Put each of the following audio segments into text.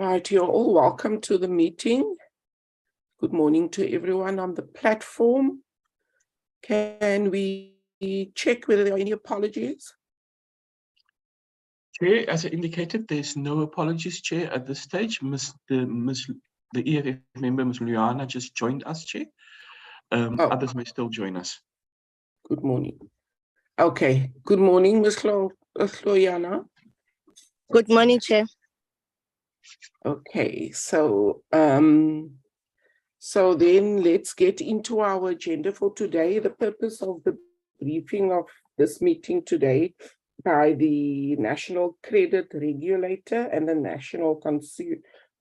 Right, you're all welcome to the meeting. Good morning to everyone on the platform. Can we check whether there are any apologies? Chair, as I indicated, there's no apologies, Chair, at this stage. The EFF member, Ms. Luana, just joined us, Chair. Others may still join us. Good morning. Okay, good morning, Ms. Luana. Good morning, Chair. Okay, so then let's get into our agenda for today. The purpose of the briefing of this meeting today by the National Credit Regulator and the National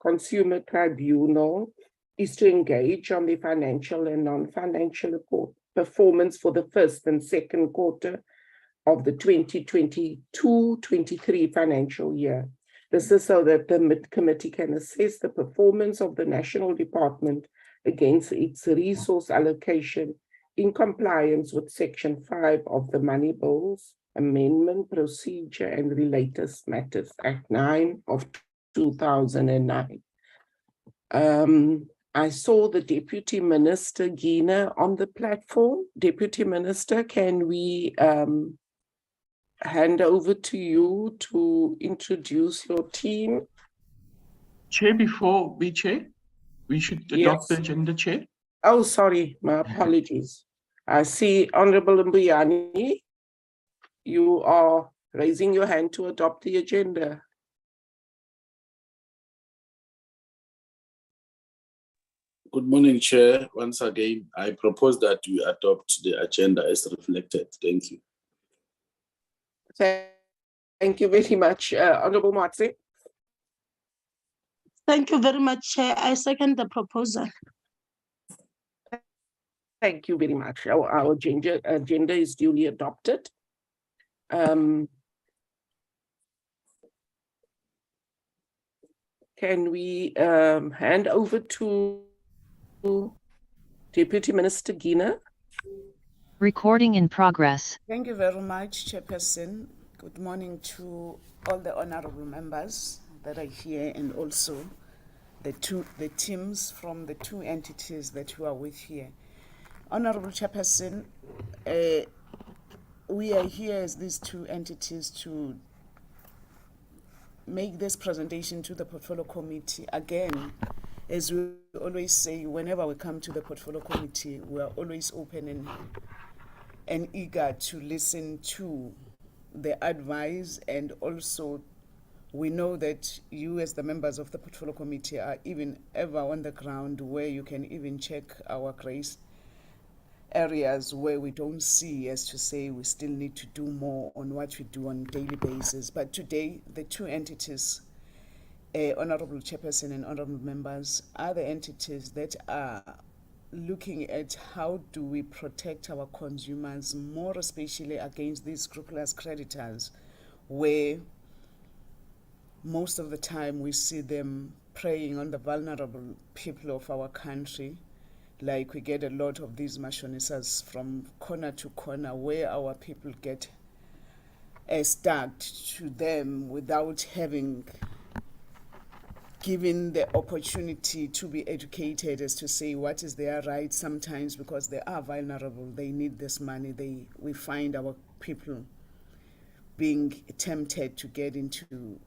Consumer Tribunal is to engage on the financial and non-financial performance for the first and second quarter of the 2022-23 financial year. This is so that the committee can assess the performance of the National Department against its resource allocation in compliance with Section 5 of the Money Bills Amendment Procedure and Related Matters Act 9 of 2009. I saw the Deputy Minister Gina on the platform. Deputy Minister, can we hand over to you to introduce your team? Chair, before we should adopt the agenda, Chair. Oh, sorry, my apologies. I see Honorable Mbuyane, you are raising your hand to adopt the agenda. Good morning, Chair. Once again, I propose that we adopt the agenda as reflected. Thank you. Thank you very much, Honorable Matse. Thank you very much, Chair. I second the proposal. Thank you very much. Our agenda is duly adopted. Can we hand over to Deputy Minister Gina? Recording in progress. Thank you very much, Chairperson. Good morning to all the honorable members that are here and also the teams from the two entities that you are with here. Honorable Chairperson, we are here as these two entities to make this presentation to the Portfolio Committee. Again, as we always say, whenever we come to the Portfolio Committee, we are always open and eager to listen to the advice, and also we know that you as the members of the Portfolio Committee are even ever on the ground where you can even check our grace areas where we don't see, as to say we still need to do more on what we do on a daily basis. But today, the two entities, Honorable Chairperson and Honorable Members, are the entities that are looking at how do we protect our consumers, more especially against these scrupulous creditors, where most of the time we see them preying on the vulnerable people of our country. Like we get a lot of these machonistas from corner to corner where our people get stuck to them without having given the opportunity to be educated as to say what is their right. Sometimes because they are vulnerable, they need this money. We find our people being tempted to get into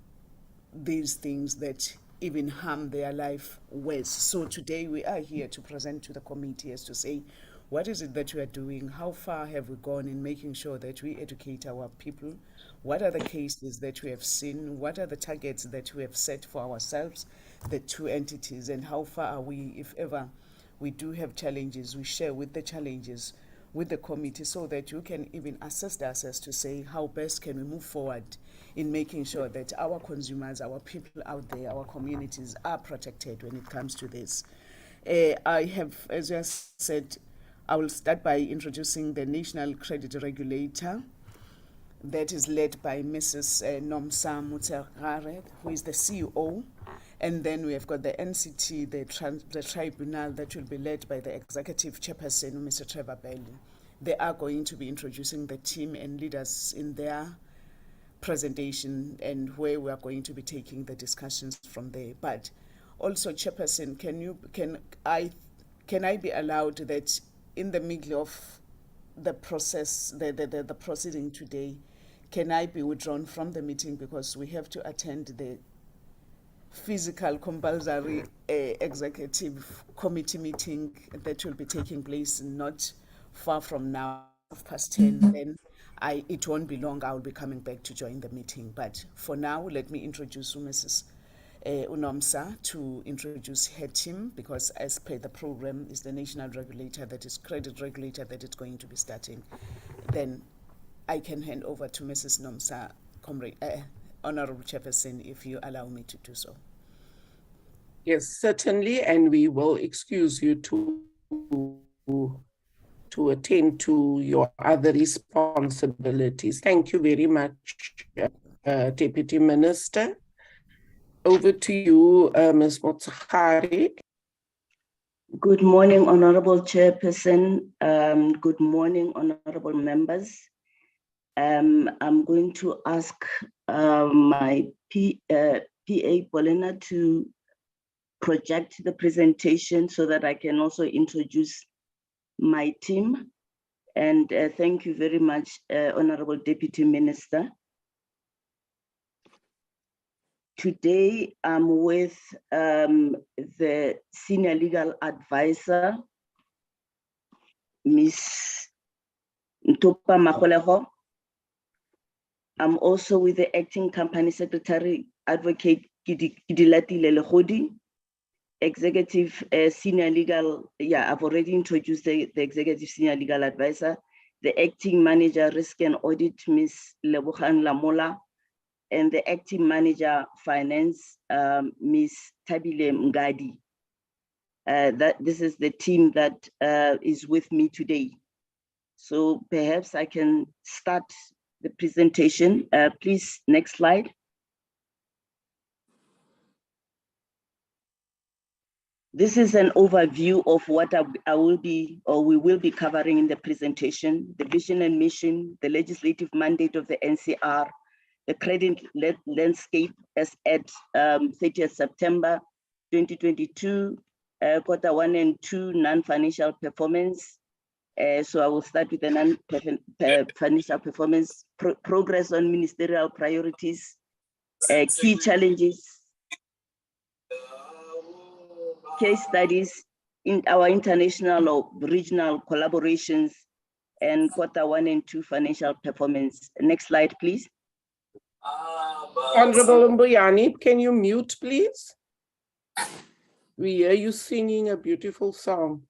these things that even harm their life worse. So today we are here to present to the committee as to say, what is it that we are doing? How far have we gone in making sure that we educate our people? What are the cases that we have seen? What are the targets that we have set for ourselves, the two entities, and how far are we, if ever we do have challenges, we share with the challenges with the committee so that you can even assist us as to say how best can we move forward in making sure that our consumers, our people out there, our communities are protected when it comes to this. I have, as you said, I will start by introducing the National Credit Regulator that is led by Mrs. Nomsa Motshegare, who is the CEO. And then we have got the NCT, the tribunal that will be led by the Executive Chairperson, Mr. Trevor Belly. They are going to be introducing the team and leaders in their presentation and where we are going to be taking the discussions from there. But also, Chairperson, can I be allowed that in the middle of the process, the proceeding today, can I be withdrawn from the meeting because we have to attend the physical compulsory executive committee meeting that will be taking place not far from now, 10:30. Then it won't be long. I will be coming back to join the meeting. But for now, let me introduce Mrs. UNOMSA to introduce her team, because as per the program is the national regulator, that is credit regulator, that is going to be starting. Then I can hand over to Mrs. NOMSA, Honorable Chairperson, if you allow me to do so. Yes, certainly, and we will excuse you to attend to your other responsibilities. Thank you very much, Deputy Minister. Over to you, Ms. Motshari. Good morning, Honorable Chairperson. Good morning, honorable members. I'm going to ask my PA Paulina to project the presentation so that I can also introduce my team. And thank you very much, Honorable Deputy Minister. Today, I'm with the Senior Legal Advisor, Ms. Ntopa Magoleho. I'm also with the Acting Company Secretary, Advocate Kidilati Lelehodi, Executive Senior Legal, I've already introduced the Executive Senior Legal Advisor, the Acting Manager, Risk and Audit, Ms. Lebogang Lamola, and the Acting Manager Finance, Ms. Tabile Mngadi. This is the team that is with me today. So perhaps I can start the presentation. Please, next slide. This is an overview of what I will be, or we will be covering in the presentation: the vision and mission, the legislative mandate of the NCR, the credit landscape as at 30th September 2022, quarter 1 and 2 non-financial performance. So I will start with the non-financial performance, progress on ministerial priorities, key challenges, case studies in our international or regional collaborations, and quarter 1 and 2 financial performance. Next slide, please. Honorable Mbuyani, can you mute, please? We hear you singing a beautiful song.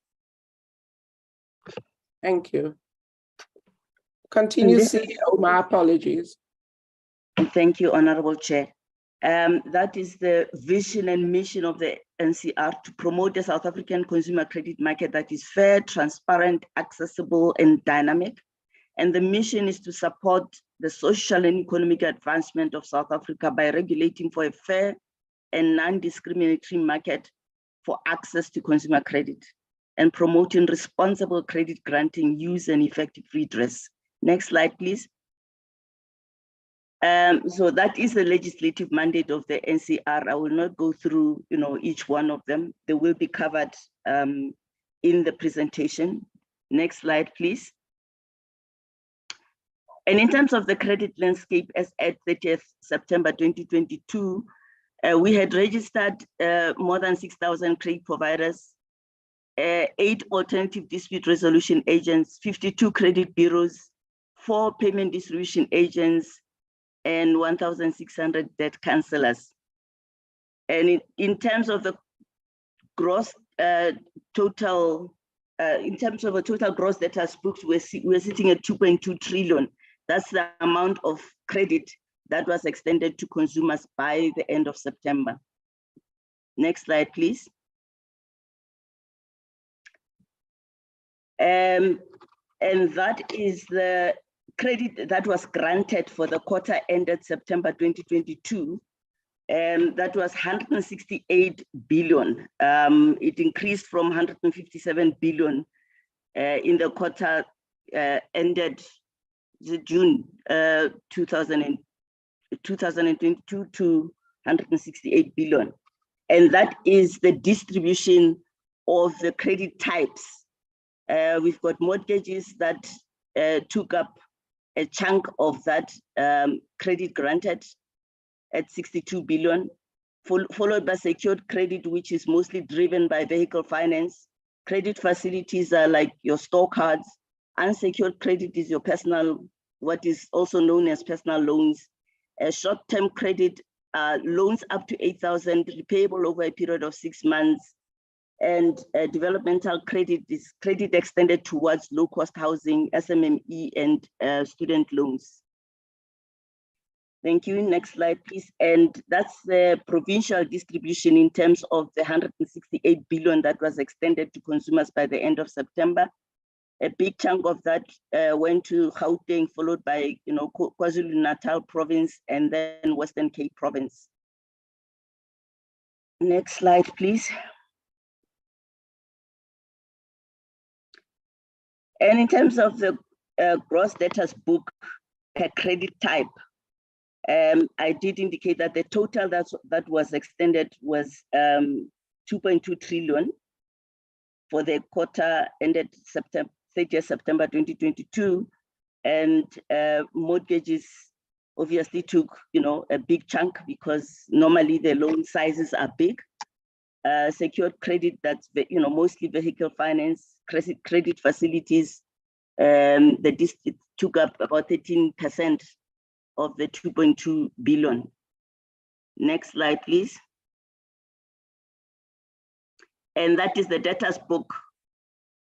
Thank you. Continue, CEO. My apologies. Thank you, Honorable Chair. That is the vision and mission of the NCR, to promote the South African consumer credit market that is fair, transparent, accessible, and dynamic. And the mission is to support the social and economic advancement of South Africa by regulating for a fair and non-discriminatory market for access to consumer credit, and promoting responsible credit granting, use, and effective redress. Next slide, please. So that is the legislative mandate of the NCR. I will not go through, each one of them. They will be covered in the presentation. Next slide, please. And in terms of the credit landscape as at 30th September 2022, we had registered more than 6,000 credit providers, 8 alternative dispute resolution agents, 52 credit bureaus, 4 payment distribution agents, and 1,600 debt counselors. And in terms of the gross total, in terms of a total gross data booked, we're sitting at 2.2 trillion. That's the amount of credit that was extended to consumers by the end of September. Next slide, please. And that is the credit that was granted for the quarter ended September 2022. That was 168 billion. It increased from 157 billion in the quarter ended June 2022. 2022 to 168 billion. And that is the distribution of the credit types. We've got mortgages that took up a chunk of that credit granted at 62 billion, followed by secured credit, which is mostly driven by vehicle finance. Credit facilities are like your store cards. Unsecured credit is your personal, what is also known as personal loans. Short-term credit loans up to 8,000, repayable over a period of 6 months. And developmental credit is credit extended towards low-cost housing, SMME, and student loans. Thank you. Next slide, please. And that's the provincial distribution in terms of the 168 billion that was extended to consumers by the end of September. A big chunk of that went to Gauteng, followed by KwaZulu-Natal province, and then Western Cape province. Next slide, please. And in terms of the gross debtors book per credit type, I did indicate that the total that was extended was 2.2 trillion for the quarter ended 30th September 2022, and mortgages obviously took a big chunk because normally the loan sizes are big. Secured credit, that's mostly vehicle finance, credit facilities, the district took up about 13% of the 2.2 billion. Next slide, please. And that is the debtors book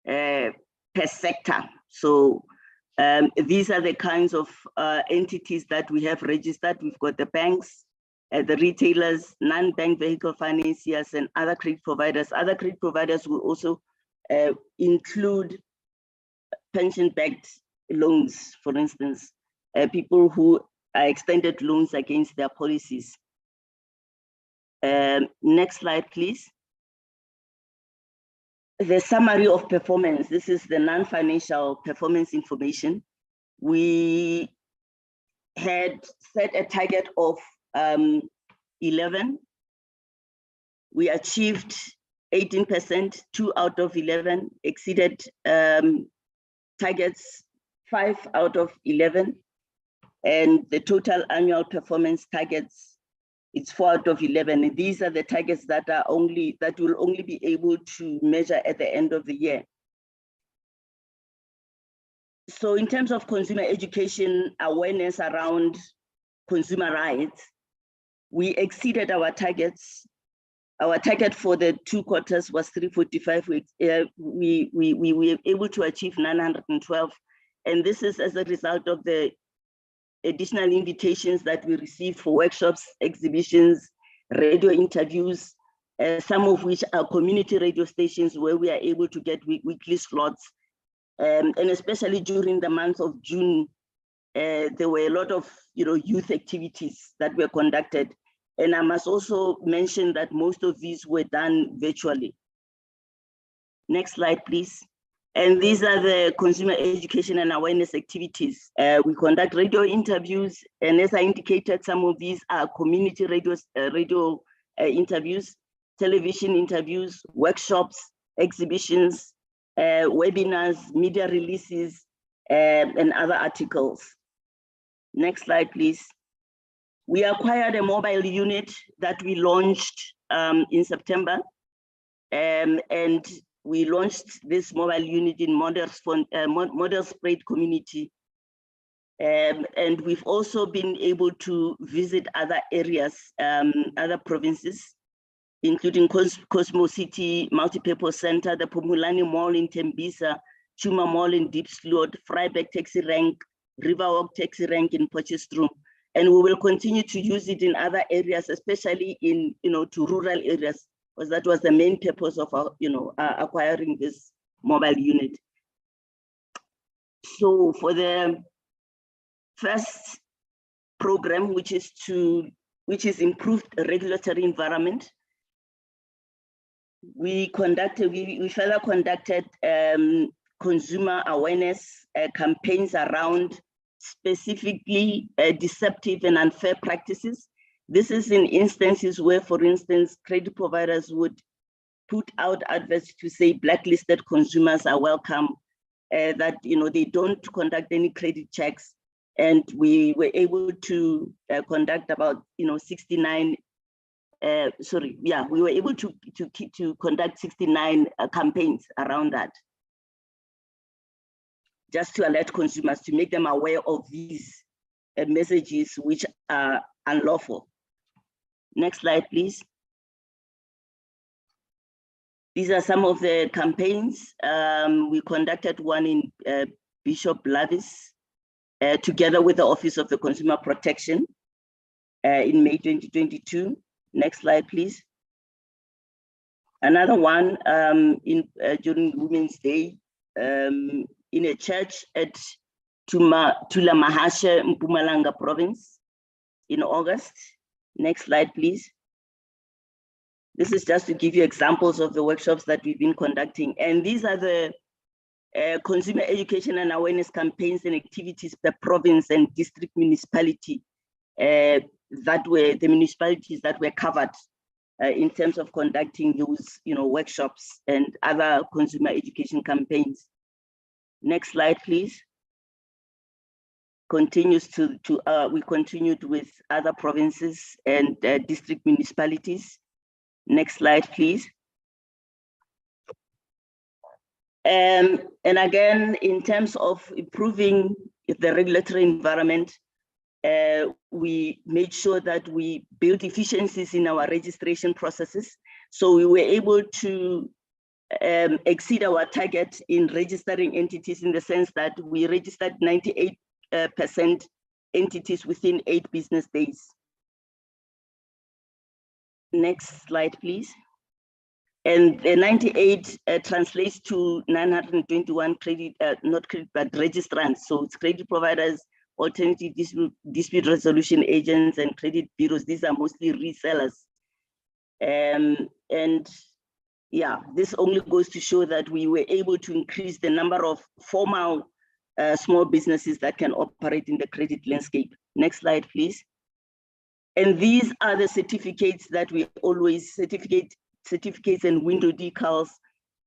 per sector. So these are the kinds of entities that we have registered. We've got the banks, the retailers, non-bank vehicle financiers, and other credit providers. Other credit providers will also include pension-backed loans, for instance, people who are extended loans against their policies. Next slide, please. The summary of performance. This is the non-financial performance information. We had set a target of 11. We achieved 18%, 2 out of 11, exceeded targets 5 out of 11. And the total annual performance targets, it's 4 out of 11. And these are the targets that will only be able to measure at the end of the year. So in terms of consumer education awareness around consumer rights, we exceeded our targets. Our target for the 2 quarters was 345. We were able to achieve 912. And this is as a result of the additional invitations that we received for workshops, exhibitions, radio interviews, some of which are community radio stations where we are able to get weekly slots. And especially during the month of June, there were a lot of youth activities that were conducted. And I must also mention that most of these were done virtually. Next slide, please. And these are the consumer education and awareness activities. We conduct radio interviews, and as I indicated, some of these are community radio interviews, television interviews, workshops, exhibitions, webinars, media releases, and other articles. Next slide, please. We acquired a mobile unit that we launched in September, and we launched this mobile unit in Modelsprade community. And we've also been able to visit other areas, other provinces, including Cosmo City Multipurpose Center, the Pumulani Mall in Tembisa, Chuma Mall in Deep Sloot, Vryburg Taxi Rank, Riverwalk Taxi Rank in Potchefstroom. And we will continue to use it in other areas, especially in to rural areas, because that was the main purpose of acquiring this mobile unit. So for the first program, which is improved regulatory environment, we further conducted consumer awareness campaigns around specifically deceptive and unfair practices. This is in instances where, for instance, credit providers would put out adverts to say blacklisted consumers are welcome, that they don't conduct any credit checks. And we were able to conduct about 69. We were able to conduct 69 campaigns around that, just to alert consumers, to make them aware of these messages which are unlawful. Next slide, please. These are some of the campaigns. We conducted one in Bishop Lavis, together with the Office of the Consumer Protection in May 2022. Next slide, please. Another one during Women's Day in a church at Tulamahashe, Mpumalanga province in August. Next slide, please. This is just to give you examples of the workshops that we've been conducting. And these are the consumer education and awareness campaigns and activities per province and district municipality that were the municipalities that were covered in terms of conducting those workshops and other consumer education campaigns. Next slide, please. We continued with other provinces and district municipalities. Next slide, please. And again, in terms of improving the regulatory environment, we made sure that we built efficiencies in our registration processes. So we were able to exceed our target in registering entities, in the sense that we registered 98% entities within 8 business days. Next slide, please. And the 98 translates to 921 registrants. So it's credit providers, alternative dispute resolution agents, and credit bureaus. These are mostly resellers. And yeah, this only goes to show that we were able to increase the number of formal small businesses that can operate in the credit landscape. Next slide, please. And these are the certificates that we always, certificates and window decals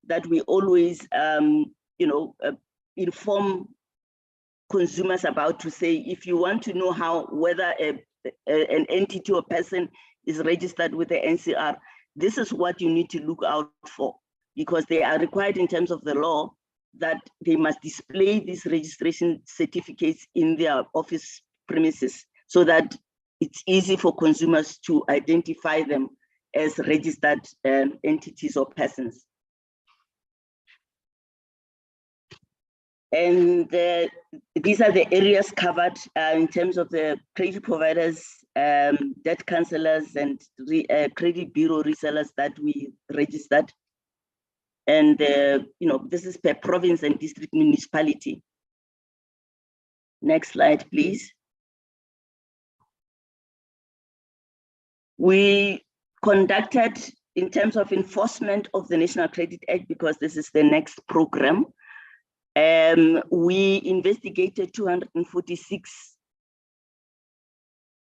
that we always, inform consumers about, to say, if you want to know whether an entity or person is registered with the NCR, this is what you need to look out for, because they are required in terms of the law that they must display these registration certificates in their office premises, so that it's easy for consumers to identify them as registered entities or persons. And these are the areas covered in terms of the credit providers, debt counselors, and credit bureau resellers that we registered. And this is per province and district municipality. Next slide, please. We conducted, in terms of enforcement of the National Credit Act, because this is the next program, we investigated 246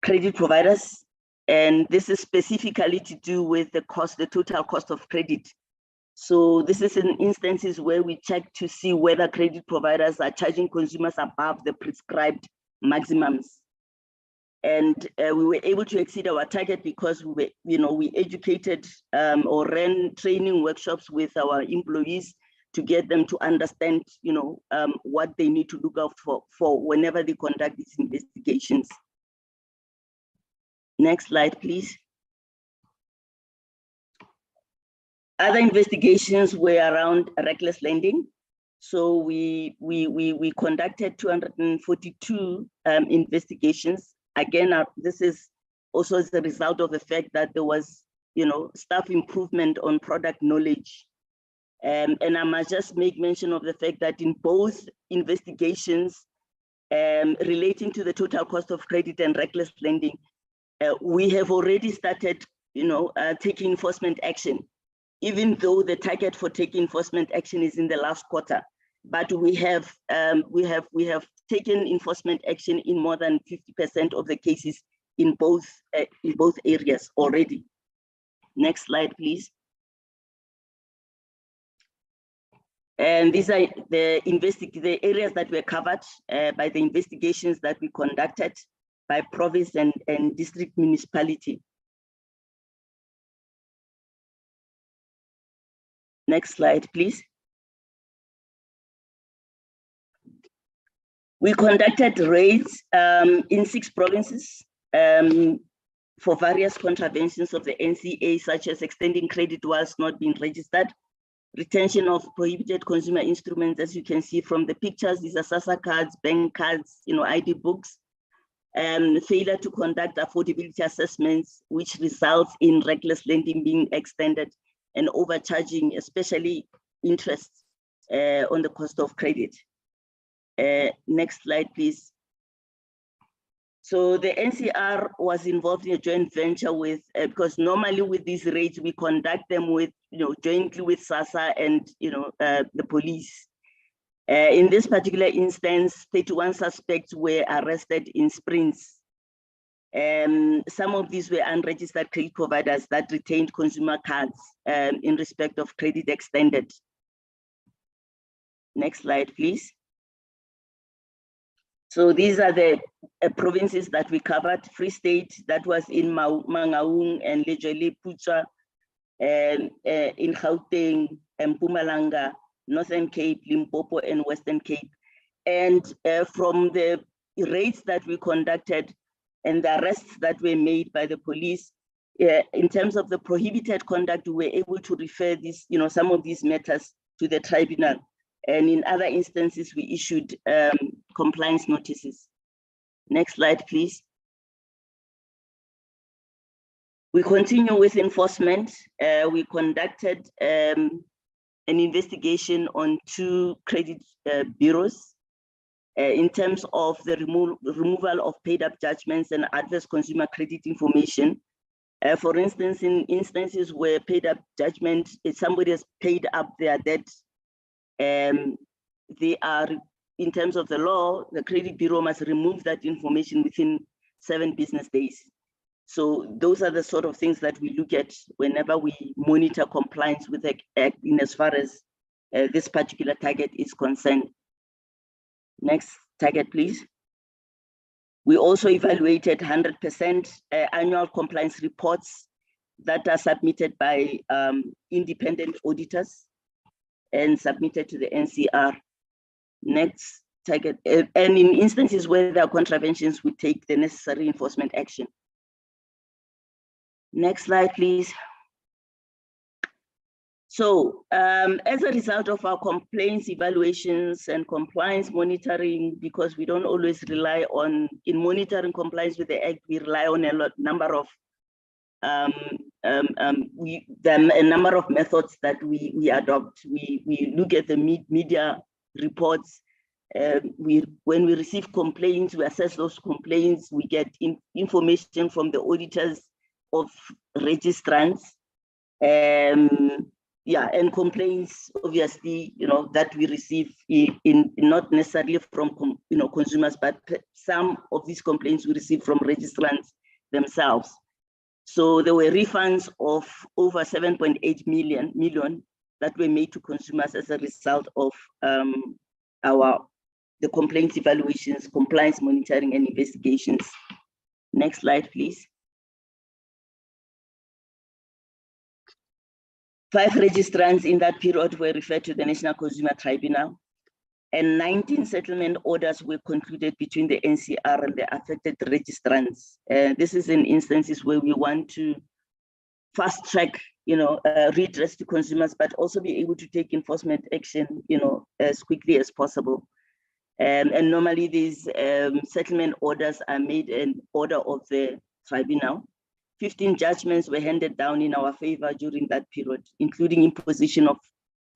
credit providers, and this is specifically to do with the total cost of credit. So this is in instances where we check to see whether credit providers are charging consumers above the prescribed maximums. And we were able to exceed our target because we educated or ran training workshops with our employees to get them to understand, what they need to look out for whenever they conduct these investigations. Next slide, please. Other investigations were around reckless lending. So we conducted 242 investigations. Again, this is also as a result of the fact that there was, staff improvement on product knowledge. And I must just make mention of the fact that in both investigations relating to the total cost of credit and reckless lending, we have already started, taking enforcement action. Even though the target for taking enforcement action is in the last quarter, but we have taken enforcement action in more than 50% of the cases in both areas already. Next slide, please. And these are the areas that were covered by the investigations that we conducted by province and district municipality. Next slide, please. We conducted raids in 6 provinces for various contraventions of the NCA, such as extending credit whilst not being registered, retention of prohibited consumer instruments, as you can see from the pictures. These are SASSA cards, bank cards, ID books, failure to conduct affordability assessments, which results in reckless lending being extended and overcharging, especially interest on the cost of credit. Next slide, please. So the NCR was involved in a joint venture with, because normally with these raids, we conduct them with, jointly with SASSA and, the police. In this particular instance, 31 suspects were arrested in Springs. Some of these were unregistered credit providers that retained consumer cards in respect of credit extended. Next slide, please. So these are the provinces that we covered. Free State, that was in Mangaung and Lejele Pucha, and in Gauteng and Mpumalanga, Northern Cape, Limpopo, and Western Cape. And from the raids that we conducted and the arrests that were made by the police, in terms of the prohibited conduct, we were able to refer these, some of these matters to the tribunal. And in other instances, we issued compliance notices. Next slide, please. We continue with enforcement. We conducted an investigation on 2 credit bureaus in terms of the removal of paid up judgments and adverse consumer credit information. For instance, in instances where paid up judgment, if somebody has paid up their debt, they are, in terms of the law, the credit bureau must remove that information within 7 business days. So those are the sort of things that we look at whenever we monitor compliance with the Act in as far as this particular target is concerned. Next target, please. We also evaluated 100% annual compliance reports that are submitted by independent auditors and submitted to the NCR. Next target, and in instances where there are contraventions, we take the necessary enforcement action. Next slide, please. So as a result of our complaints, evaluations, and compliance monitoring, because we don't always rely on, in monitoring compliance with the Act, we rely on a number of a number of methods that we adopt. We look at the media reports. When we receive complaints, we assess those complaints. We get information from the auditors of registrants. And complaints, obviously, that we receive in not necessarily from consumers, but some of these complaints we receive from registrants themselves. So there were refunds of over 7.8 million that were made to consumers as a result of the complaints evaluations, compliance monitoring, and investigations. Next slide, please. 5 registrants in that period were referred to the National Consumer Tribunal, and 19 settlement orders were concluded between the NCR and the affected registrants. This is in instances where we want to fast track, redress to consumers, but also be able to take enforcement action, as quickly as possible. And normally these settlement orders are made in order of the tribunal. 15 judgments were handed down in our favor during that period, including imposition of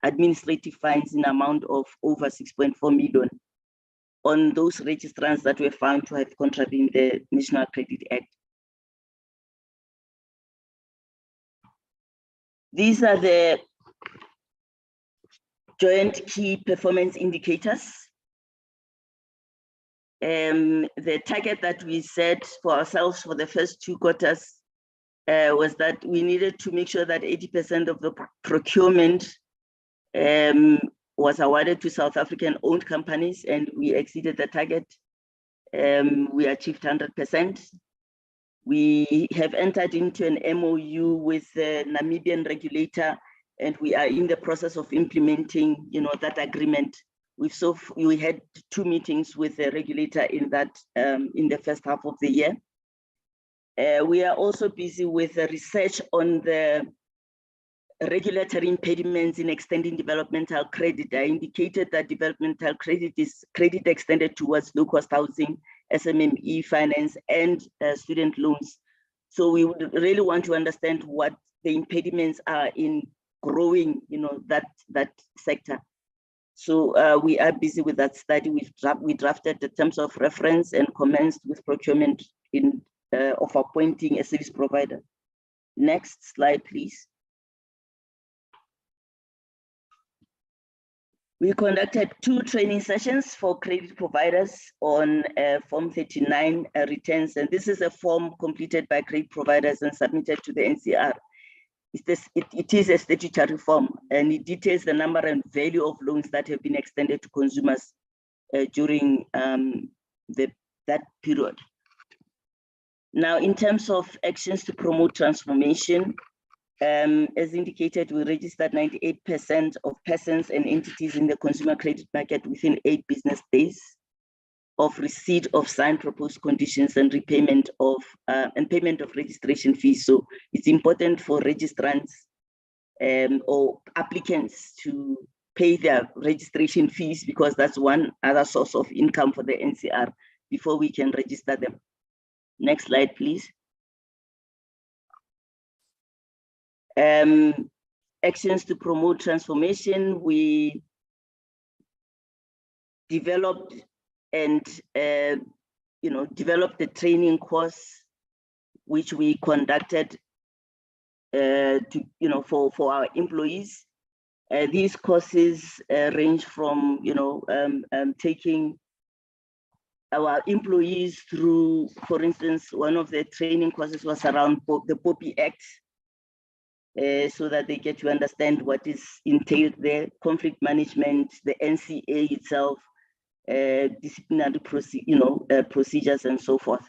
administrative fines in amount of over 6.4 million on those registrants that were found to have contravened the National Credit Act. These are the joint key performance indicators. The target that we set for ourselves for the first 2 quarters was that we needed to make sure that 80% of the procurement was awarded to South African owned companies, and we exceeded the target. We achieved 100%. We have entered into an MOU with the Namibian regulator, and we are in the process of implementing, that agreement. We had 2 meetings with the regulator in that in the first half of the year. We are also busy with the research on the regulatory impediments in extending developmental credit. I indicated that developmental credit is credit extended towards low-cost housing, SMME finance, and student loans. So we would really want to understand what the impediments are in growing, that sector. So we are busy with that study. We drafted the terms of reference and commenced with procurement of appointing a service provider. Next slide, please. We conducted 2 training sessions for credit providers on Form 39 returns, and this is a form completed by credit providers and submitted to the NCR. It is a statutory form, and it details the number and value of loans that have been extended to consumers during that period. Now, in terms of actions to promote transformation, as indicated, we registered 98% of persons and entities in the consumer credit market within 8 business days of receipt of signed proposed conditions and repayment of and payment of registration fees. So it's important for registrants or applicants to pay their registration fees, because that's one other source of income for the NCR before we can register them. Next slide, please. Actions to promote transformation. We developed and developed the training course, which we conducted for our employees. These courses range from taking our employees through, for instance, one of the training courses was around the POPI Act, so that they get to understand what is entailed there, conflict management, the NCA itself, disciplinary procedures, and so forth.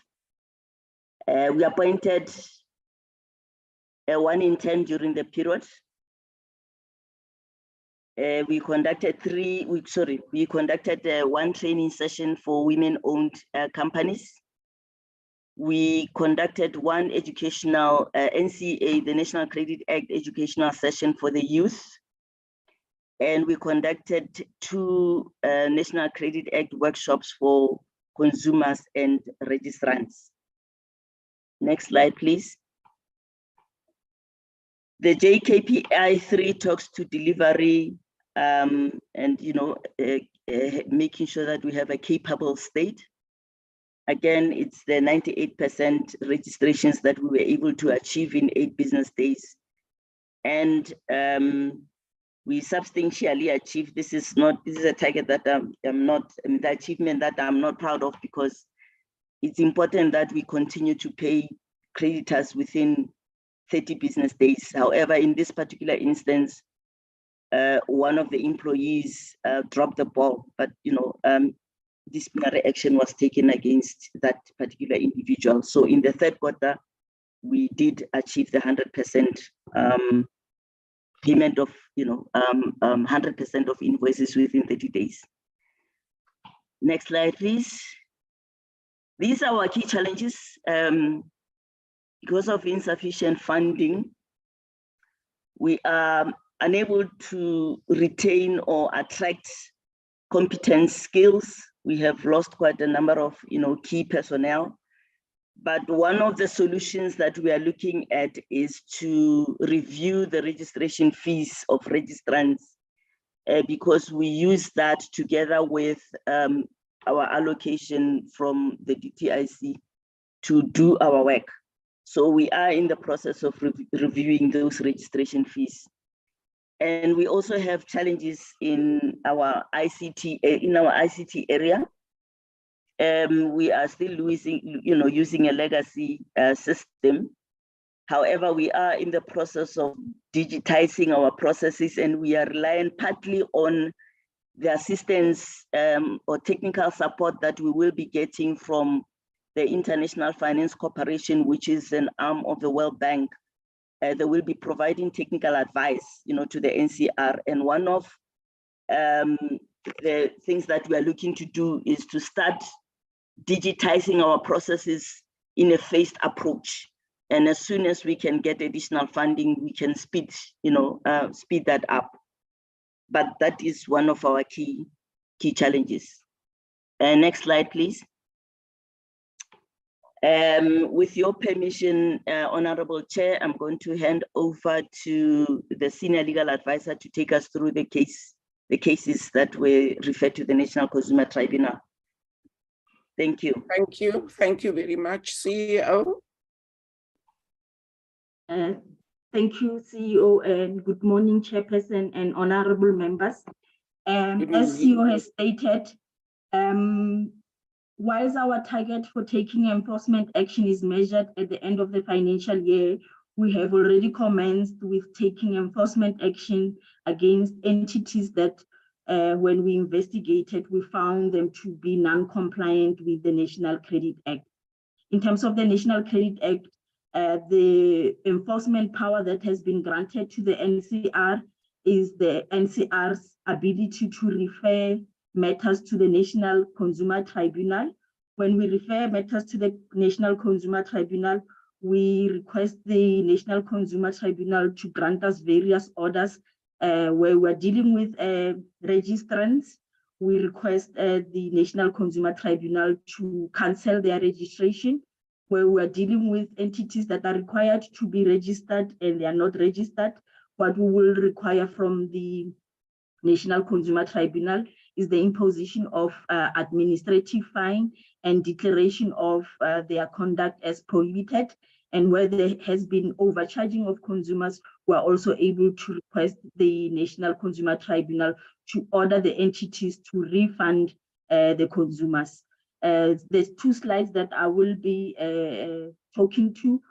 We appointed 1 intern during the period. We conducted 1 training session for women-owned companies. We conducted 1 educational NCA, the National Credit Act educational session for the youth. And we conducted 2 National Credit Act workshops for consumers and registrants. Next slide, please. The JKPI 3 talks to delivery and making sure that we have a capable state. Again, it's the 98% registrations that we were able to achieve in 8 business days. And we substantially achieved. This is a target that the achievement that I'm not proud of, because it's important that we continue to pay creditors within 30 business days. However, in this particular instance, one of the employees dropped the ball, but disciplinary action was taken against that particular individual. So in the 3rd quarter, we did achieve the 100% payment of 100% of invoices within 30 days. Next slide, please. These are our key challenges. Because of insufficient funding, we are unable to retain or attract competent skills. We have lost quite a number of key personnel. But one of the solutions that we are looking at is to review the registration fees of registrants, because we use that together with our allocation from the DTIC to do our work. So we are in the process of reviewing those registration fees. And we also have challenges in our ICT area. We are still using a legacy system. However, we are in the process of digitizing our processes, and we are relying partly on the assistance or technical support that we will be getting from the International Finance Corporation, which is an arm of the World Bank. They will be providing technical advice, to the NCR. And one of the things that we are looking to do is to start digitizing our processes in a phased approach. And as soon as we can get additional funding, we can speed that up. But that is one of our key challenges. Next slide, please. With your permission, Honorable Chair, I'm going to hand over to the Senior Legal Advisor to take us through the cases that were referred to the National Consumer Tribunal. Thank you. Thank you. Thank you very much, CEO. Thank you, CEO, and good morning, Chairperson and honorable members. As CEO has stated, whilst our target for taking enforcement action is measured at the end of the financial year, we have already commenced with taking enforcement action against entities that when we investigated, we found them to be non-compliant with the National Credit Act. In terms of the National Credit Act, the enforcement power that has been granted to the NCR is the NCR's ability to refer matters to the National Consumer Tribunal. When we refer matters to the National Consumer Tribunal, we request the National Consumer Tribunal to grant us various orders where we're dealing with registrants. We request the National Consumer Tribunal to cancel their registration. Where we're dealing with entities that are required to be registered and they are not registered, what we will require from the National Consumer Tribunal is the imposition of administrative fine and declaration of their conduct as prohibited. And where there has been overcharging of consumers, we are also able to request the National Consumer Tribunal to order the entities to refund the consumers. There's two slides that I will be talking to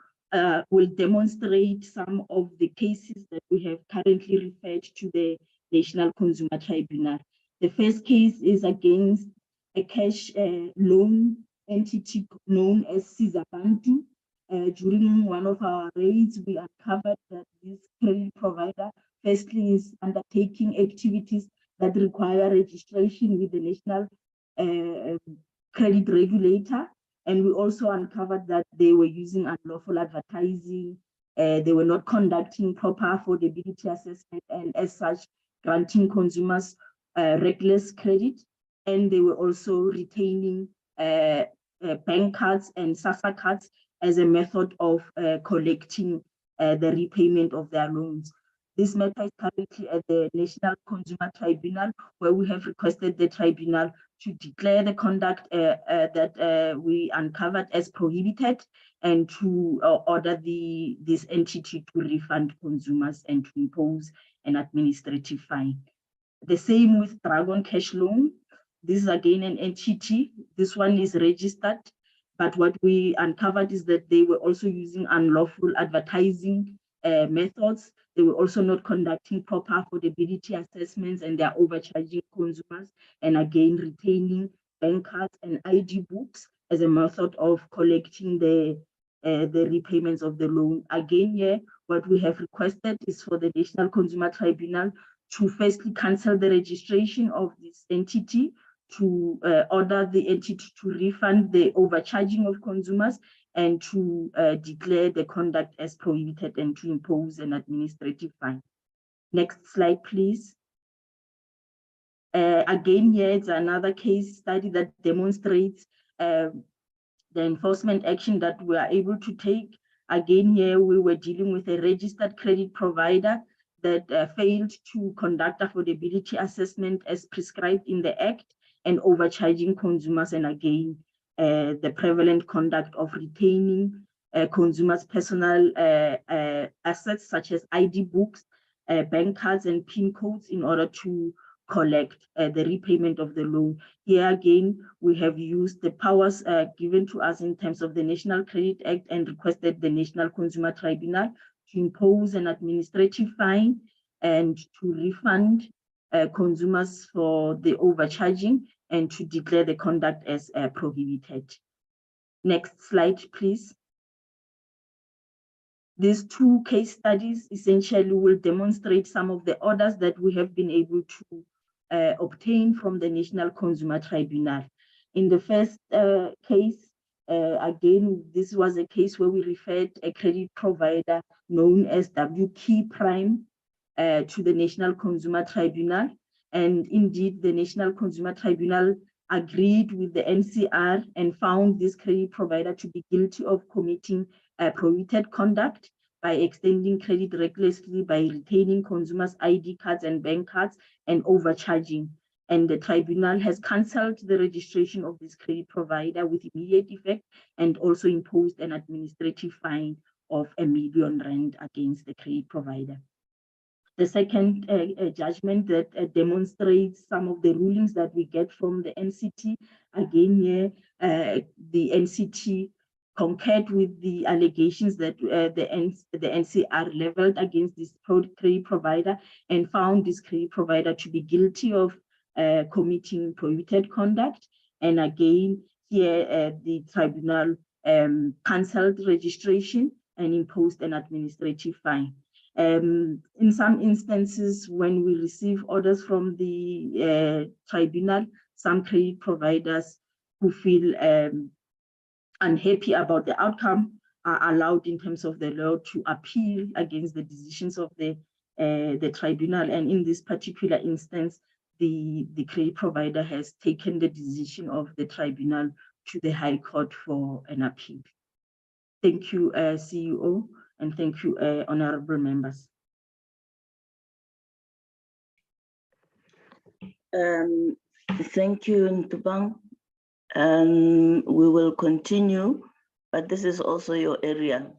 will demonstrate some of the cases that we have currently referred to the National Consumer Tribunal. The first case is against a cash loan entity known as Sizabantu. During one of our raids, we uncovered that this credit provider firstly is undertaking activities that require registration with the National Credit Regulator, and we also uncovered that they were using unlawful advertising, they were not conducting proper affordability assessment, and as such, granting consumers reckless credit, and they were also retaining bank cards and SASSA cards as a method of collecting the repayment of their loans. This matter is currently at the National Consumer Tribunal, where we have requested the tribunal to declare the conduct that we uncovered as prohibited and to order this entity to refund consumers and to impose an administrative fine. The same with Dragon Cash Loan. This is again an entity. This one is registered, but what we uncovered is that they were also using unlawful advertising methods. They were also not conducting proper affordability assessments, and they are overcharging consumers and again retaining bank cards and ID books as a method of collecting the repayments of the loan. Again, here, what we have requested is for the National Consumer Tribunal to firstly cancel the registration of this entity, to order the entity to refund the overcharging of consumers, and to declare the conduct as prohibited and to impose an administrative fine. Next slide, please. Again, here it's another case study that demonstrates the enforcement action that we are able to take. Again, here we were dealing with a registered credit provider that failed to conduct affordability assessment as prescribed in the Act and overcharging consumers, and again, the prevalent conduct of retaining consumers' personal assets such as ID books bank cards and PIN codes in order to collect the repayment of the loan. Here again, we have used the powers given to us in terms of the National Credit Act and requested the National Consumer Tribunal to impose an administrative fine and to refund consumers for the overcharging and to declare the conduct as prohibited. Next slide, please. These two case studies essentially will demonstrate some of the orders that we have been able to obtain from the National Consumer Tribunal. In the first case, again, this was a case where we referred a credit provider known as WKey Prime to the National Consumer Tribunal. And indeed, the National Consumer Tribunal agreed with the NCR and found this credit provider to be guilty of committing prohibited conduct by extending credit recklessly, by retaining consumers' ID cards and bank cards, and overcharging. And the tribunal has cancelled the registration of this credit provider with immediate effect and also imposed an administrative fine of R1 million against the credit provider. The second judgment that demonstrates some of the rulings that we get from the NCT, again here, the NCT concurred with the allegations that the NCR leveled against this credit provider and found this credit provider to be guilty of committing prohibited conduct. And again, here the tribunal cancelled registration and imposed an administrative fine. In some instances, when we receive orders from the tribunal, some credit providers who feel unhappy about the outcome are allowed in terms of the law to appeal against the decisions of the tribunal. And in this particular instance, the credit provider has taken the decision of the tribunal to the High Court for an appeal. Thank you, CEO, and thank you, honorable members. Thank you, Ntubang. We will continue, but this is also your area.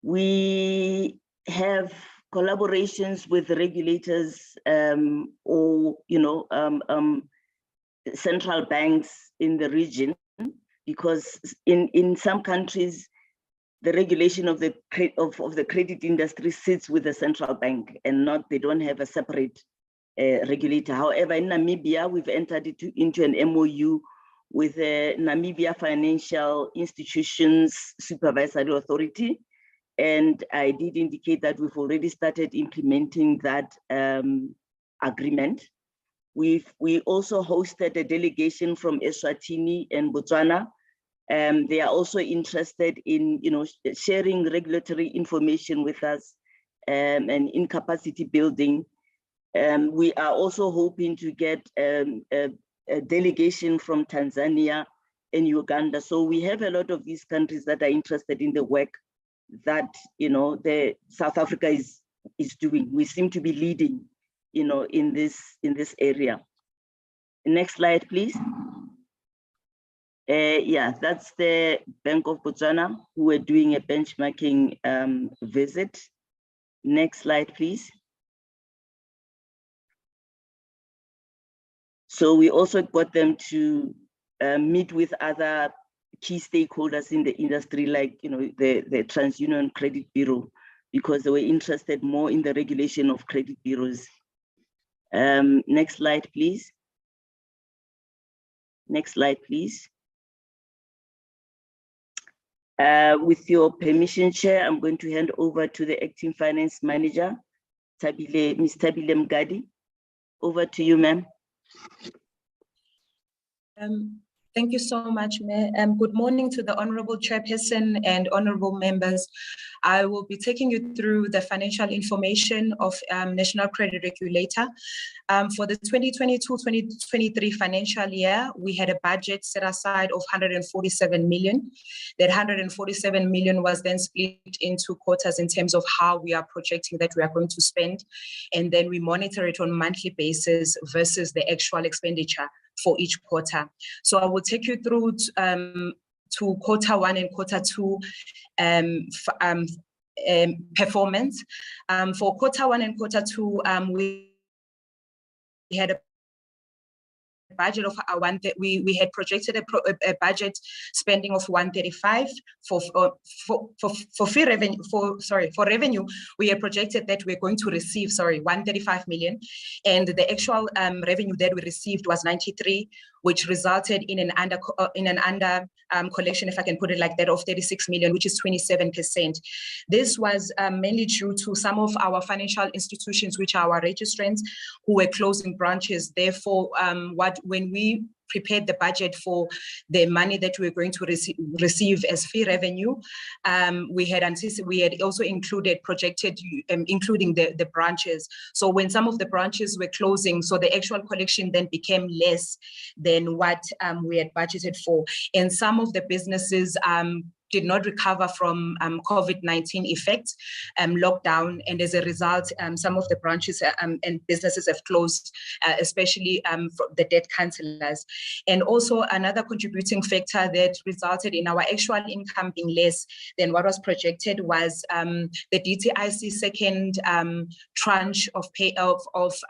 We have collaborations with regulators or central banks in the region, because in some countries the regulation of the credit industry sits with the central bank and they don't have a separate regulator. However, in Namibia, we've entered into an MOU with the Namibia Financial Institutions Supervisory Authority. And I did indicate that we've already started implementing that agreement. We also hosted a delegation from Eswatini and Botswana. They are also interested in sharing regulatory information with us and in capacity building. We are also hoping to get a delegation from Tanzania and Uganda. So we have a lot of these countries that are interested in the work that the South Africa is doing. We seem to be leading in this area. Next slide, please. Yeah, that's the Bank of Botswana, who are doing a benchmarking visit. Next slide, please. So we also got them to meet with other key stakeholders in the industry, like the TransUnion Credit Bureau, because they were interested more in the regulation of credit bureaus. Next slide, please. Next slide, please. With your permission, Chair, I'm going to hand over to the Acting Finance Manager, Ms. Thabile Mgadi. Over to you, ma'am. Thank you so much, Mayor. Good morning to the Honorable Chairperson and Honorable members. I will be taking you through the financial information of National Credit Regulator. For the 2022-2023 financial year, we had a budget set aside of 147 million. That 147 million was then split into quarters in terms of how we are projecting that we are going to spend. And then we monitor it on a monthly basis versus the actual expenditure for each quarter. So I will take you through to quarter one and quarter two performance. For quarter one and quarter two, we had a budget of we had projected a budget spending of 135 for fee revenue for revenue. We had projected that we're going to receive 135 million, and the actual revenue that we received was 93, which resulted in an under collection, if I can put it like that, of 36 million, which is 27%. This was mainly due to some of our financial institutions, which are our registrants, who were closing branches. Therefore, when we prepared the budget for the money that we were going to receive as fee revenue, we had also projected including the branches. So when some of the branches were closing, so the actual collection then became less than what we had budgeted for. And some of the businesses did not recover from COVID-19 effects, lockdown, and as a result, some of the branches and businesses have closed, especially for the debt cancellers. And also another contributing factor that resulted in our actual income being less than what was projected was the DTIC second tranche of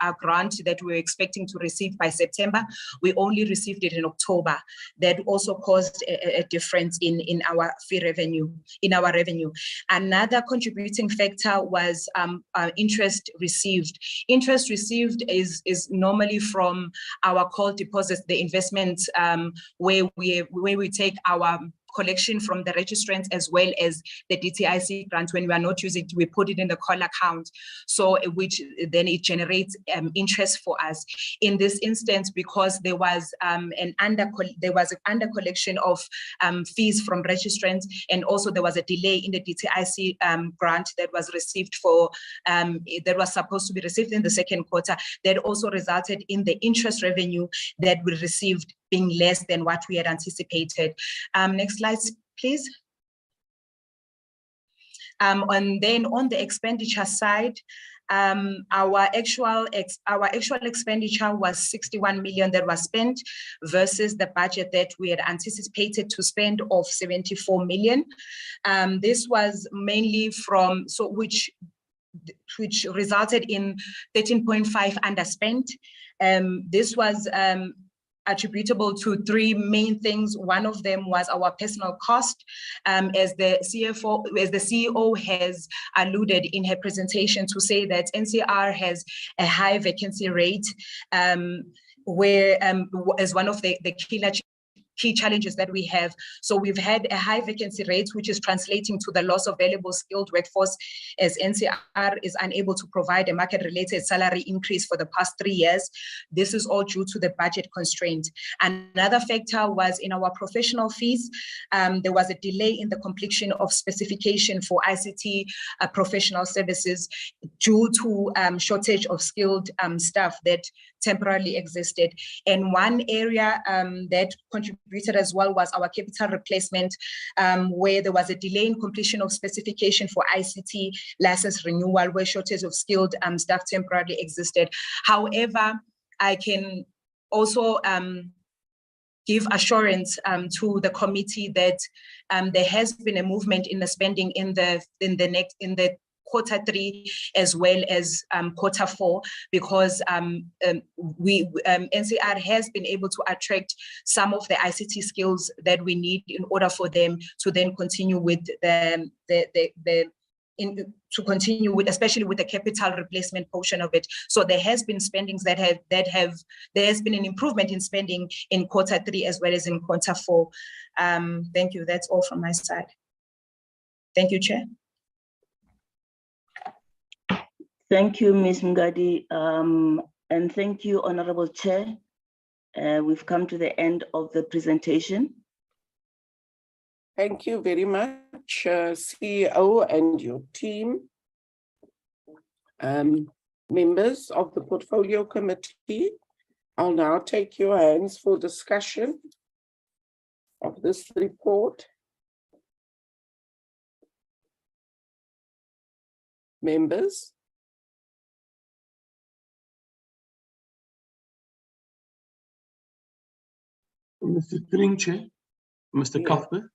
our grant that we were expecting to receive by September. We only received it in October. That also caused a difference in our revenue. Another contributing factor was interest received. Interest received is normally from our call deposits, the investments where we take our collection from the registrants as well as the DTIC grant. When we are not using it, we put it in the call account, so which then it generates interest for us. In this instance, because there was an under collection of fees from registrants, and also there was a delay in the DTIC grant that was received that was supposed to be received in the second quarter, that also resulted in the interest revenue that we received being less than what we had anticipated. Next slide, please. And then on the expenditure side, our actual expenditure was 61 million that was spent versus the budget that we had anticipated to spend of 74 million. This was mainly which resulted in 13.5 underspent. This was attributable to three main things. One of them was our personal cost, as the CEO has alluded in her presentation to say that NCR has a high vacancy rate, where as one of the key challenges that we have. So we've had a high vacancy rate, which is translating to the loss of valuable skilled workforce, as NCR is unable to provide a market-related salary increase for the past 3 years. This is all due to the budget constraint. Another factor was in our professional fees. There was a delay in the completion of specification for ICT professional services due to shortage of skilled staff that temporarily existed. And one area that contributed as well was our capital replacement, where there was a delay in completion of specification for ICT license renewal, where shortage of skilled staff temporarily existed. However, I can also give assurance to the committee that there has been a movement in the spending in the quarter 3 as well as quarter 4, because NCR has been able to attract some of the ICT skills that we need in order for them to then continue with especially with the capital replacement portion of it. So there has been spendings there has been an improvement in spending in quarter 3 as well as in quarter 4. Thank you. That's all from my side. Thank you, Chair. Thank you, Ms. Mngadi, and thank you, Honorable Chair. We've come to the end of the presentation. Thank you very much, CEO and your team. Members of the Portfolio Committee, I'll now take your hands for discussion of this report. Members? Mr. Green Chair, Mr. Yeah. Cuthbert.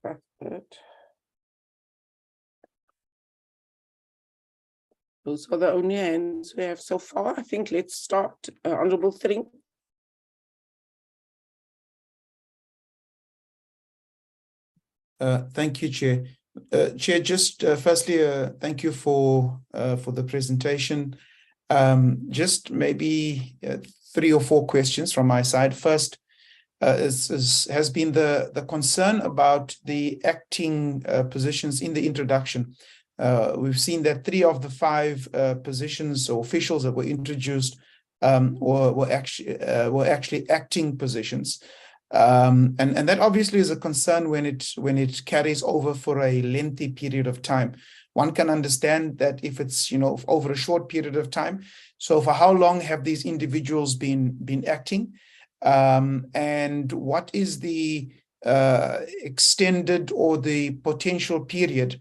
Cuthbert. Those are the only hands we have so far. I think let's start. Honorable Thring. Thank you, Chair. Chair, just firstly, thank you for the presentation. Just maybe 3 or 4 questions from my side. First, has been the concern about the acting positions in the introduction. We've seen that 3 of the 5 positions or officials that were introduced were actually acting positions. And that obviously is a concern when it carries over for a lengthy period of time. One can understand that if it's over a short period of time. So for how long have these individuals been acting? And what is the extended or the potential period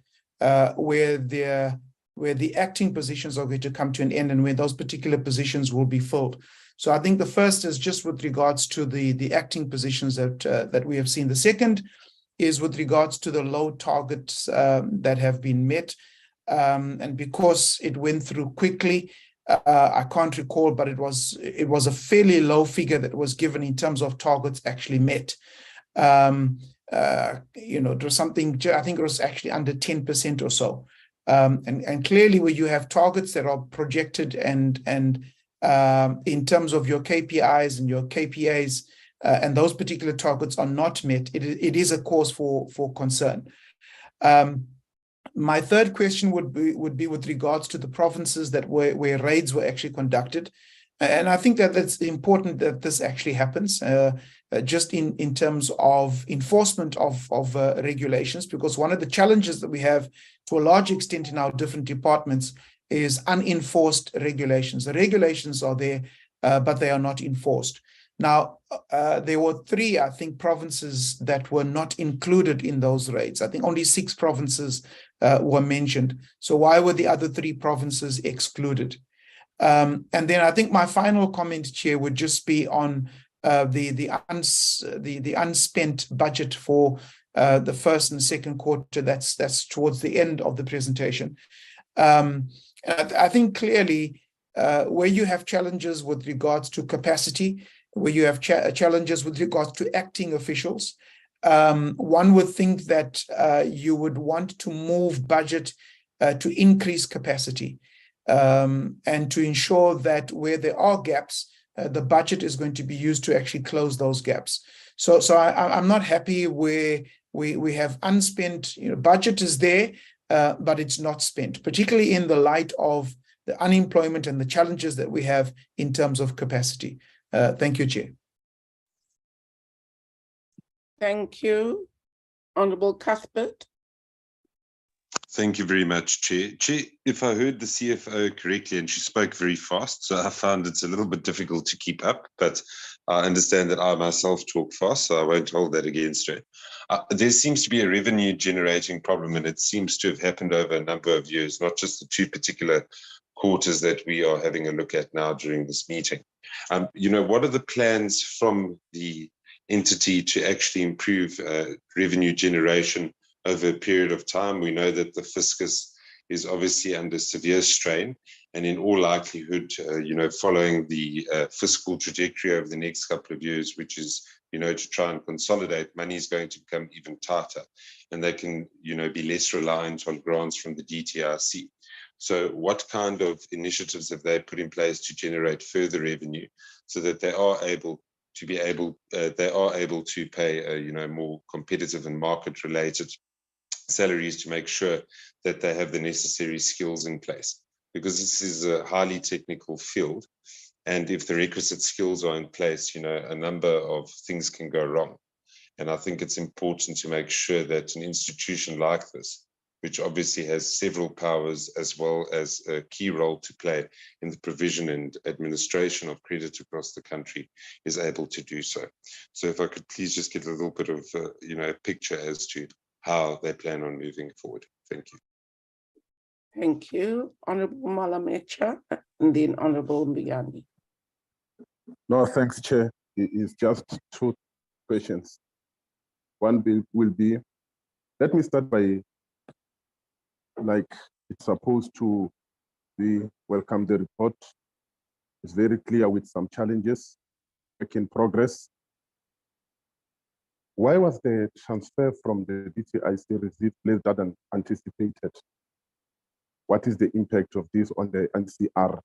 where the acting positions are going to come to an end and where those particular positions will be filled? So I think the first is just with regards to the acting positions that we have seen. The second is with regards to the low targets that have been met. And because it went through quickly, I can't recall, but it was a fairly low figure that was given in terms of targets actually met. It was something, I think it was actually under 10% or so. And clearly where you have targets that are projected and in terms of your KPIs and your KPAs, and those particular targets are not met, it is a cause for concern. My third question would be with regards to the provinces where raids were actually conducted. And I think that that's important that this actually happens, just in terms of enforcement of regulations, because one of the challenges that we have to a large extent in our different departments is unenforced regulations. The regulations are there, but they are not enforced. Now, there were 3, I think, provinces that were not included in those raids. I think only 6 provinces were mentioned. So why were the other 3 provinces excluded? And then I think my final comment, Chair, would just be on the unspent budget for the first and second quarter. That's towards the end of the presentation. I think clearly where you have challenges with regards to capacity, where you have challenges with regards to acting officials, one would think that you would want to move budget to increase capacity and to ensure that where there are gaps, the budget is going to be used to actually close those gaps. So I'm not happy where we have unspent, budget is there, but it's not spent, particularly in the light of the unemployment and the challenges that we have in terms of capacity. Thank you, Chair. Thank you. Honorable Cuthbert. Thank you very much, Chair. Chair, if I heard the CFO correctly, and she spoke very fast, so I found it's a little bit difficult to keep up, but I understand that I myself talk fast, so I won't hold that against her. There seems to be a revenue generating problem, and it seems to have happened over a number of years, not just the 2 particular quarters that we are having a look at now during this meeting. What are the plans from the entity to actually improve revenue generation over a period of time? We know that the fiscus is obviously under severe strain, and in all likelihood, following the fiscal trajectory over the next couple of years, which is, to try and consolidate, money is going to become even tighter, and they can, be less reliant on grants from the DTRC. So what kind of initiatives have they put in place to generate further revenue so that they are able to pay, more competitive and market-related salaries to make sure that they have the necessary skills in place? Because this is a highly technical field, and if the requisite skills are in place, a number of things can go wrong. And I think it's important to make sure that an institution like this, which obviously has several powers as well as a key role to play in the provision and administration of credit across the country, is able to do so. So if I could please just get a little bit of, a picture as to how they plan on moving forward. Thank you. Thank you. Honorable Malamecha, and then Honorable Mbiyani. No, thanks, Chair. It's just 2 questions. One will be, let me start by, like, it's supposed to we welcome the report. It's very clear with some challenges, work in progress. Why was the transfer from the DTIC received less than anticipated? What is the impact of this on the NCR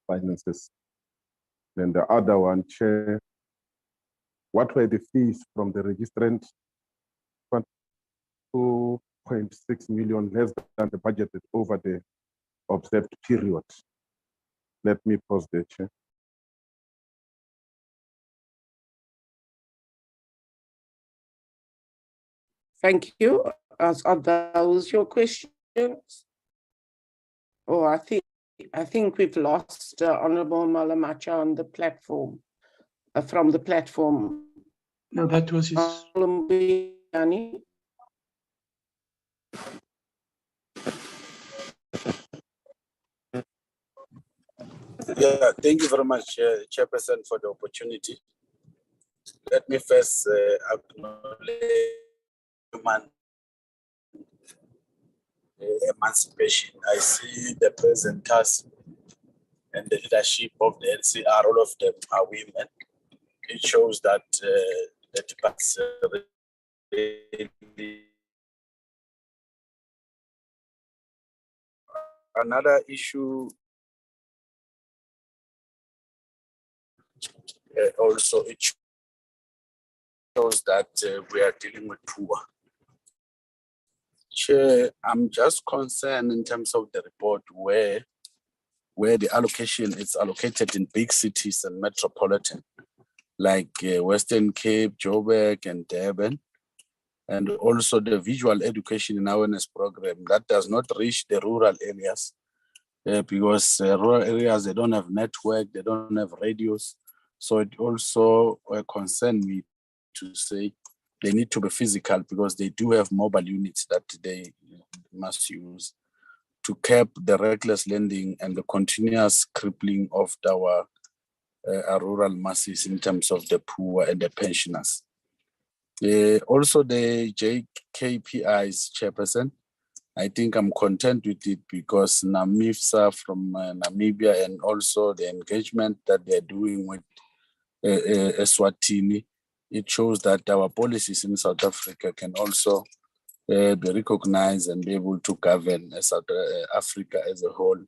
finances? Then the other one, Chair, what were the fees from the registrant? 2.6 million less than the budgeted over the observed period. Let me pause there, Chair. Thank you. Are those your questions? Oh, I think we've lost Honorable Malamacha on the platform, from the platform. No, that was his. Yeah, thank you very much, Chairperson, for the opportunity. Let me first acknowledge human emancipation. I see the present task and the leadership of the NCR, all of them are women. It shows that the department really. Another issue also, it shows that we are dealing with poor. Chair, I'm just concerned in terms of the report where the allocation is allocated in big cities and metropolitan, like Western Cape, Joburg, and Durban, and also the visual education and awareness program that does not reach the rural areas because rural areas, they don't have network, they don't have radios. So it also concerned me to say they need to be physical because they do have mobile units that they must use to curb the reckless lending and the continuous crippling of our rural masses in terms of the poor and the pensioners. Also the JKPIs, Chairperson, I think I'm content with it because NAMIFSA from Namibia and also the engagement that they're doing with Eswatini, it shows that our policies in South Africa can also be recognized and be able to govern South Africa as a whole,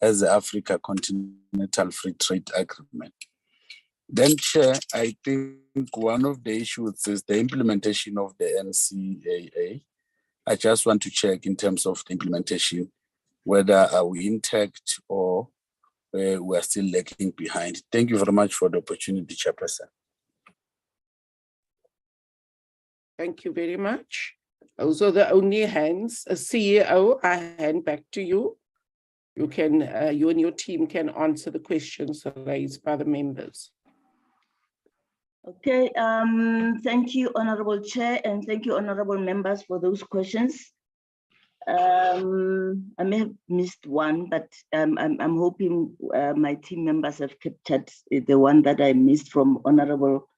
as the Africa Continental Free Trade Agreement. Then, Chair, I think one of the issues is the implementation of the NCAA. I just want to check in terms of the implementation, whether are we intact or we are still lagging behind. Thank you very much for the opportunity, Chairperson. Thank you very much. Those are the only hands. CEO, I hand back to you. You can, you and your team can answer the questions raised by the members. Okay, thank you, Honorable Chair, and thank you, Honorable Members, for those questions. I may have missed one, but I'm hoping my team members have captured the one that I missed from Honorable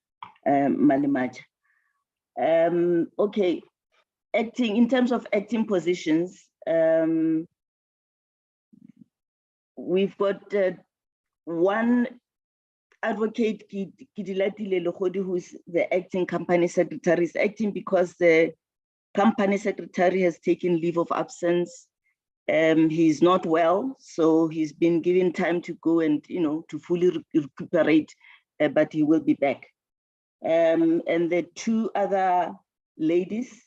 Malemacha. Okay, in terms of acting positions, we've got one advocate, Kidilati Lelohodi, who is the acting company secretary, is acting because the company secretary has taken leave of absence. He's not well, so he's been given time to go and, to fully recuperate, but he will be back. And the two other ladies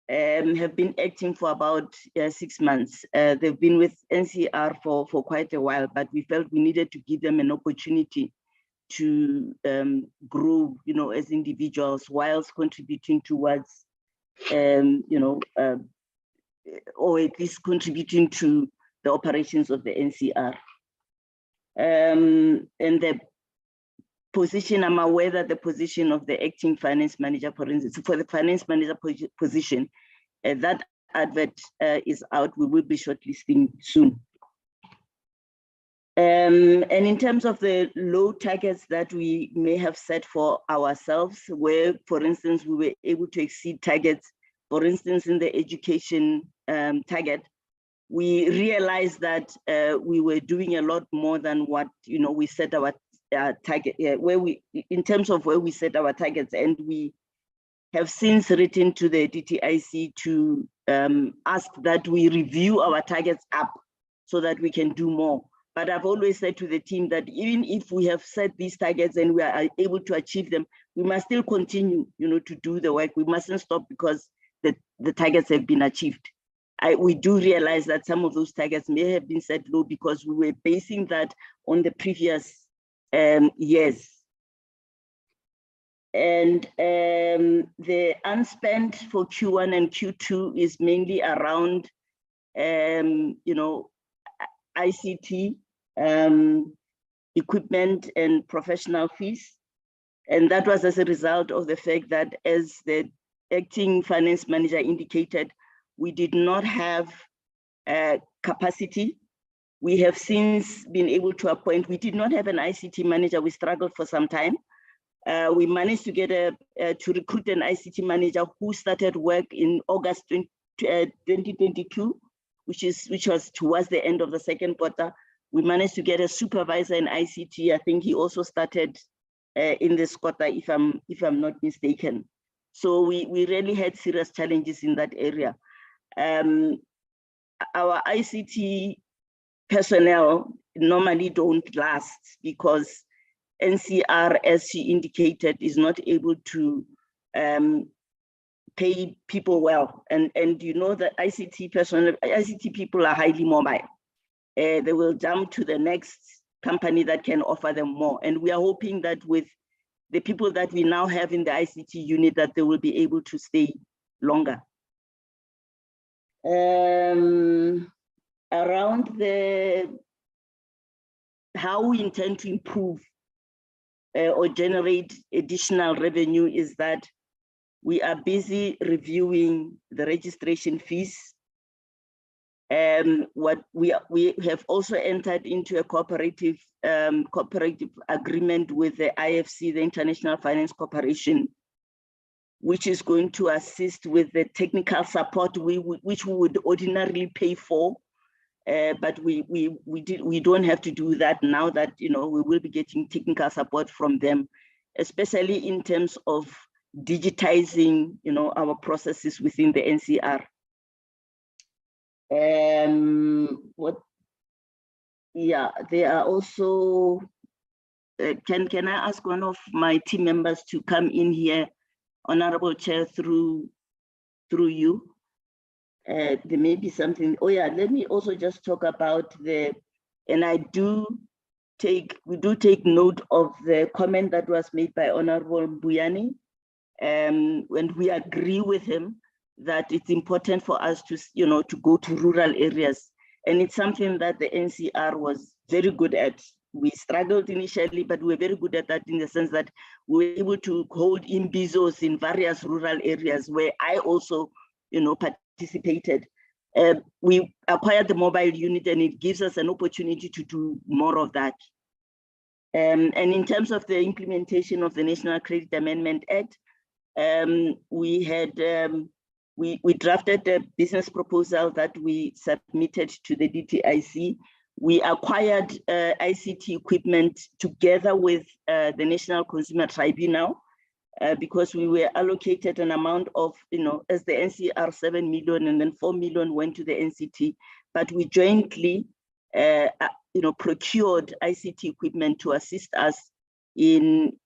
have been acting for about 6 months. They've been with NCR for quite a while, but we felt we needed to give them an opportunity to grow, as individuals, whilst contributing towards, or at least contributing to the operations of the NCR. And the position, I'm aware that the position of the acting finance manager, for instance, for the finance manager position, that advert is out. We will be shortlisting soon. And in terms of the low targets that we may have set for ourselves, where, for instance, we were able to exceed targets, for instance, in the education target, we realized that we were doing a lot more than what we set our target, in terms of where we set our targets, and we have since written to the DTIC to ask that we review our targets up so that we can do more. But I've always said to the team that even if we have set these targets and we are able to achieve them, we must still continue, to do the work. We mustn't stop because the targets have been achieved. We do realize that some of those targets may have been set low because we were basing that on the previous years. And the unspent for Q1 and Q2 is mainly around, ICT, equipment and professional fees. And that was as a result of the fact that, as the acting finance manager indicated, we did not have capacity. We have since been able to appoint, we did not have an ICT manager. We struggled for some time. We managed to get to recruit an ICT manager who started work in August 2022, which was towards the end of the second quarter. We managed to get a supervisor in ICT. I think he also started in this quarter, if I'm not mistaken. So we really had serious challenges in that area. Our ICT personnel normally don't last because NCR, as she indicated, is not able to pay people well. And that ICT personnel, ICT people are highly mobile. They will jump to the next company that can offer them more. And we are hoping that with the people that we now have in the ICT unit, that they will be able to stay longer. Around how we intend to improve or generate additional revenue is that we are busy reviewing the registration fees. What we have also entered into a cooperative agreement with the IFC, the International Finance Corporation, which is going to assist with the technical support which we would ordinarily pay for. But we don't have to do that now that we will be getting technical support from them, especially in terms of digitizing our processes within the NCR. There are also can I ask one of my team members to come in here, Honorable Chair, through you? There may be something. Let me also just talk about and we do take note of the comment that was made by Honorable Buyani, and we agree with him that it's important for us to go to rural areas, and it's something that the NCR was very good at. We struggled initially, but we were very good at that in the sense that we were able to hold imbizos in various rural areas where I also participated. We acquired the mobile unit, and it gives us an opportunity to do more of that. And in terms of the implementation of the National Credit Amendment Act, we drafted a business proposal that we submitted to the DTIC. We acquired ICT equipment together with the National Consumer Tribunal because we were allocated an amount of, as the NCR, 7 million, and then 4 million went to the NCT, but we jointly, procured ICT equipment to assist us in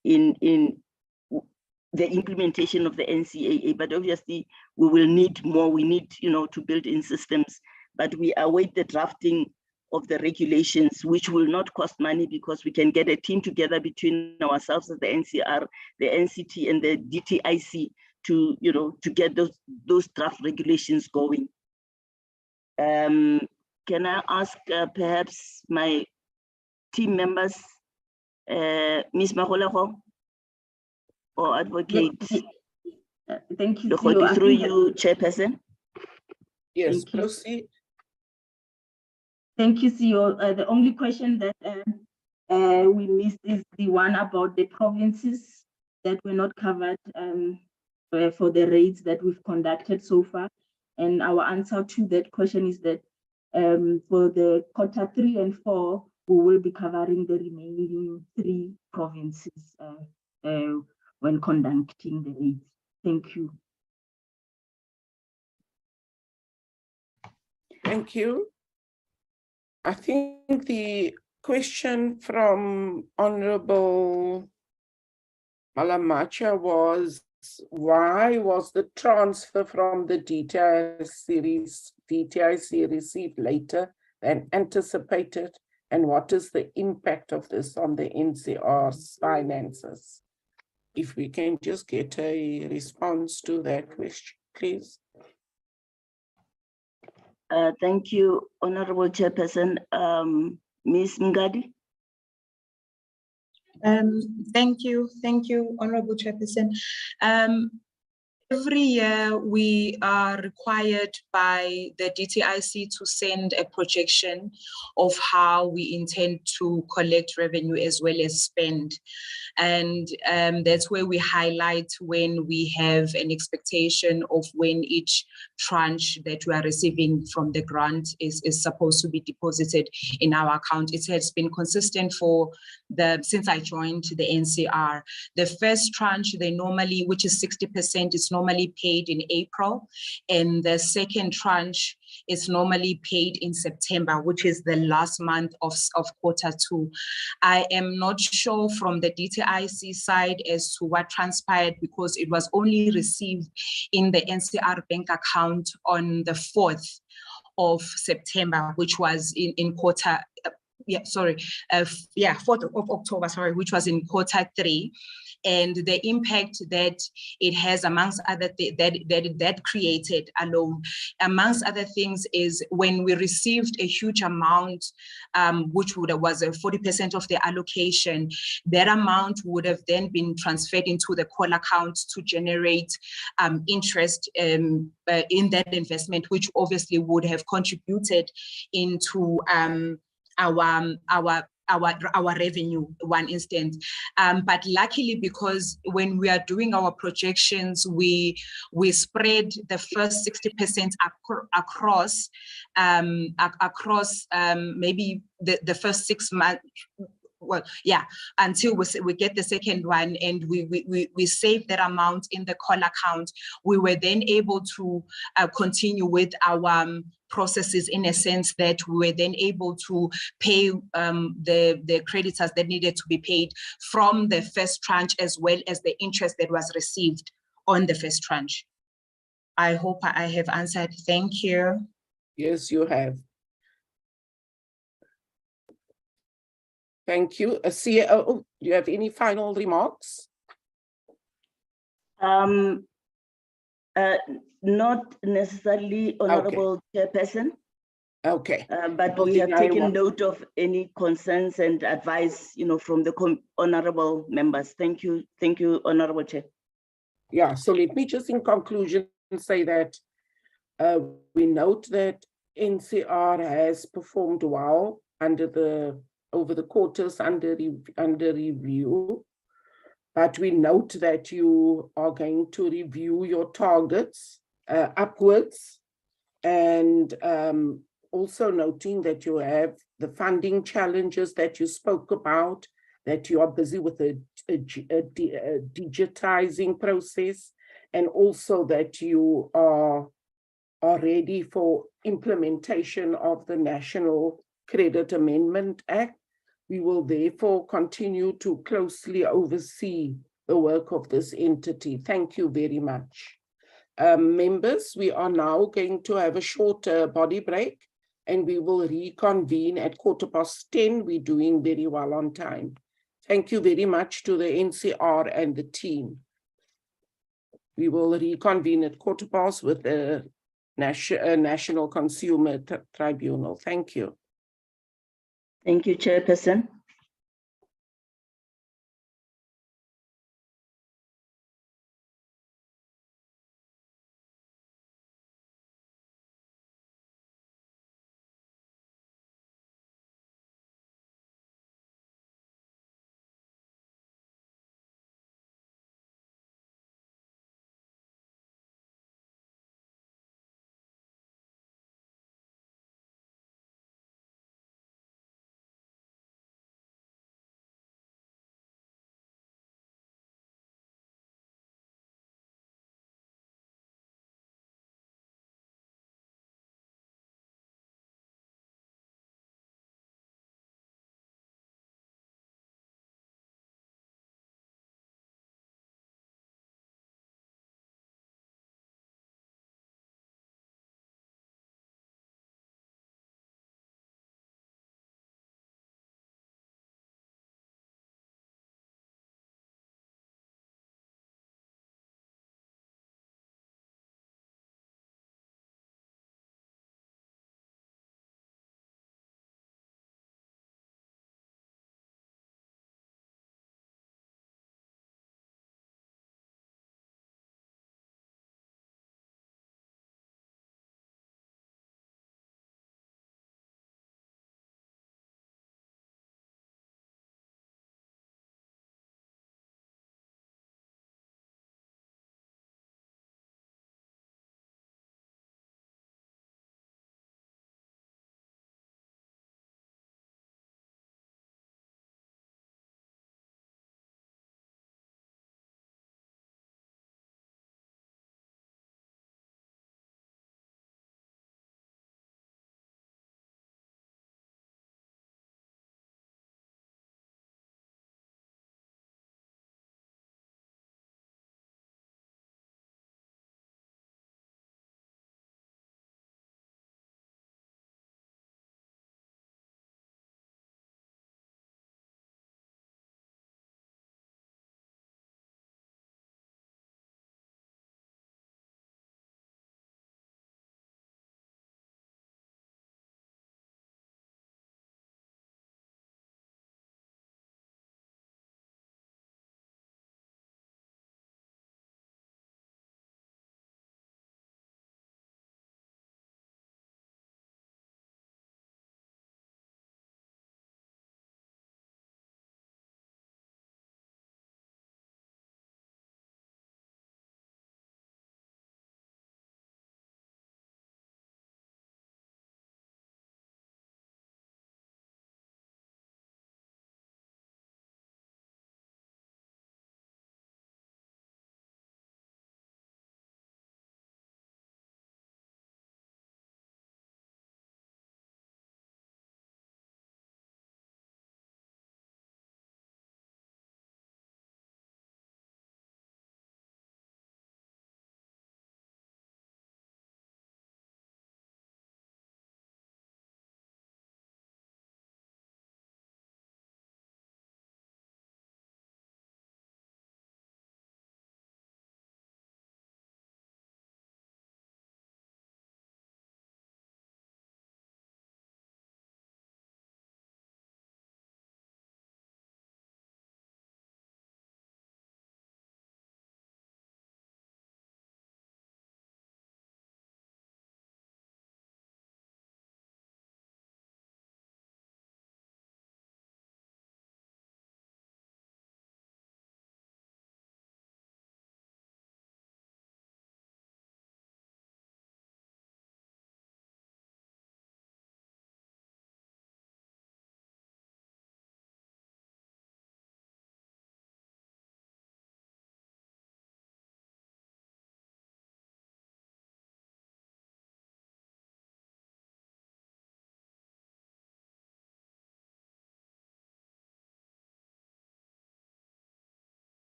the implementation of the NCAA. But obviously, we will need more. We need, to build in systems, but we await the drafting of the regulations, which will not cost money because we can get a team together between ourselves as the NCR, the NCT, and the DTIC to get those draft regulations going. Can I ask perhaps my team members, Ms. Magolego or Advocate? Thank you. Through you, Chairperson. Yes, proceed. Thank you, CEO. The only question that we missed is the one about the provinces that were not covered for the raids that we've conducted so far. And our answer to that question is that For the quarter 3 and 4, we will be covering the remaining 3 provinces when conducting the raids. Thank you. Thank you. I think the question from Honorable Malamacha was, why was the transfer from the DTIC received later than anticipated, and what is the impact of this on the NCR's finances? If we can just get a response to that question, please. Thank you, Honorable Chairperson. Ms. Ngadi. Thank you, Honorable Chairperson. Every year, we are required by the DTIC to send a projection of how we intend to collect revenue as well as spend. And that's where we highlight when we have an expectation of when each tranche that we are receiving from the grant is supposed to be deposited in our account. It has been consistent since I joined the NCR. The first tranche, which is 60%, is normally paid in April, and the second tranche is normally paid in September, which is the last month of quarter 2. I am not sure from the DTIC side as to what transpired, because it was only received in the NCR bank account on the 4th of September, which was in quarter, 4th of October, sorry, which was in quarter 3. And the impact that it has, amongst other things, that created alone, amongst other things, is when we received a huge amount, which was 40% of the allocation, that amount would have then been transferred into the call account to generate interest in that investment, which obviously would have contributed into our revenue, one instance. But luckily, because when we are doing our projections, we spread the first 60% across maybe the first 6 months. Well, yeah, until we get the second one, and we save that amount in the call account. We were then able to continue with our processes, in a sense that we were then able to pay the creditors that needed to be paid from the first tranche, as well as the interest that was received on the first tranche. I hope I have answered. Thank you. Yes, you have. Thank you. CEO, do you have any final remarks? Not necessarily, Honorable Chairperson. Okay. But we have taken note of any concerns and advice, from the honorable members. Thank you, Honorable Chair. Yeah. So let me just, in conclusion, say that we note that NCR has performed well over the quarters under review. But we note that you are going to review your targets upwards, and also noting that you have the funding challenges that you spoke about, that you are busy with a digitizing process, and also that you are ready for implementation of the National Credit Amendment Act. We will therefore continue to closely oversee the work of this entity. Thank you very much. Members, we are now going to have a short body break, and we will reconvene at 10:15. We're doing very well on time. Thank you very much to the NCR and the team. We will reconvene at 15:15 with the National Consumer Tribunal. Thank you. Thank you, Chairperson.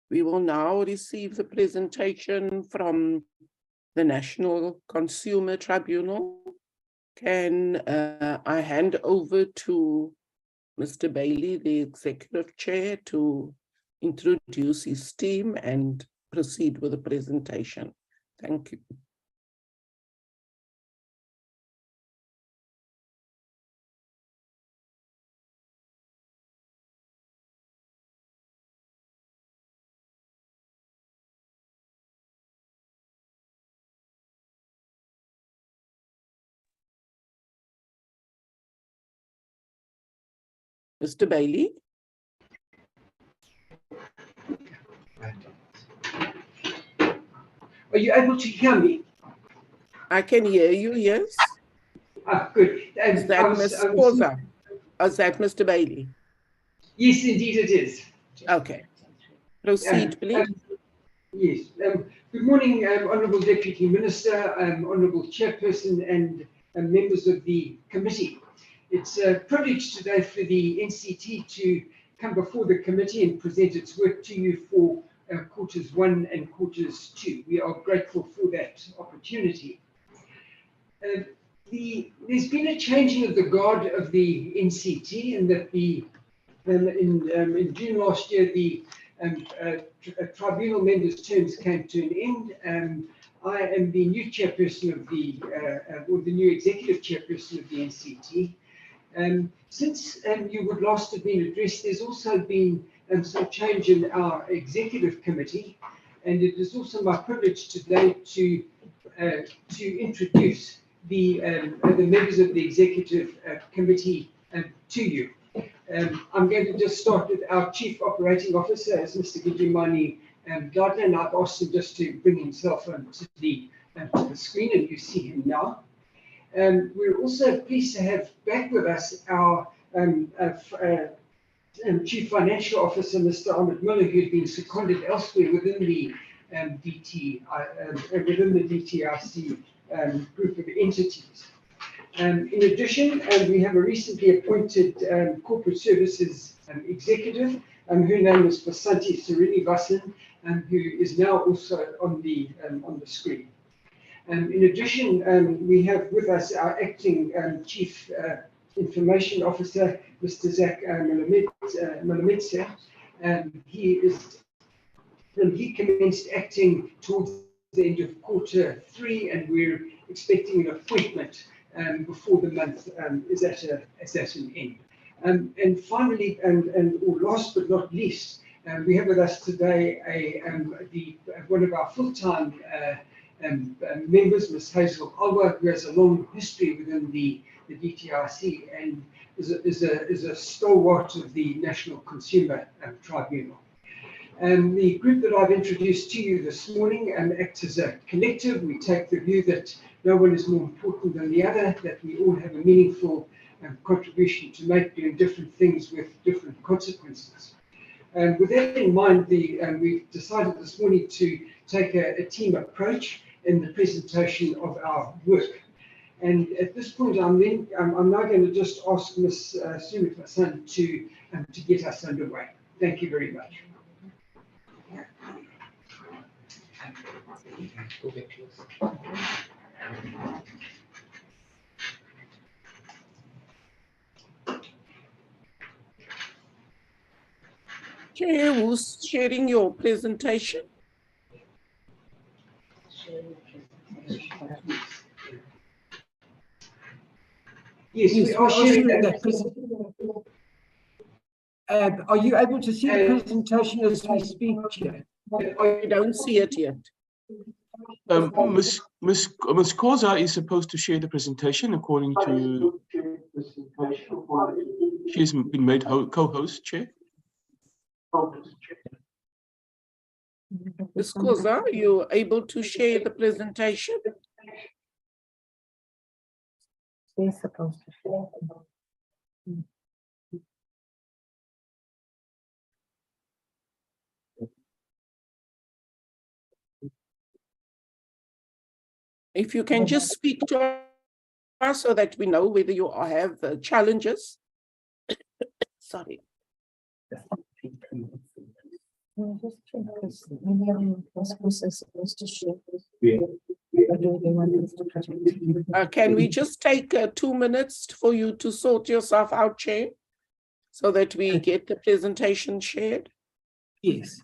We will now receive the presentation from the National Consumer Tribunal. Can I hand over to Mr. Bailey, the Executive Chair, to introduce his team and proceed with the presentation. Thank you. Mr. Bailey? Are you able to hear me? I can hear you, yes. Ah, good. Is that Ms. Koza? Or is that Mr. Bailey? Yes, indeed it is. Okay. Proceed, please. Yes. Good morning, Honourable Deputy Minister, Honourable Chairperson and members of the committee. It's a privilege today for the NCT to come before the committee and present its work to you for quarters 1 and quarters 2. We are grateful for that opportunity. There's been a changing of the guard of the NCT, and that in June last year the tribunal members' terms came to an end. I am the new chairperson of or the new executive chairperson of the NCT. Since you would last have been addressed, there's also been some change in our executive committee, and it is also my privilege today to introduce the members of the executive committee to you. I'm going to just start with our Chief Operating Officer, as Mr. Gijimani Gardner, and I've asked him just to bring himself to the screen, and you see him now. We're also pleased to have back with us our Chief Financial Officer, Mr. Ahmed Miller, who had been seconded elsewhere within the DTIC group of entities. In addition, we have a recently appointed corporate services executive, her name is Vasanti Srinivasan, who is now also on the screen. In addition, we have with us our acting Chief Information Officer, Mr. Zach Malametse. He commenced acting towards the end of quarter 3, and we're expecting an appointment before the month is at an end. And finally, or last but not least, we have with us today one of our full-time members, Ms. Hazel Alwa, who has a long history within the DTIC and is a stalwart of the National Consumer Tribunal. The group that I've introduced to you this morning acts as a collective. We take the view that no one is more important than the other, that we all have a meaningful contribution to make, doing different things with different consequences. With that in mind, we've decided this morning to take a team approach in the presentation of our work. And at this point, I'm now going to just ask Ms. Srinivasan to get us underway. Thank you very much. Chair, who's sharing your presentation? Yes, we are sharing that presentation. Are you able to see the presentation as we speak, Chair? I don't see it yet. Ms. Koza is supposed to share the presentation according to. She's been made co-host, Chair. Ms. Koza, are you able to share the presentation? She's supposed to share. If you can just speak to us so that we know whether you have challenges. Sorry. Just check this. Maybe I'm supposed to share this. Or do they want us to project? Can we just take 2 minutes for you to sort yourself out, Chair, so that we get the presentation shared? Yes.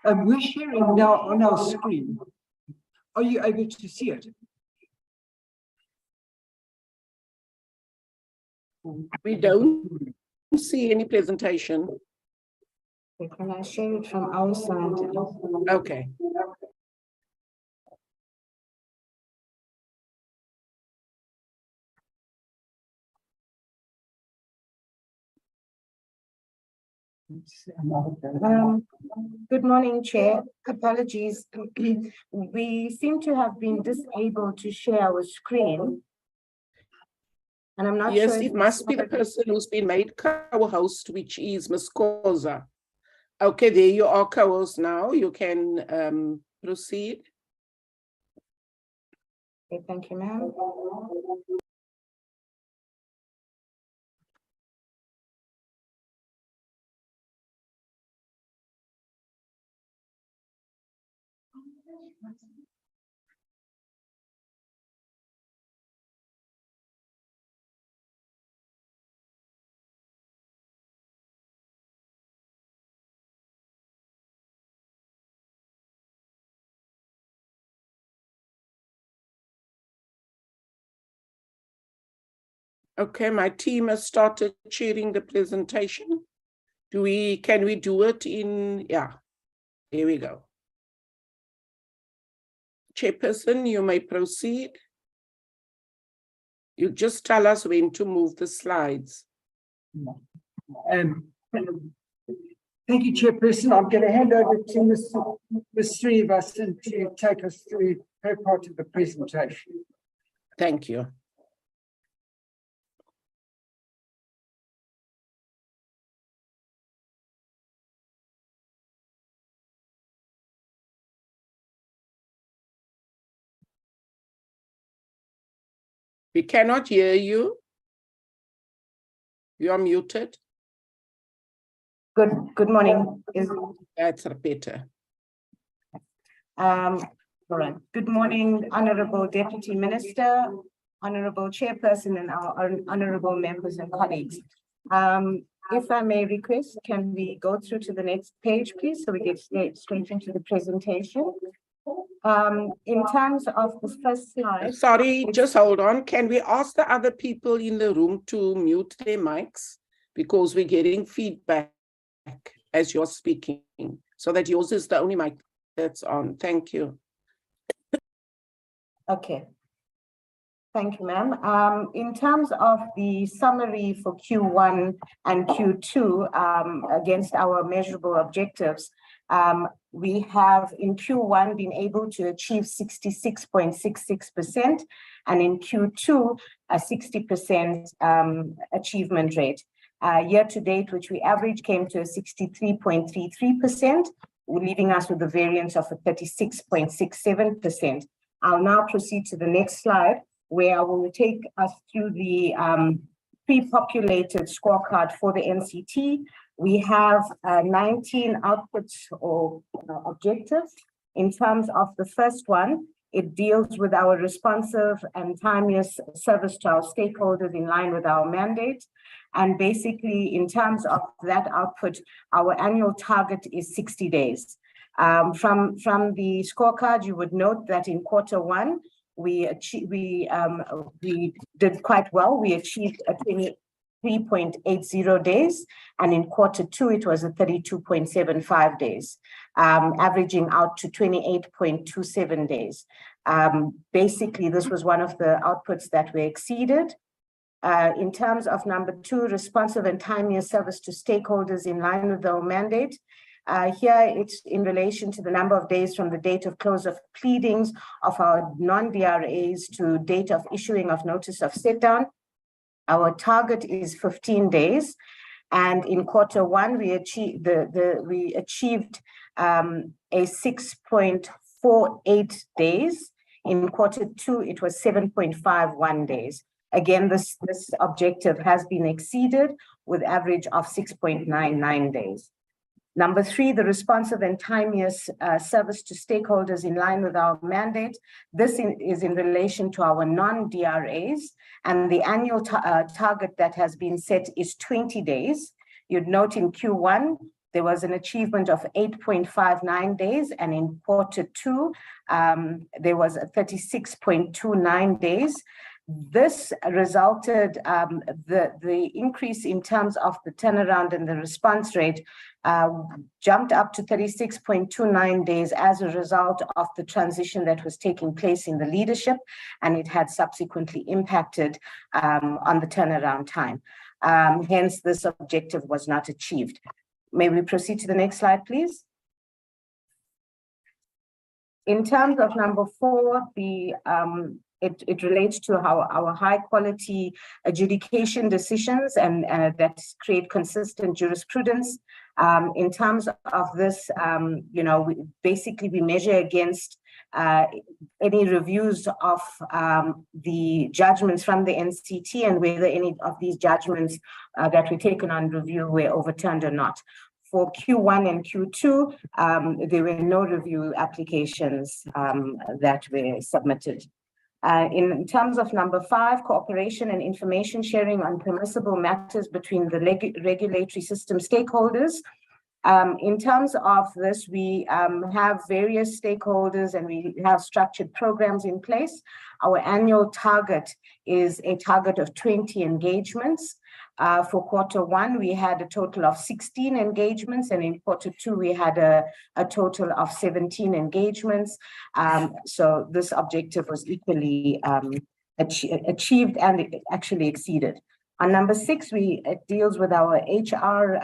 We're sharing now on our screen. Are you able to see it? We don't see any presentation. Can I share it from our side? Okay. Good morning, Chair. Apologies. We seem to have been disabled to share our screen. And I'm not Yes, sure. it must be the person who's been made co-host, which is Ms. Koza. Okay, there you are, co-host now. You can proceed. Okay, thank you, ma'am. Okay, my team has started sharing the presentation. Can we do it in, yeah, here we go. Chairperson, you may proceed. You just tell us when to move the slides. Thank you, Chairperson. I'm going to hand over to Ms. Sreenivasan to take us through her part of the presentation. Thank you. We cannot hear you. You are muted. Good morning. That's better. All right. Good morning, Honorable Deputy Minister, Honorable Chairperson, and our honorable members and colleagues. If I may request, can we go through to the next page, please, so we get straight into the presentation? In terms of the first slide. Sorry, just hold on. Can we ask the other people in the room to mute their mics? Because we're getting feedback as you're speaking, so that yours is the only mic that's on. Thank you. Okay. Thank you, ma'am. In terms of the summary for Q1 and Q2 against our measurable objectives, we have in Q1 been able to achieve 66.66%, and in Q2 a 60% achievement rate. Year to date, which we average, came to a 63.33%, leaving us with a variance of a 36.67%. I'll now proceed to the next slide, where I will take us through the pre-populated scorecard for the NCT. We have 19 outputs or objectives. In terms of the first one, it deals with our responsive and timely service to our stakeholders in line with our mandate. And basically, in terms of that output, our annual target is 60 days. From the scorecard, you would note that in Q1, we did quite well. We achieved a 23.80 days, and in Q2 it was a 32.75 days, averaging out to 28.27 days. Basically, this was one of the outputs that we exceeded. In terms of number 2, responsive and timely service to stakeholders in line with our mandate. Here it's in relation to the number of days from the date of close of pleadings of our non-DRAs to date of issuing of notice of set down. Our target is 15 days, and in Q1 we achieved a 6.48 days. In Q2 it was 7.51 days, Again, this objective has been exceeded with average of 6.99 days. Number 3, the responsive and timely service to stakeholders in line with our mandate. This is in relation to our non-DRAs, and the annual target that has been set is 20 days. You'd note in Q1, there was an achievement of 8.59 days, and in Q2, there was a 36.29 days. This resulted, the increase in terms of the turnaround and the response rate jumped up to 36.29 days as a result of the transition that was taking place in the leadership, and it had subsequently impacted on the turnaround time. Hence, this objective was not achieved. May we proceed to the next slide, please? In terms of number 4, it relates to how our high quality adjudication decisions and that create consistent jurisprudence. In terms of this, we measure against any reviews of the judgments from the NCT and whether any of these judgments that were taken on review were overturned or not. For Q1 and Q2, there were no review applications that were submitted. In terms of number 5, cooperation and information sharing on permissible matters between the regulatory system stakeholders. In terms of this, we have various stakeholders and we have structured programs in place. Our annual target is a target of 20 engagements. For Q1, we had a total of 16 engagements, and in Q2, we had a total of 17 engagements. So this objective was equally achieved and actually exceeded. On number 6, it deals with our HR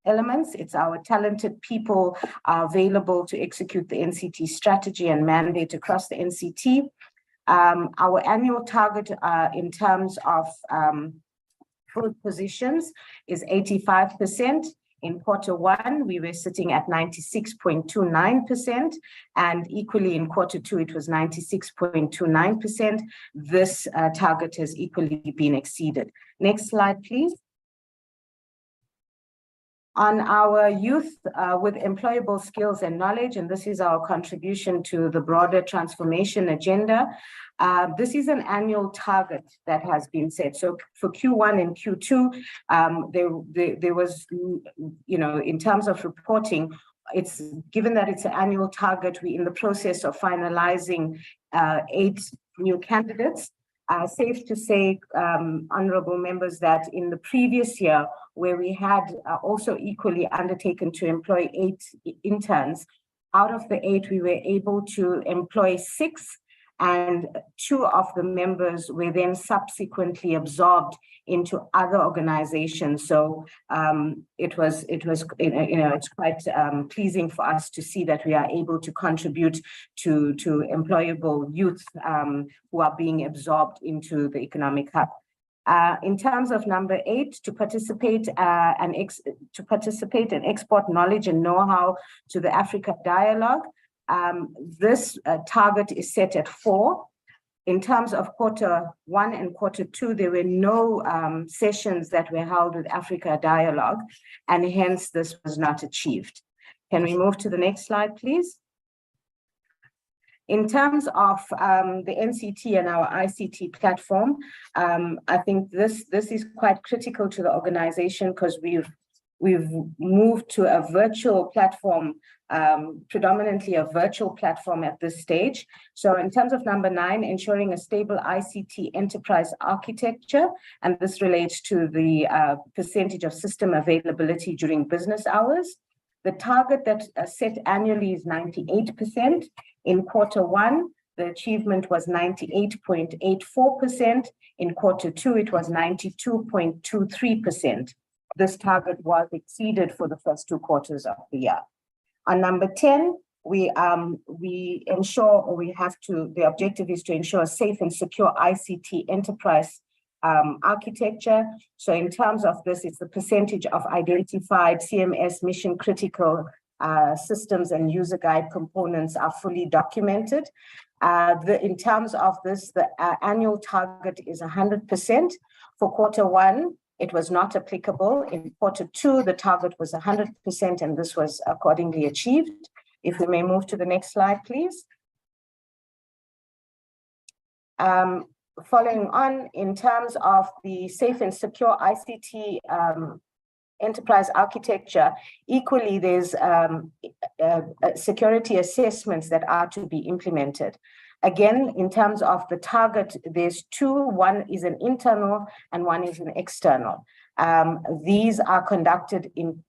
elements. It's our talented people available to execute the NCT strategy and mandate across the NCT. Our annual target in terms of full positions is 85%. In Q1, we were sitting at 96.29%, and equally in Q2, it was 96.29%. This target has equally been exceeded. Next slide, please. On our youth with employable skills and knowledge, and this is our contribution to the broader transformation agenda. This is an annual target that has been set. So for Q1 and Q2, there was, in terms of reporting, it's given that it's an annual target, we're in the process of finalizing 8 new candidates. Safe to say, honorable members, that in the previous year, where we had also equally undertaken to employ 8 interns, out of the 8, we were able to employ 6, and 2 of the members were then subsequently absorbed into other organizations. So it's quite pleasing for us to see that we are able to contribute to employable youth who are being absorbed into the economic hub. In terms of number 8, to participate and export knowledge and know-how to the Africa Dialogue. This target is set at 4. In terms of Q1 and Q2, there were no sessions that were held with Africa Dialogue, and hence this was not achieved. Can we move to the next slide, please? In terms of the NCT and our ICT platform, I think this is quite critical to the organization because we've moved to a virtual platform, predominantly a virtual platform at this stage. So in terms of number 9, ensuring a stable ICT enterprise architecture, and this relates to the percentage of system availability during business hours. The target that's set annually is 98%. In Q1, the achievement was 98.84%. In Q2, it was 92.23%. This target was exceeded for the first 2 quarters of the year. On number 10, the objective is to ensure a safe and secure ICT enterprise architecture. So in terms of this, it's the percentage of identified CMS mission critical systems and user guide components are fully documented. In terms of this, the annual target is 100%. For Q1, it was not applicable. In Q2, the target was 100%, and this was accordingly achieved. If we may move to the next slide, please. Following on, in terms of the safe and secure ICT enterprise architecture, equally there's security assessments that are to be implemented. Again, in terms of the target, there's two. One is an internal and one is an external. These are conducted in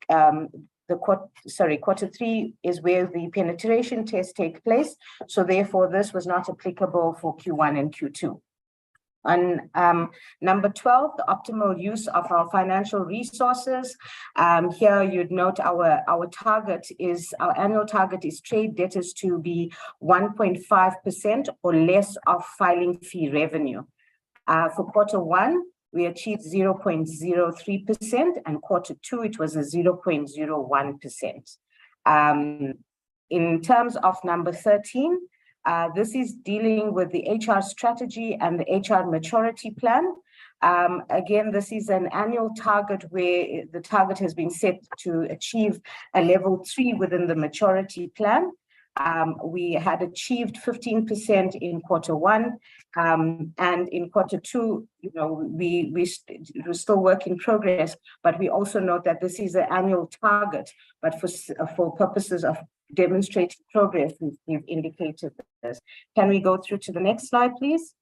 Q3 is where the penetration tests take place. So therefore, this was not applicable for Q1 and Q2. On number 12, the optimal use of our financial resources. Here you'd note our annual target is trade debtors to be 1.5% or less of filing fee revenue. For Q1, we achieved 0.03%, and Q2, it was a 0.01%. In terms of number 13, this is dealing with the HR strategy and the HR maturity plan. Again, this is an annual target where the target has been set to achieve a level 3 within the maturity plan. We had achieved 15% in Q1, and in Q2, it was still work in progress, but we also note that this is an annual target, but for purposes of demonstrating progress, we've indicated this. Can we go through to the next slide, please?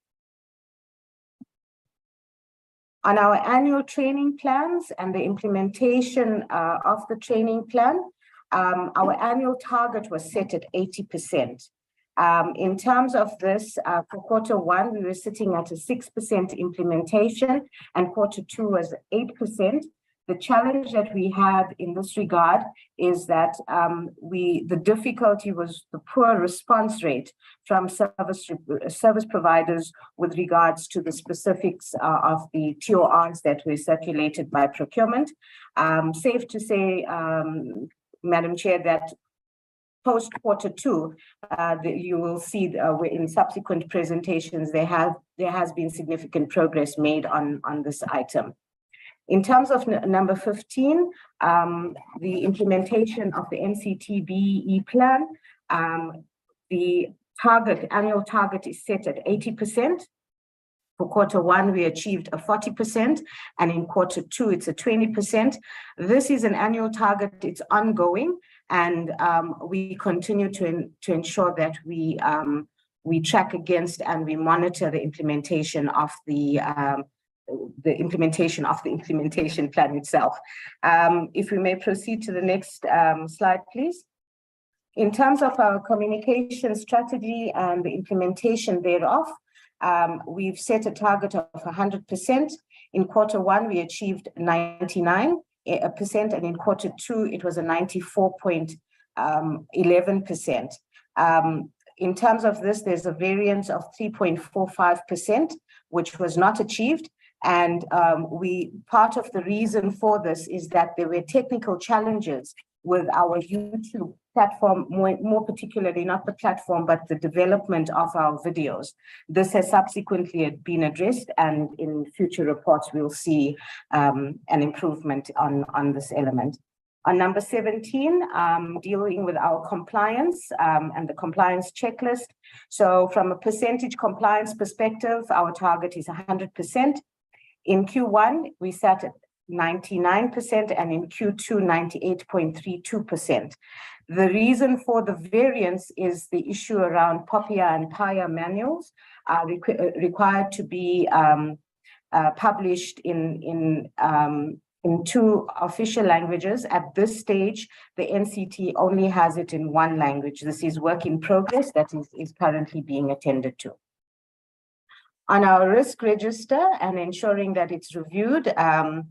On our annual training plans and the implementation of the training plan, our annual target was set at 80%. In terms of this, for Q1, we were sitting at a 6% implementation, and Q2 was 8%. The challenge that we had in this regard is that the difficulty was the poor response rate from service providers with regards to the specifics of the TORs that were circulated by procurement. Safe to say, Madam Chair, that post Q2, you will see in subsequent presentations there has been significant progress made on this item. In terms of number 15, the implementation of the NCT-BEE plan, the annual target is set at 80%. For Q1, we achieved a 40%, and in Q2, it's a 20%. This is an annual target, it's ongoing, and we continue to ensure that we track against and we monitor the implementation of the implementation plan itself. If we may proceed to the next slide, please. In terms of our communication strategy and the implementation thereof, we've set a target of 100%. In Q1, we achieved 99%, and in Q2, it was a 94.11%. In terms of this, there's a variance of 3.45%, which was not achieved. And part of the reason for this is that there were technical challenges with our YouTube platform, more particularly not the platform, but the development of our videos. This has subsequently been addressed, and in future reports, we'll see an improvement on this element. On number 17, dealing with our compliance and the compliance checklist. So from a percentage compliance perspective, our target is 100%. In Q1, we sat at 99%, and in Q2, 98.32%. The reason for the variance is the issue around POPIA and PIA manuals are required to be published in 2 official languages. At this stage, the NCT only has it in 1 language. This is work in progress that is currently being attended to. On our risk register and ensuring that it's reviewed, the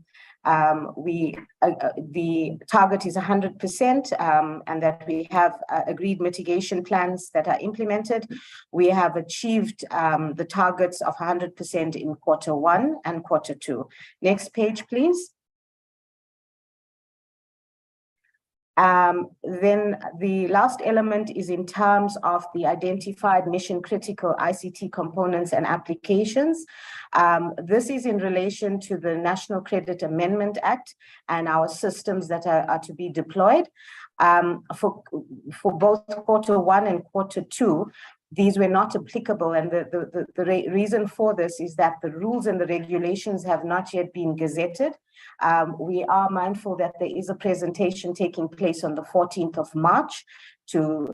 target is 100%, and that we have agreed mitigation plans that are implemented. We have achieved the targets of 100% in Q1 and Q2. Next page, please. Then the last element is in terms of the identified mission critical ICT components and applications. This is in relation to the National Credit Amendment Act and our systems that are to be deployed. For both Q1 and Q2, these were not applicable, and the reason for this is that the rules and the regulations have not yet been gazetted. We are mindful that there is a presentation taking place on the 14th of March to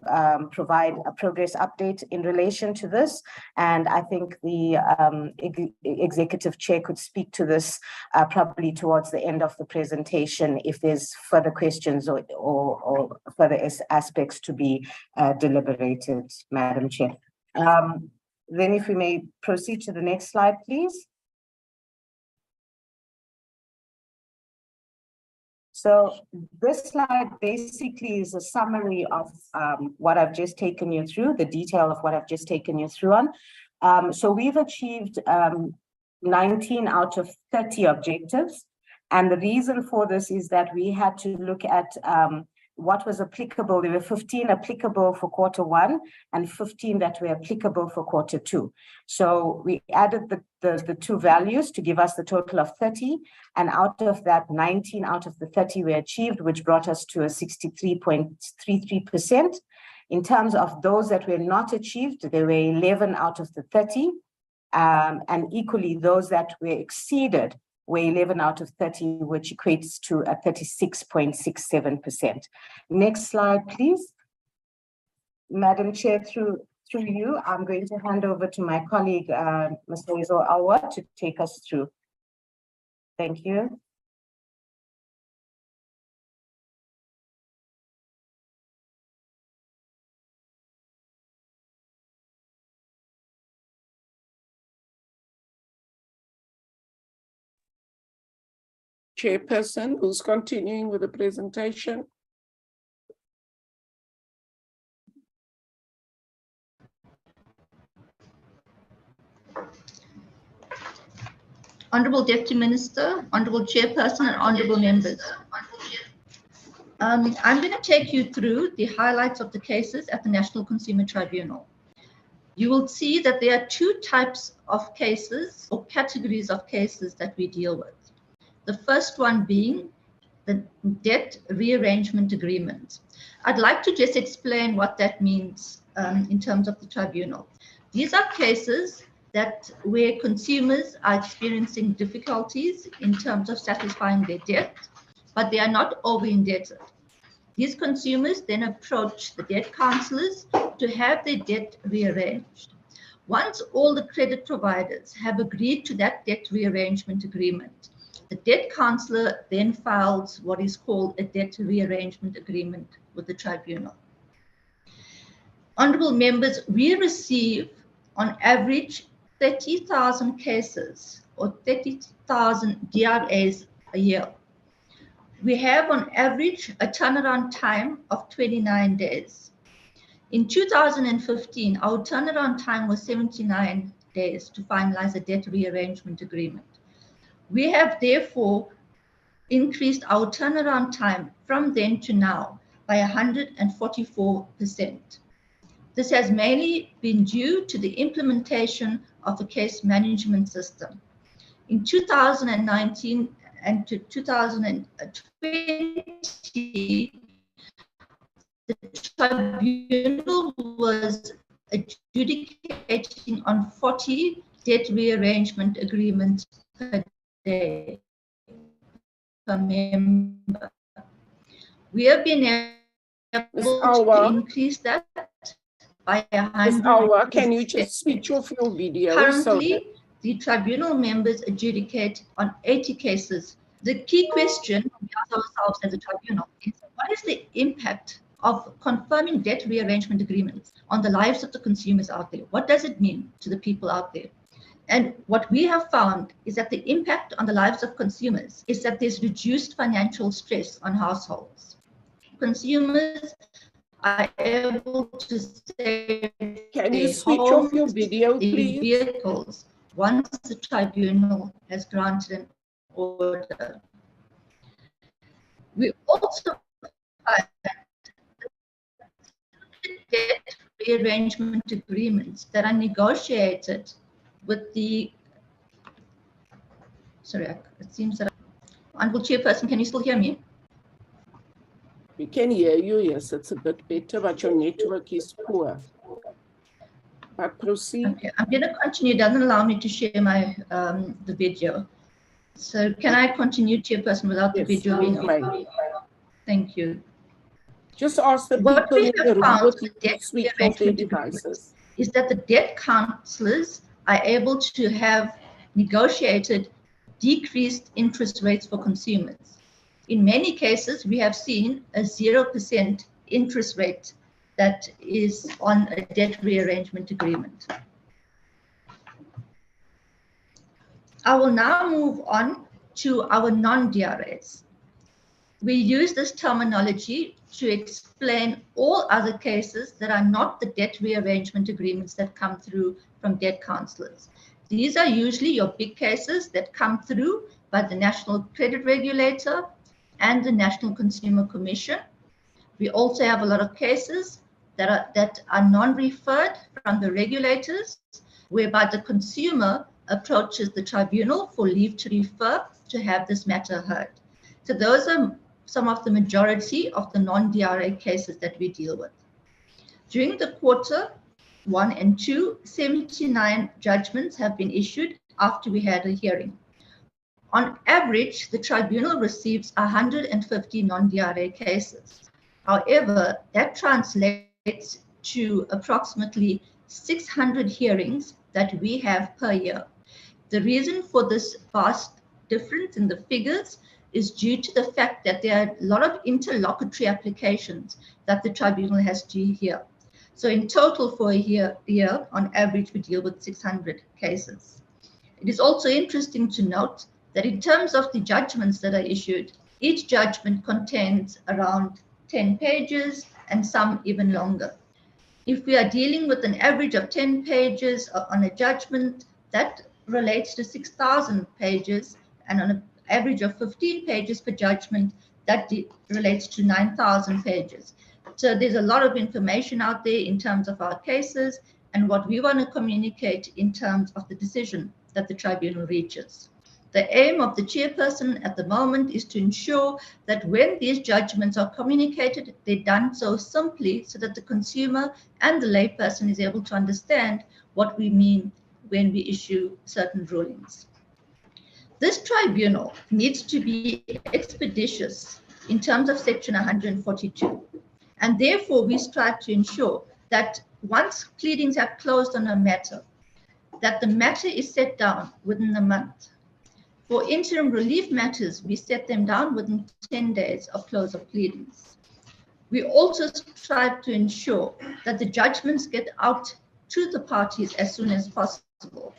provide a progress update in relation to this. And I think the executive chair could speak to this probably towards the end of the presentation if there's further questions or further aspects to be deliberated, Madam Chair. Then if we may proceed to the next slide, please. So this slide basically is a summary of what I've just taken you through, the detail of what I've just taken you through on. So we've achieved 19 out of 30 objectives. And the reason for this is that we had to look at what was applicable. There were 15 applicable for Q1 and 15 that were applicable for Q2. So we added the two values to give us the total of 30. And out of that, 19 out of the 30 were achieved, which brought us to a 63.33%. In terms of those that were not achieved, there were 11 out of the 30. And equally, those that were exceeded were 11 out of 30, which equates to a 36.67%. Next slide, please. Madam Chair, through you, I'm going to hand over to my colleague, Ms. Hazel Awa, to take us through. Thank you. Chairperson, who's continuing with the presentation? Honourable Deputy Minister, Honourable Chairperson and Honourable Members. I'm going to take you through the highlights of the cases at the National Consumer Tribunal. You will see that there are two types of cases or categories of cases that we deal with. The first one being the debt rearrangement agreement. I'd like to just explain what that means in terms of the tribunal. These are cases that where consumers are experiencing difficulties in terms of satisfying their debt, but they are not over-indebted. These consumers then approach the debt counselors to have their debt rearranged. Once all the credit providers have agreed to that debt rearrangement agreement, the debt counselor then files what is called a debt rearrangement agreement with the tribunal. Honourable members, we receive on average 30,000 cases or 30,000 DRAs a year. We have on average a turnaround time of 29 days. In 2015, our turnaround time was 79 days to finalize a debt rearrangement agreement. We have therefore increased our turnaround time from then to now by 144%. This has mainly been due to the implementation of a case management system. In 2019 and to 2020, the tribunal was adjudicating on 40 debt rearrangement agreements per day per member. We have been able to increase that by 100%. Ms. Awa, can you just switch off your video? Currently, the tribunal members adjudicate on 80 cases. The key question we ask ourselves as a tribunal is, what is the impact of confirming debt rearrangement agreements on the lives of the consumers out there? What does it mean to the people out there? And what we have found is that the impact on the lives of consumers is that there's reduced financial stress on households. Consumers are able to save. Can you switch off your video, please? Vehicles once the tribunal has granted an order. We also find debt rearrangement agreements that are negotiated with the, sorry, it seems that, Honorable Chairperson, can you still hear me? We can hear you, yes, it's a bit better, but your network is poor. But proceed. Okay, I'm going to continue. It doesn't allow me to share my the video. So can I continue, Chairperson, without the video being on? Thank you. Just ask the what people we in the have room found what with debt switch off their rearrangement devices. is that the debt counselors are able to have negotiated decreased interest rates for consumers. In many cases, we have seen a 0% interest rate that is on a debt rearrangement agreement. I will now move on to our non-DRAs. We use this terminology to explain all other cases that are not the debt rearrangement agreements that come through from debt counselors. These are usually your big cases that come through by the National Credit Regulator and the National Consumer Commission. We also have a lot of cases that are non-referred from the regulators, whereby the consumer approaches the tribunal for leave to refer to have this matter heard. So those are some of the majority of the non-DRA cases that we deal with. During the quarter 1 and 2, 79 judgments have been issued after we had a hearing. On average, the tribunal receives 150 non-DRA cases. However, that translates to approximately 600 hearings that we have per year. The reason for this vast difference in the figures is due to the fact that there are a lot of interlocutory applications that the tribunal has to hear. So in total for a year, on average, we deal with 600 cases. It is also interesting to note that in terms of the judgments that are issued, each judgment contains around 10 pages and some even longer. If we are dealing with an average of 10 pages on a judgment, that relates to 6,000 pages, and on an average of 15 pages per judgment, that relates to 9,000 pages. So there's a lot of information out there in terms of our cases and what we want to communicate in terms of the decision that the tribunal reaches. The aim of the chairperson at the moment is to ensure that when these judgments are communicated, they're done so simply so that the consumer and the layperson is able to understand what we mean when we issue certain rulings. This tribunal needs to be expeditious in terms of Section 142. And therefore, we strive to ensure that once pleadings have closed on a matter, that the matter is set down within a month. For interim relief matters, we set them down within 10 days of close of pleadings. We also strive to ensure that the judgments get out to the parties as soon as possible.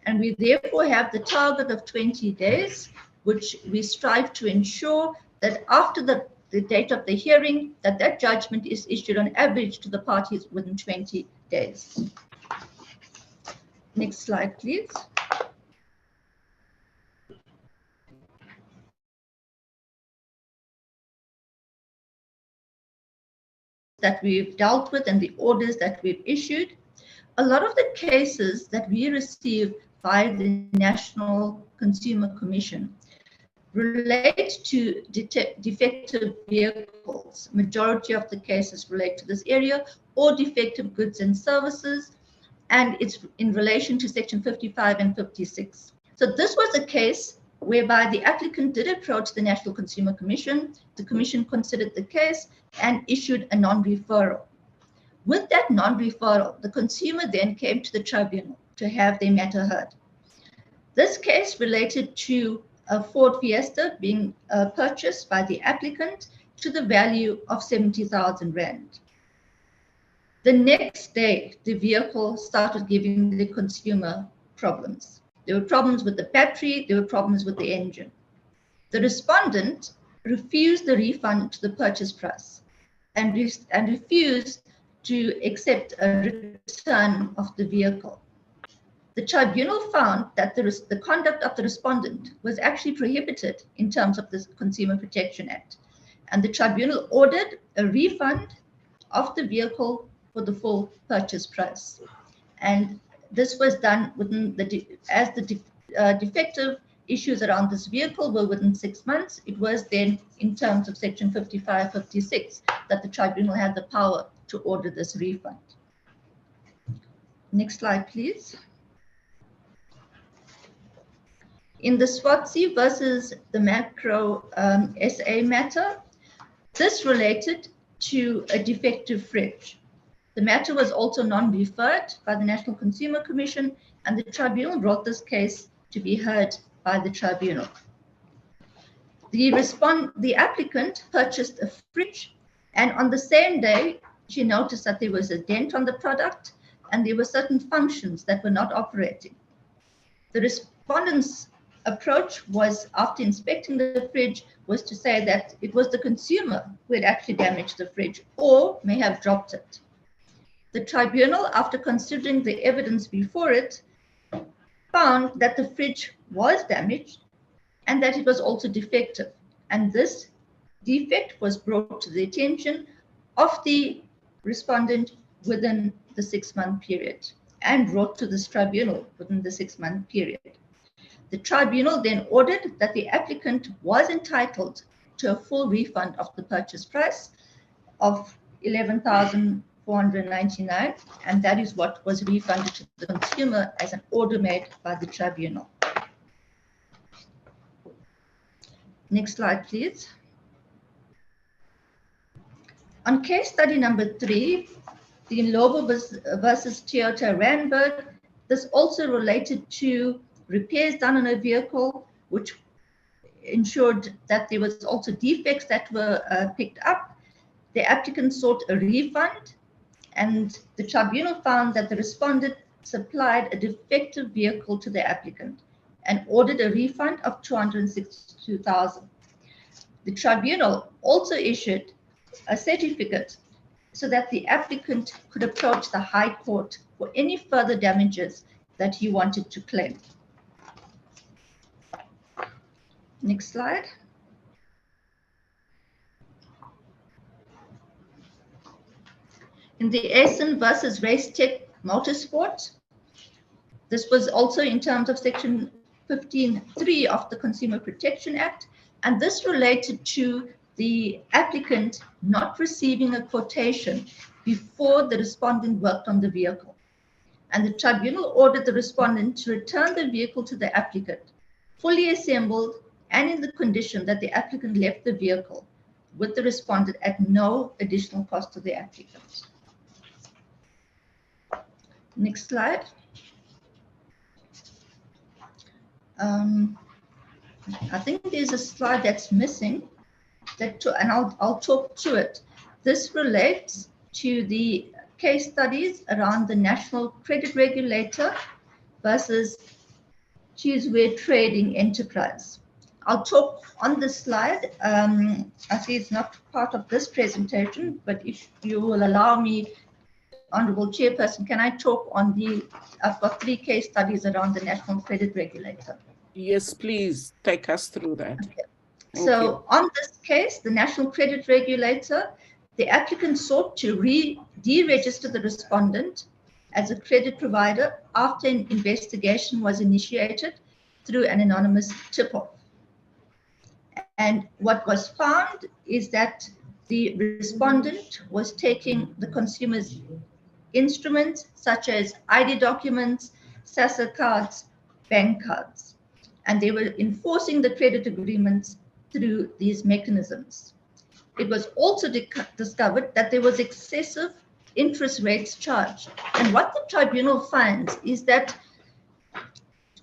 And we therefore have the target of 20 days, which we strive to ensure that after the date of the hearing, that judgment is issued on average to the parties within 20 days. Next slide, please. That we've dealt with and the orders that we've issued. A lot of the cases that we receive by the National Consumer Commission relate to defective vehicles. Majority of the cases relate to this area, or defective goods and services, and it's in relation to Section 55 and 56. So this was a case whereby the applicant did approach the National Consumer Commission. The Commission considered the case and issued a non-referral. With that non-referral, the consumer then came to the tribunal to have their matter heard. This case related to a Ford Fiesta being purchased by the applicant to the value of 70,000 Rand. The next day, the vehicle started giving the consumer problems. There were problems with the battery, there were problems with the engine. The respondent refused the refund to the purchase price and refused to accept a return of the vehicle. The tribunal found that the conduct of the respondent was actually prohibited in terms of the Consumer Protection Act. And the tribunal ordered a refund of the vehicle for the full purchase price. And this was done within defective issues around this vehicle were within 6 months. It was then in terms of section 55-56 that the tribunal had the power to order this refund. Next slide, please. In the Swazi versus the Macro SA matter, this related to a defective fridge. The matter was also non-referred by the National Consumer Commission, and the tribunal brought this case to be heard by the tribunal. The applicant purchased a fridge, and on the same day, she noticed that there was a dent on the product and there were certain functions that were not operating. The respondent's approach was, after inspecting the fridge, was to say that it was the consumer who had actually damaged the fridge or may have dropped it. The tribunal, after considering the evidence before it, found that the fridge was damaged and that it was also defective. And this defect was brought to the attention of the respondent within the 6-month period and brought to this tribunal within the 6-month period. The tribunal then ordered that the applicant was entitled to a full refund of the purchase price of 11,499, and that is what was refunded to the consumer as an order made by the tribunal. Next slide, please. On case study number 3, the Lobo versus Toyota Randburg, this also related to repairs done on a vehicle, which ensured that there was also defects that were picked up. The applicant sought a refund, and the tribunal found that the respondent supplied a defective vehicle to the applicant and ordered a refund of 262,000. The tribunal also issued a certificate so that the applicant could approach the High Court for any further damages that he wanted to claim. Next slide. In the Essen versus Racetech Motorsport, this was also in terms of section 15.3 of the Consumer Protection Act, and this related to the applicant not receiving a quotation before the respondent worked on the vehicle. And the tribunal ordered the respondent to return the vehicle to the applicant, fully assembled and in the condition that the applicant left the vehicle with the respondent at no additional cost to the applicant. Next slide. I think there's a slide that's missing, and I'll talk to it. This relates to the case studies around the National Credit Regulator versus Cheeseware Trading Enterprise. I'll talk on this slide. I see it's not part of this presentation, but if you will allow me, Honorable Chairperson, can I talk on I've got 3 case studies around the National Credit Regulator. Yes, please take us through that. Okay. So on this case, the National Credit Regulator, the applicant sought to deregister the respondent as a credit provider after an investigation was initiated through an anonymous tip-off. And what was found is that the respondent was taking the consumer's instruments such as ID documents, SASSA cards, bank cards, and they were enforcing the credit agreements through these mechanisms. It was also discovered that there was excessive interest rates charged. And what the tribunal finds is that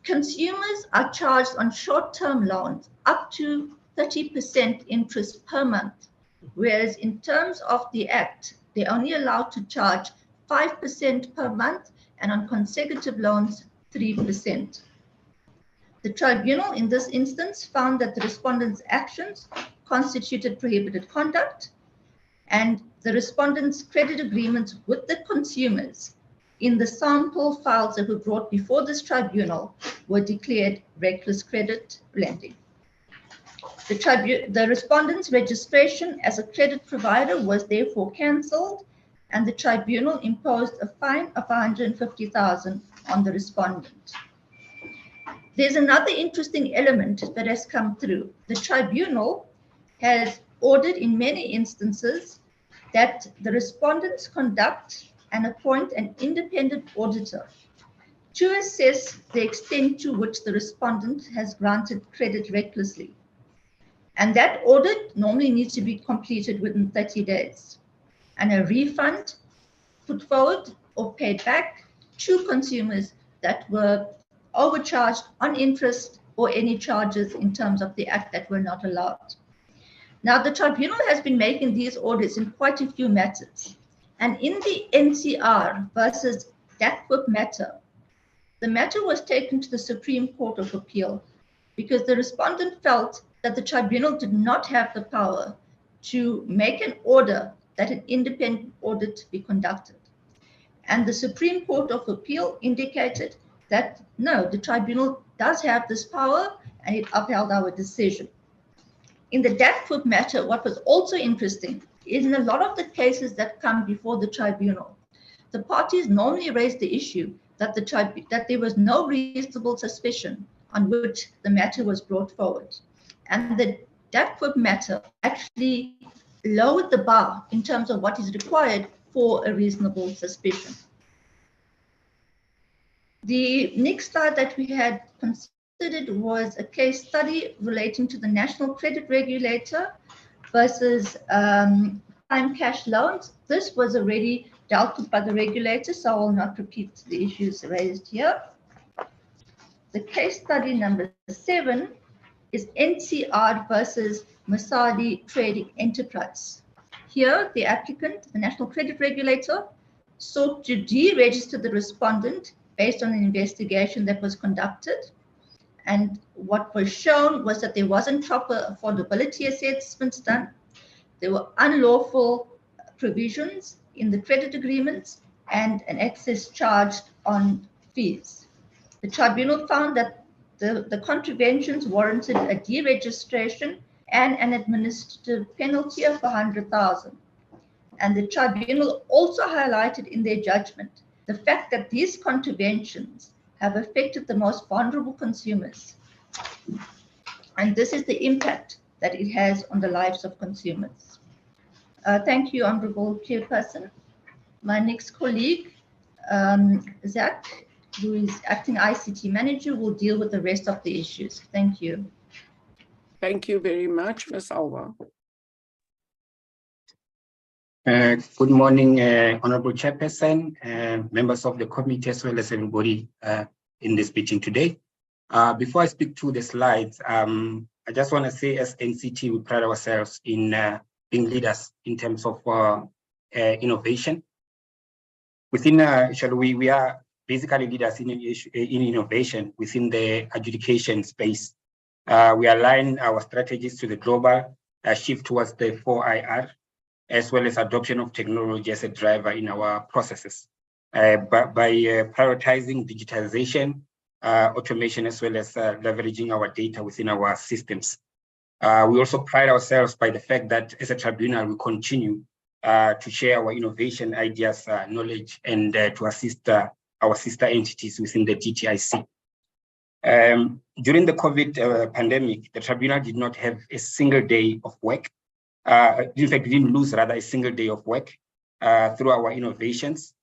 consumers are charged on short-term loans up to 30% interest per month, whereas in terms of the Act, they're only allowed to charge 5% per month, and on consecutive loans, 3%. The tribunal in this instance found that the respondent's actions constituted prohibited conduct, and the respondent's credit agreements with the consumers in the sample files that were brought before this tribunal were declared reckless credit lending. The respondent's registration as a credit provider was therefore cancelled, and the tribunal imposed a fine of 150,000 on the respondent. There's another interesting element that has come through. The tribunal has ordered in many instances that the respondents conduct and appoint an independent auditor to assess the extent to which the respondent has granted credit recklessly. And that audit normally needs to be completed within 30 days. And a refund put forward or paid back to consumers that were overcharged on interest or any charges in terms of the act that were not allowed. Now, the tribunal has been making these audits in quite a few matters. And in the NCR versus DATWIP matter, the matter was taken to the Supreme Court of Appeal because the respondent felt that the tribunal did not have the power to make an order that an independent audit be conducted. And the Supreme Court of Appeal indicated that no, the tribunal does have this power, and it upheld our decision. In the DATWIP matter, what was also interesting is in a lot of the cases that come before the tribunal, the parties normally raise the issue that that there was no reasonable suspicion on which the matter was brought forward. And the DATWIP matter actually lowered the bar in terms of what is required for a reasonable suspicion. The next slide that we had considered was a case study relating to the National Credit Regulator versus prime cash loans. This was already dealt with by the regulator, so I will not repeat the issues raised here. The case study number 7 is NCR versus Masadi Trading Enterprise. Here, the applicant, the National Credit Regulator, sought to deregister the respondent based on an investigation that was conducted. And what was shown was that there wasn't proper affordability assessments done. There were unlawful provisions in the credit agreements and an excess charge on fees. The tribunal found that the contraventions warranted a deregistration and an administrative penalty of 100,000. And the tribunal also highlighted in their judgment the fact that these contraventions have affected the most vulnerable consumers. And this is the impact that it has on the lives of consumers. Thank you, Honorable Chairperson. My next colleague, Zach, who is Acting ICT Manager, will deal with the rest of the issues. Thank you. Thank you very much, Ms. Alva. Good morning, Honorable Chairperson, members of the committee, as well as everybody in this meeting today. Before I speak to the slides, I just want to say as NCT, we pride ourselves in being leaders in terms of innovation. Within, we are basically leaders in innovation within the adjudication space. We align our strategies to the global shift towards the 4IR, as well as adoption of technology as a driver in our processes. But by prioritizing digitization, automation, as well as leveraging our data within our systems. We also pride ourselves by the fact that as a tribunal, we continue to share our innovation ideas, knowledge, and to assist our sister entities within the DTIC. During the COVID pandemic, the tribunal did not have a single day of work. In fact, we didn't lose rather a single day of work through our innovations.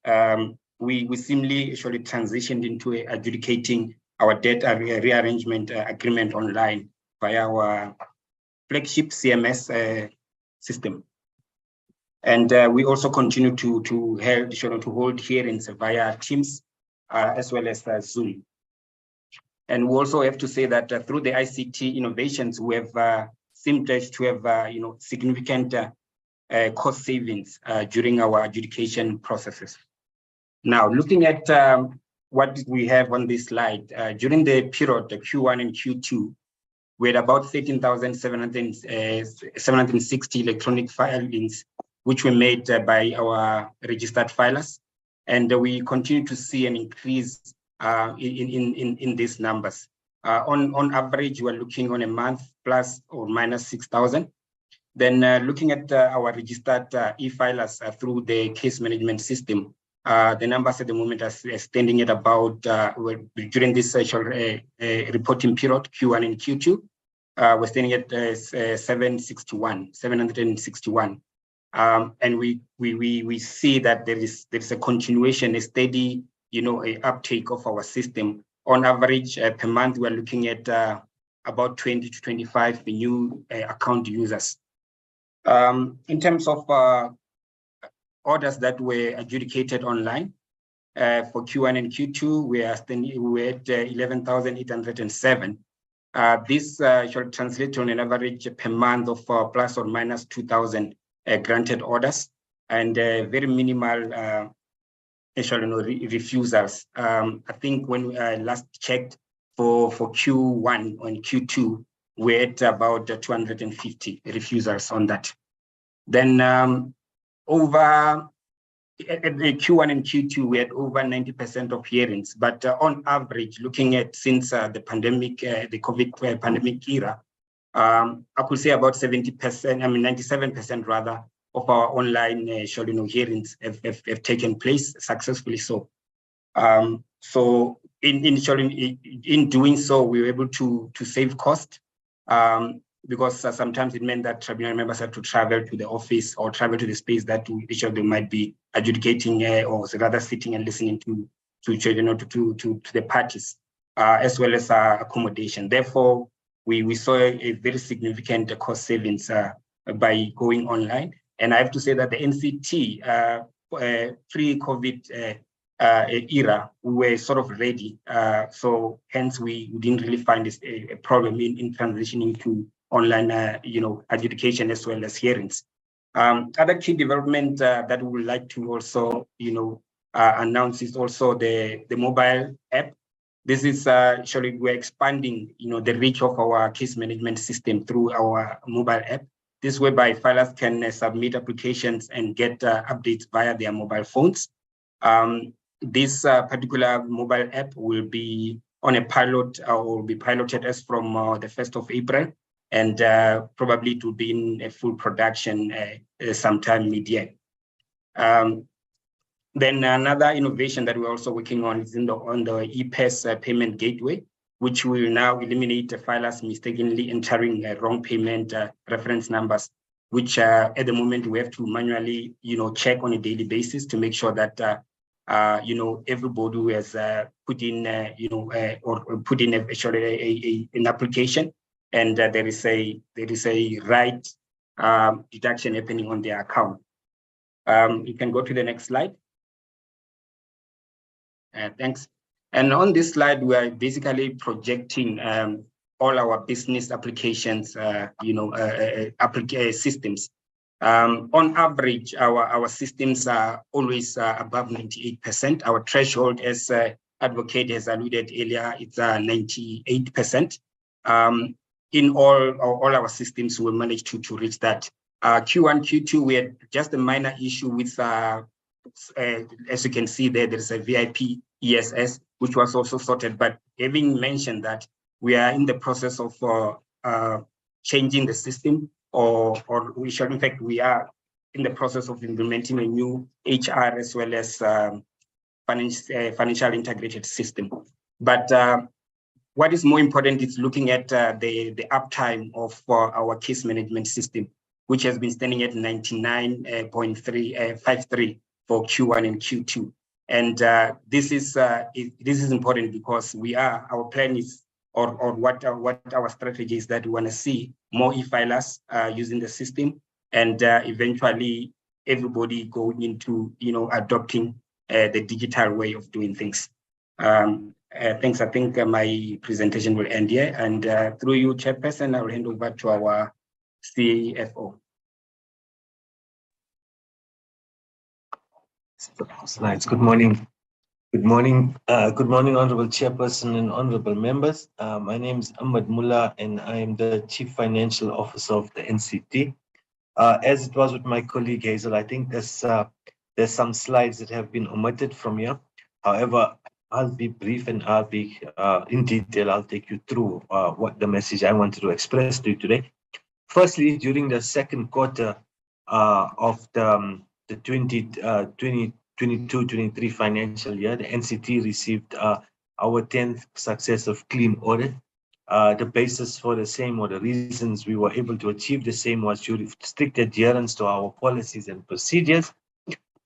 We seamlessly actually transitioned into adjudicating our debt rearrangement agreement online via our flagship CMS system. And we also continue to hold hearings via Teams as well as Zoom. And we also have to say that through the ICT innovations, we have seemed to have significant cost savings during our adjudication processes. Now, looking at what we have on this slide, during the period, the Q1 and Q2, we had about 13,760 electronic filings, which were made by our registered filers. And we continue to see an increase in these numbers. On average, we're looking on a month plus or minus 6,000. Then looking at our registered e-filers through the case management system, the numbers at the moment are standing at about, during this reporting period, Q1 and Q2, we're standing at 761. And we see that there is a continuation, a steady, a uptake of our system. On average, per month, we're looking at about 20 to 25 new account users. In terms of orders that were adjudicated online, for Q1 and Q2, we're at 11,807. This should translate on an average per month of plus or minus 2,000 granted orders, and very minimal refusals. I think when we last checked for Q1 and Q2, we're at about 250 refusals on that. Then over at the Q1 and Q2, we had over 90% of hearings, but on average, looking at since the pandemic, the COVID pandemic era, I could say about 70%, 97% rather, of our online hearings have taken place successfully. So, in doing so, we were able to save cost, because sometimes it meant that tribunal members had to travel to the office or travel to the space that each of them might be adjudicating, or rather sitting and listening to the parties, as well as accommodation. Therefore, we saw a very significant cost savings by going online. And I have to say that the NCT pre-COVID era, we were sort of ready. So hence we didn't really find this a problem in transitioning to online, adjudication as well as hearings. Other key development that we would like to also, announce is also the mobile app. This is actually we're expanding, the reach of our case management system through our mobile app. This whereby filers can submit applications and get updates via their mobile phones. This particular mobile app will be on a pilot or will be piloted as from the 1st of April, and probably it will be in a full production sometime mid-year. Then another innovation that we're also working on is on the e-pass payment gateway, which will now eliminate the filers mistakenly entering wrong payment reference numbers, which at the moment we have to manually, check on a daily basis to make sure that, everybody who has put in, or put in an application, and there is a right deduction happening on their account. You can go to the next slide. Thanks. And on this slide, we are basically projecting all our business applications, systems. On average, our systems are always above 98%. Our threshold, as Advocate has alluded earlier, it's 98%. In all our systems, we managed to reach that. Q1, Q2, we had just a minor issue with, as you can see there's a VIP ESS, which was also sorted. But having mentioned that, we are in the process of changing the system, or we should, in fact, we are in the process of implementing a new HR as well as financial integrated system. But what is more important is looking at the uptime of our case management system, which has been standing at 99.53 for Q1 and Q2. And this is important because our plan is, or what our strategy is, that we want to see more e-filers using the system, and eventually everybody going into adopting the digital way of doing things. Thanks. I think my presentation will end here, and through you, Chairperson, I will hand over to our CFO. Slides. Good morning. Good morning, Honorable Chairperson and Honorable Members. My name is Ahmed Mullah, and I am the Chief Financial Officer of the NCT. As it was with my colleague Hazel, I think there's some slides that have been omitted from here. However, I'll be brief and I'll be in detail. I'll take you through what the message I wanted to express to you today. Firstly, during the second quarter of the 22-23 financial year, the NCT received our 10th successive clean audit. The basis for the same, or the reasons we were able to achieve the same, was due to strict adherence to our policies and procedures.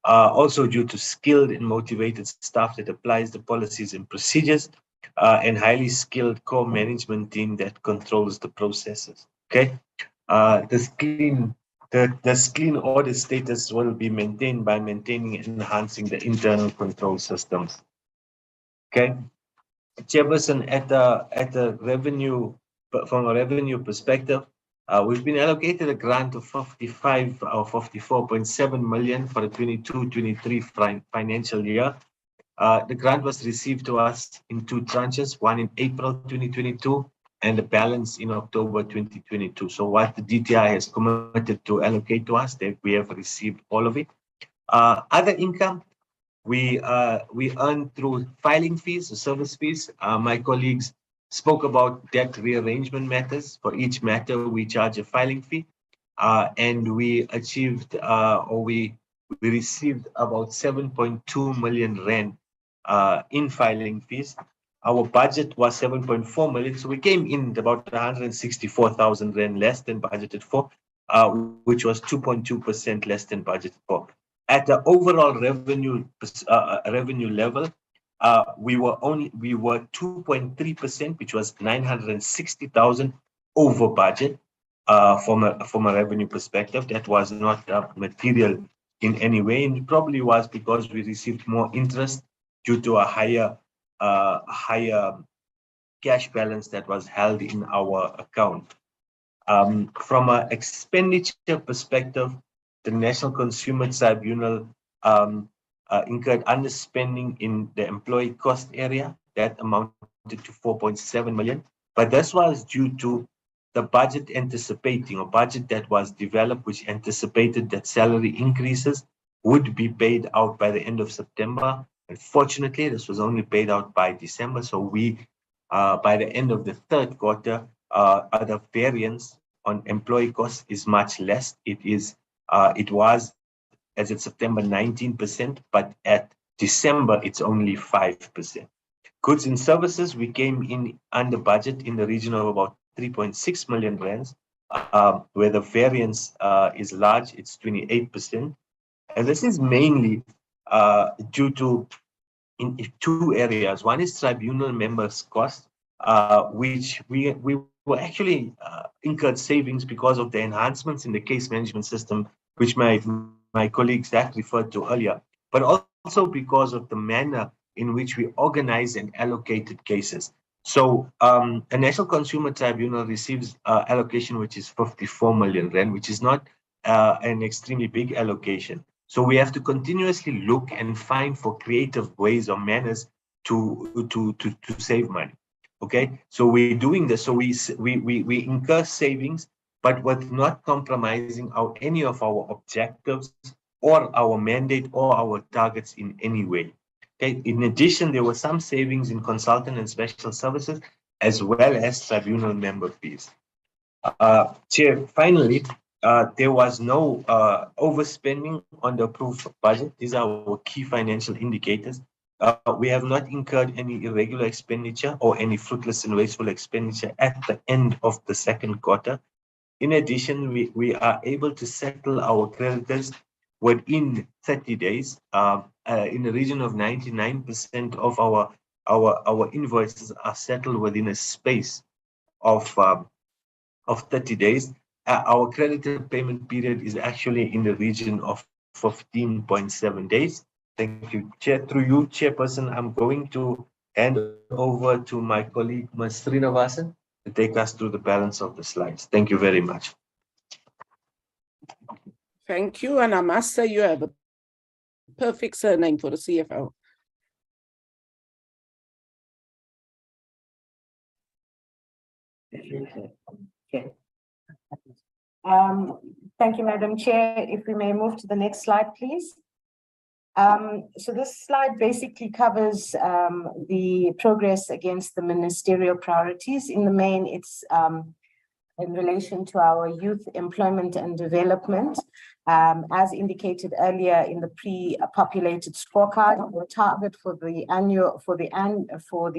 Also due to skilled and motivated staff that applies the policies and procedures, and highly skilled core management team that controls the processes. Okay, this clean audit status will be maintained by maintaining and enhancing the internal control systems. Okay, Chairperson, at the revenue, from a revenue perspective, we've been allocated a grant of 54.7 million for the 22-23 financial year. The grant was received to us in 2 tranches, one in April 2022 and the balance in October 2022. So what the DTI has committed to allocate to us, that we have received all of it. Other income, we earn through filing fees, service fees. My colleagues spoke about debt rearrangement matters. For each matter, we charge a filing fee, and we achieved we received about 7.2 million rand in filing fees. Our budget was 7.4 million, so we came in about 164,000 rand less than budgeted for, which was 2.2% less than budgeted for. At the overall revenue level, we were 2.3%, which was 960,000 over budget from a revenue perspective. That was not material in any way, and it probably was because we received more interest due to a higher cash balance that was held in our account. From an expenditure perspective, the National Consumer Tribunal incurred underspending in the employee cost area that amounted to 4.7 million. But this was due to the budget that was developed, which anticipated that salary increases would be paid out by the end of September. Unfortunately, this was only paid out by December. So we, by the end of the third quarter, the variance on employee costs is much less. It was, as of September, 19%, but at December, it's only 5%. Goods and services, we came in under budget in the region of about 3.6 million rands, where the variance is large, it's 28%. And this is mainly due to in 2 areas. One is tribunal members' costs, which we were actually incurred savings because of the enhancements in the case management system, which my colleague Zach referred to earlier, but also because of the manner in which we organize and allocated cases. So a National Consumer Tribunal receives allocation, which is 54 million rand, which is not an extremely big allocation. So we have to continuously look and find for creative ways or manners to save money. Okay, so we're doing this. So we incur savings, but with not compromising any of our objectives or our mandate or our targets in any way. Okay. In addition, there were some savings in consultant and special services, as well as tribunal member fees. Chair, finally, there was no overspending on the approved budget. These are our key financial indicators. We have not incurred any irregular expenditure or any fruitless and wasteful expenditure at the end of the second quarter. In addition, we are able to settle our creditors within 30 days. In the region of 99% of our invoices are settled within a space of 30 days. Our creditor payment period is actually in the region of 15.7 days. Thank you, Chair. Through you, Chairperson, I'm going to hand over to my colleague, Ms. Srinivasan, to take us through the balance of the slides. Thank you very much. Thank you. And I must say you have a perfect surname for the CFO. Okay. Thank you, Madam Chair. If we may move to the next slide, please. So this slide basically covers the progress against the ministerial priorities. In the main, it's in relation to our youth employment and development. As indicated earlier in the pre-populated scorecard, the target for the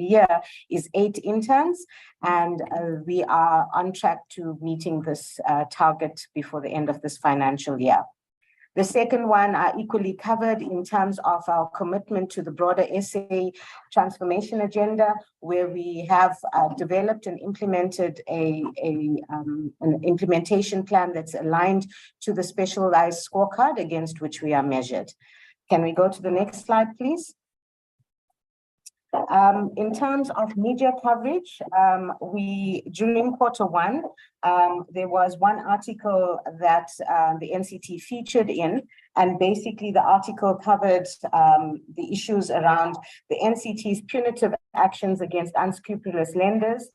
year is 8 interns, and we are on track to meeting this target before the end of this financial year. The second one are equally covered in terms of our commitment to the broader SA transformation agenda, where we have developed and implemented an implementation plan that's aligned to the specialized scorecard against which we are measured. Can we go to the next slide, please? In terms of media coverage, during Q1, there was one article that the NCT featured in, and basically the article covered the issues around the NCT's punitive actions against unscrupulous lenders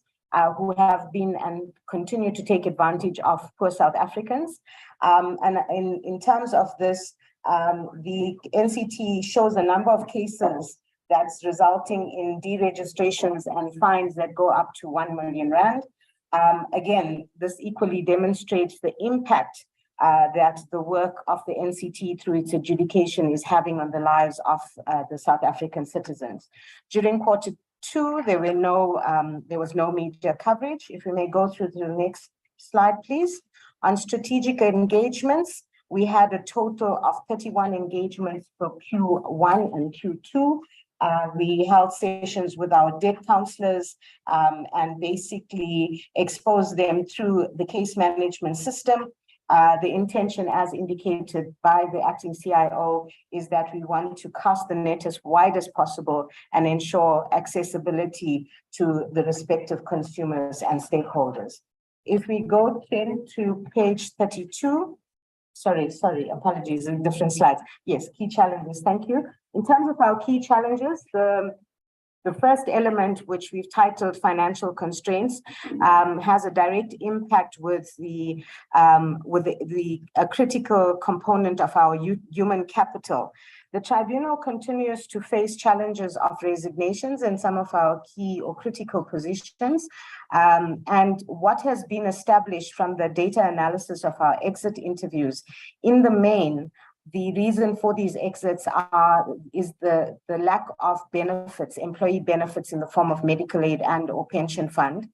who have been and continue to take advantage of poor South Africans. And in terms of this, the NCT shows a number of cases that's resulting in deregistrations and fines that go up to 1 million rand. Again, this equally demonstrates the impact that the work of the NCT through its adjudication is having on the lives of the South African citizens. During Q2, there was no media coverage. If we may go through to the next slide, please. On strategic engagements, we had a total of 31 engagements for Q1 and Q2. We held sessions with our debt counselors and basically exposed them through the case management system. The intention, as indicated by the acting CIO, is that we want to cast the net as wide as possible and ensure accessibility to the respective consumers and stakeholders. If we go then to page 32, sorry, apologies, in different slides. Yes, key challenges, thank you. In terms of our key challenges, the first element, which we've titled financial constraints, has a direct impact with a critical component of our human capital. The tribunal continues to face challenges of resignations in some of our key or critical positions. And what has been established from the data analysis of our exit interviews, in the main, the reason for these exits is the lack of benefits, employee benefits in the form of medical aid and or pension fund.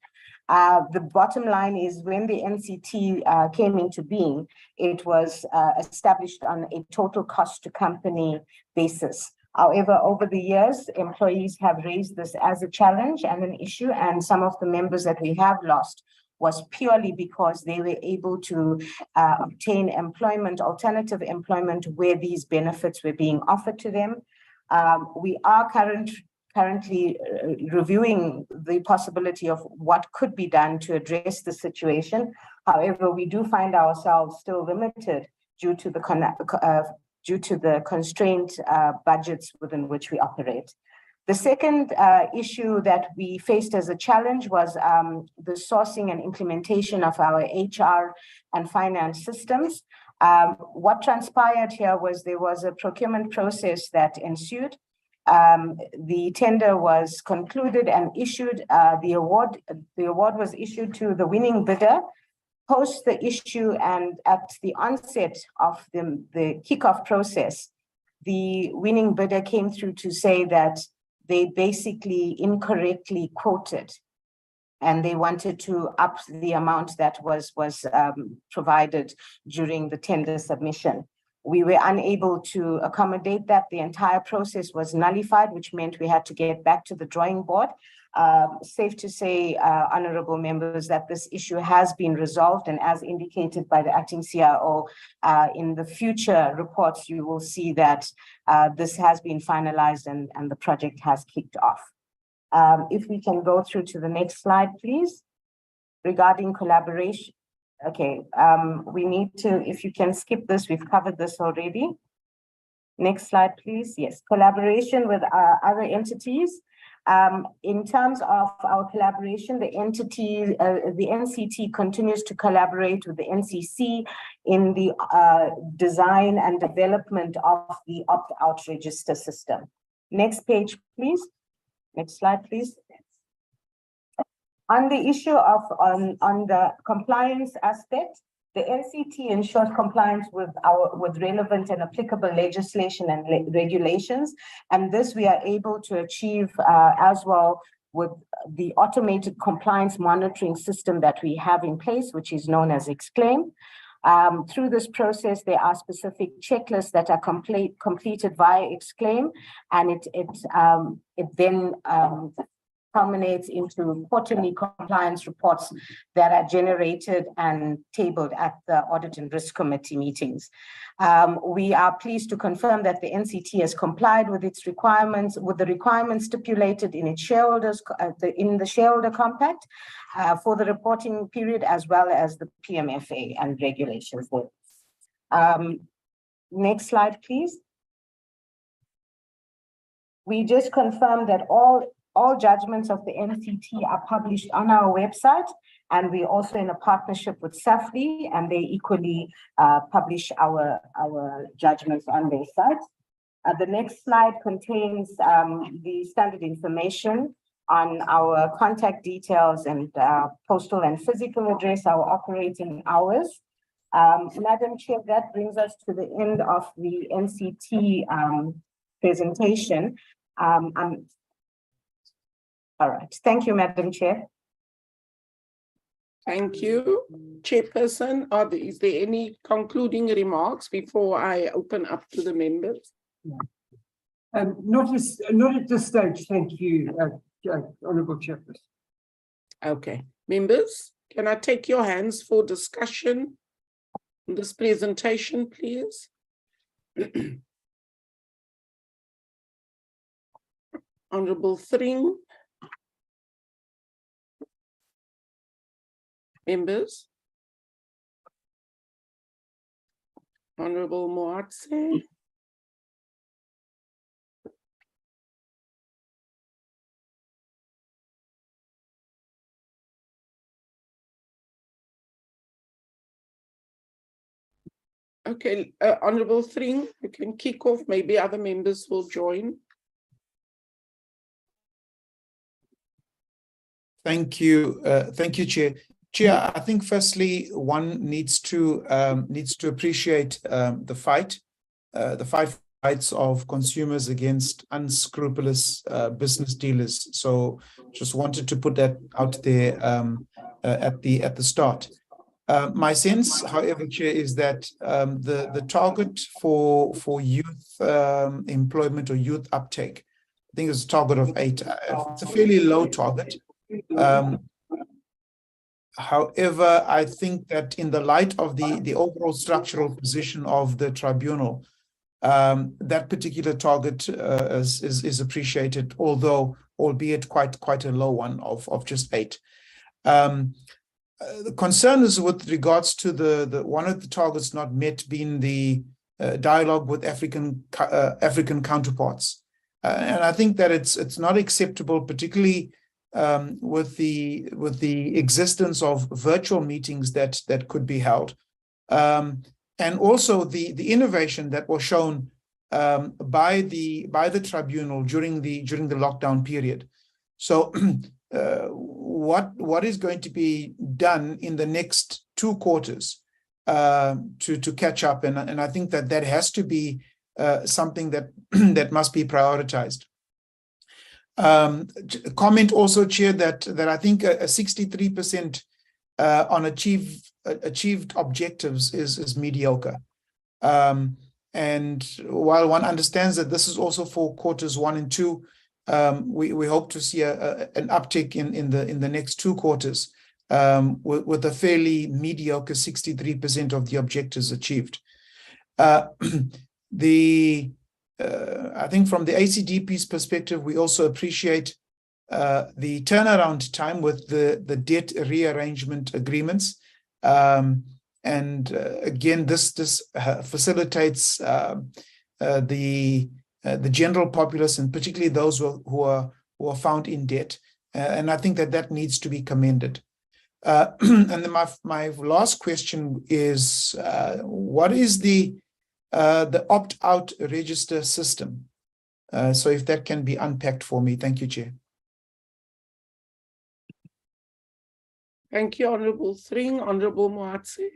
The bottom line is when the NCT came into being, it was established on a total cost to company basis. However, over the years, employees have raised this as a challenge and an issue, and some of the members that we have lost was purely because they were able to obtain employment, alternative employment, where these benefits were being offered to them. We are currently reviewing the possibility of what could be done to address the situation. However, we do find ourselves still limited due to the constrained budgets within which we operate. The second issue that we faced as a challenge was the sourcing and implementation of our HR and finance systems. What transpired here was there was a procurement process that ensued. The tender was concluded and issued. The award was issued to the winning bidder. Post the issue and at the onset of the kickoff process, the winning bidder came through to say that they basically incorrectly quoted, and they wanted to up the amount that was provided during the tender submission. We were unable to accommodate that. The entire process was nullified, which meant we had to get back to the drawing board. Safe to say, honorable members, that this issue has been resolved, and as indicated by the acting CIO, in the future reports, you will see that this has been finalized and the project has kicked off. If we can go through to the next slide, please. Regarding collaboration. Okay, we need to, if you can skip this, we've covered this already. Next slide, please. Yes, collaboration with other entities. In terms of our collaboration, the NCT continues to collaborate with the NCC in the design and development of the opt-out register system. Next page, please. Next slide, please. On the issue of on the compliance aspect, the NCT ensures compliance with relevant and applicable legislation and regulations, and this we are able to achieve as well with the automated compliance monitoring system that we have in place, which is known as Exclaim. Through this process, there are specific checklists that are completed via Exclaim, and it then culminates into quarterly compliance reports that are generated and tabled at the Audit and Risk Committee meetings. We are pleased to confirm that the NCT has complied with its requirements, with the requirements stipulated in its shareholders, in the shareholder compact for the reporting period, as well as the PMFA and regulations. Next slide, please. We just confirmed that all judgments of the NCT are published on our website, and we're also in a partnership with SAFRI, and they equally publish our judgments on their site. The next slide contains the standard information on our contact details and postal and physical address, our operating hours. Madam Chair, that brings us to the end of the NCT presentation. All right. Thank you, Madam Chair. Thank you. Chairperson, is there any concluding remarks before I open up to the members? Not at this stage, thank you, Honourable Chairperson. Okay. Members, can I take your hands for discussion on this presentation, please? Honourable Thring. Members? Honourable Moatse. Okay, Honourable Thring, you can kick off. Maybe other members will join. Thank you, Chair. Chair, I think firstly one needs to appreciate the fight rights of consumers against unscrupulous business dealers. So just wanted to put that out there at the start. My sense, however, Chair, is that the target for youth employment or youth uptake, I think is a target of 8. It's a fairly low target. However, I think that in the light of the overall structural position of the tribunal, that particular target is appreciated, although albeit quite a low one of just 8. The concern is with regards to the one of the targets not met being the dialogue with African counterparts, and I think that it's not acceptable, particularly with the existence of virtual meetings that could be held, and also the innovation that was shown by the tribunal during the lockdown period. So what is going to be done in the next 2 quarters to catch up, and I think that has to be something that must be prioritized. Comment also, Chair, that I think a 63% on achieved objectives is mediocre. And while one understands that this is also for quarters 1 and 2, we hope to see an uptick in the next 2 quarters with a fairly mediocre 63% of the objectives achieved. I think from the ACDP's perspective, we also appreciate the turnaround time with the debt rearrangement agreements. And again, this facilitates the general populace, and particularly those who are found in debt. And I think that needs to be commended. And then my last question is, what is the opt-out register system? So if that can be unpacked for me. Thank you, Chair. Thank you, Honorable Thring. Honorable Moatse.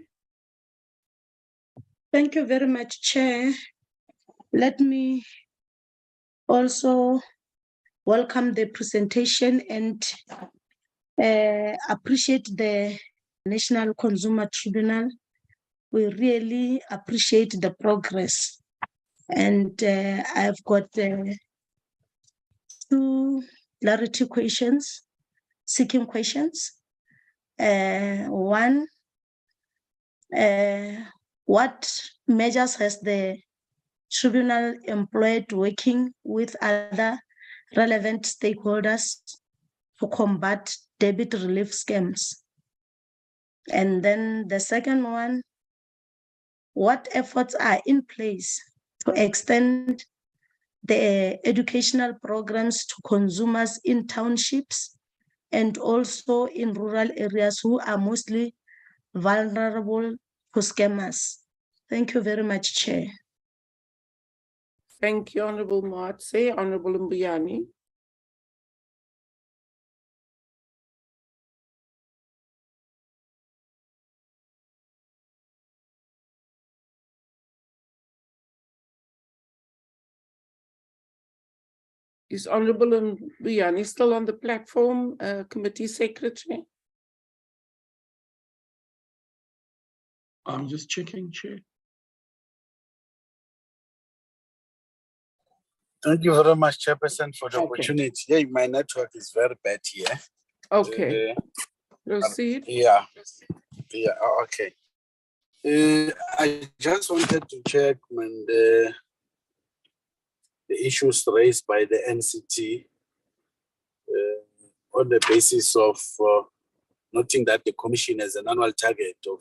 Thank you very much, Chair. Let me also welcome the presentation and appreciate the National Consumer Tribunal. We really appreciate the progress. And I've got two clarity questions, seeking questions. One, what measures has the tribunal employed working with other relevant stakeholders to combat debit relief scams? And then the second one, what efforts are in place to extend the educational programs to consumers in townships and also in rural areas who are mostly vulnerable to scammers? Thank you very much, Chair. Thank you, Honorable Moatse. Honorable Mbuyane. Is Honorable Mbuyane still on the platform, Committee Secretary? I'm just checking, Chair. Thank you very much, Chairperson, for the opportunity. Yeah, my network is very bad here. Okay. Proceed. Yeah. Okay. I just wanted to check when the issues raised by the NCT on the basis of noting that the Commission has an annual target of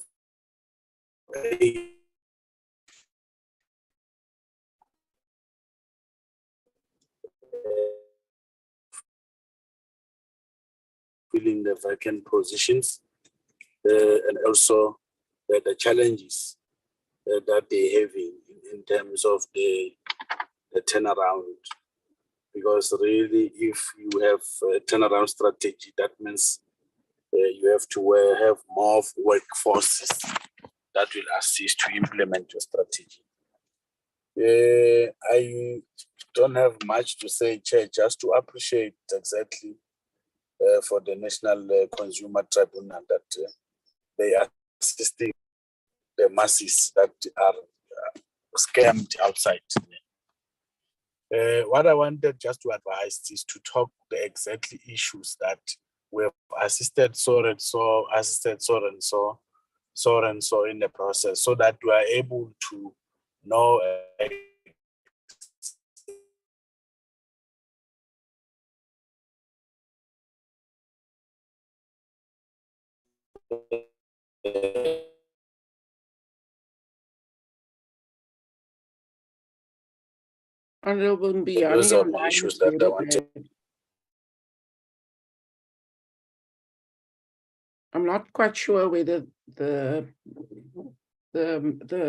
filling the vacant positions and also the challenges that they have in terms of the turnaround. Because really, if you have a turnaround strategy, that means you have to have more workforces that will assist to implement your strategy. I don't have much to say, Chair, just to appreciate exactly for the National Consumer Tribunal that they are assisting the masses that are scammed outside. What I wanted just to advise is to talk the exactly issues that we have assisted so and so, assisted so and so, so and so in the process, so that we are able to know Honorable Mbuyane, those are your the line issues is that I very wanted. bad. I'm not quite sure whether the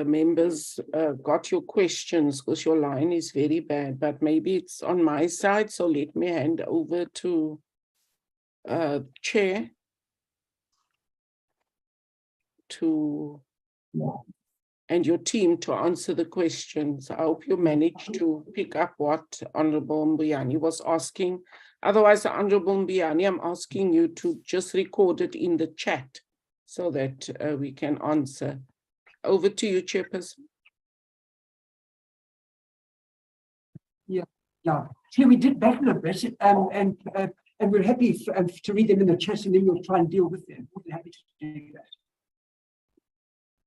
members got your questions, because your line is very bad, but maybe it's on my side. So let me hand over to Chair and your team to answer the questions. I hope you managed to pick up what Honorable Mbuyane was asking. Otherwise, Honorable Mbuyane, I'm asking you to just record it in the chat so that we can answer. Over to you, Chairperson. Yeah. Chair, we did battle a bit, and we're happy to read them in the chat, and then we'll try and deal with them. We're happy to do that.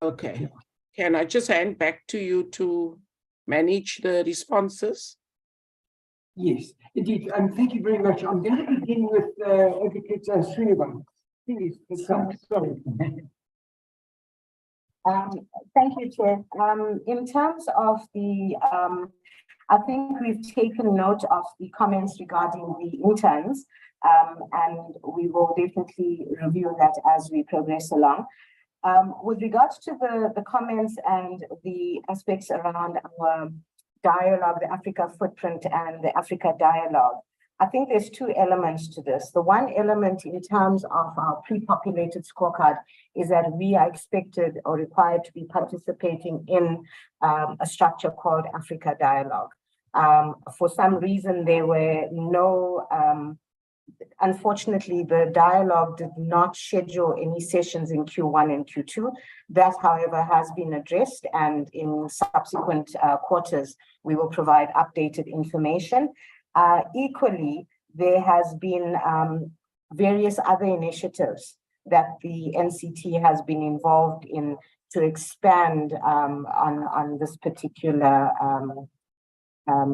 Okay. Can I just hand back to you to manage the responses? Yes, indeed. Thank you very much. I'm going to begin with Advocate Srinivasan. Please, sorry. Thank you, Chair. In terms of the, I think we've taken note of the comments regarding the interns, and we will definitely review that as we progress along. With regards to the comments and the aspects around our dialogue, the Africa footprint and the Africa dialogue, I think there's two elements to this. The one element in terms of our pre-populated scorecard is that we are expected or required to be participating in a structure called Africa Dialogue. For some reason, there were no, unfortunately, the dialogue did not schedule any sessions in Q1 and Q2. That, however, has been addressed, and in subsequent quarters, we will provide updated information. Equally, there has been various other initiatives that the NCT has been involved in to expand on this particular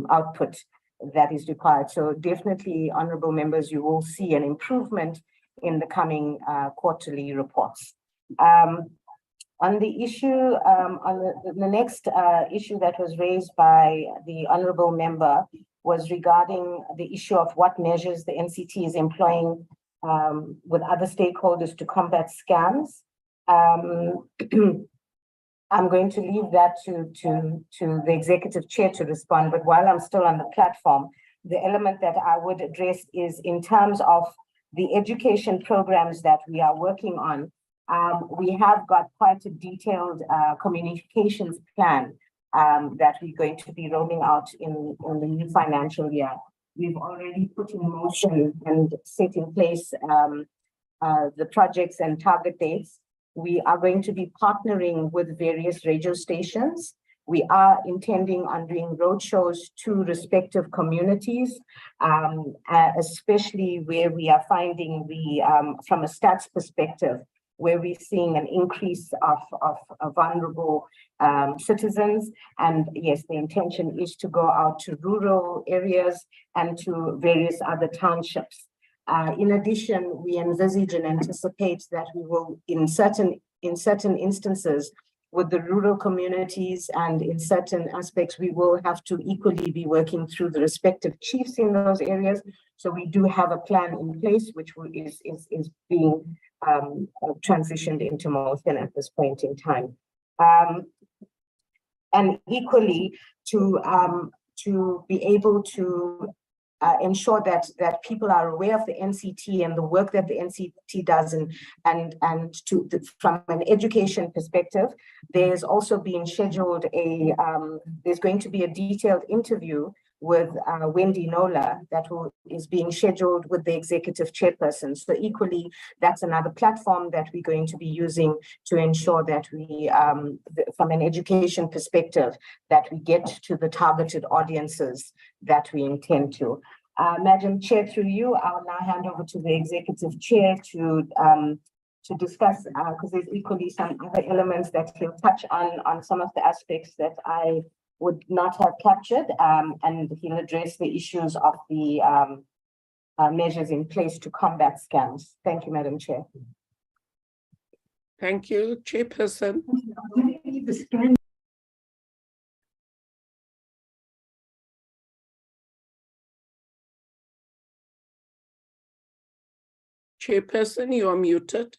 output that is required. So definitely, honorable members, you will see an improvement in the coming quarterly reports. On the issue, on the next issue that was raised by the honorable member was regarding the issue of what measures the NCT is employing with other stakeholders to combat scams. I'm going to leave that to the executive chair to respond, but while I'm still on the platform, the element that I would address is in terms of the education programs that we are working on. We have got quite a detailed communications plan that we're going to be rolling out in the new financial year. We've already put in motion and set in place the projects and target dates. We are going to be partnering with various radio stations. We are intending on doing roadshows to respective communities, especially where we are finding from a stats perspective, where we're seeing an increase of vulnerable citizens. And yes, the intention is to go out to rural areas and to various other townships. In addition, we envisage and anticipate that we will, in certain instances, with the rural communities and in certain aspects, we will have to equally be working through the respective chiefs in those areas. So we do have a plan in place, which is being transitioned into motion at this point in time. And equally, to be able to ensure that people are aware of the NCT and the work that the NCT does, and from an education perspective, there's also been scheduled there's going to be a detailed interview with Wendy Nola that is being scheduled with the executive chairperson. So equally, that's another platform that we're going to be using to ensure that we, from an education perspective, that we get to the targeted audiences that we intend to. Madam Chair, through you, I'll now hand over to the executive chair to discuss, because there's equally some other elements that he'll touch on some of the aspects that I would not have captured, and he'll address the issues of the measures in place to combat scams. Thank you, Madam Chair. Thank you, Chairperson. Chairperson, you are muted.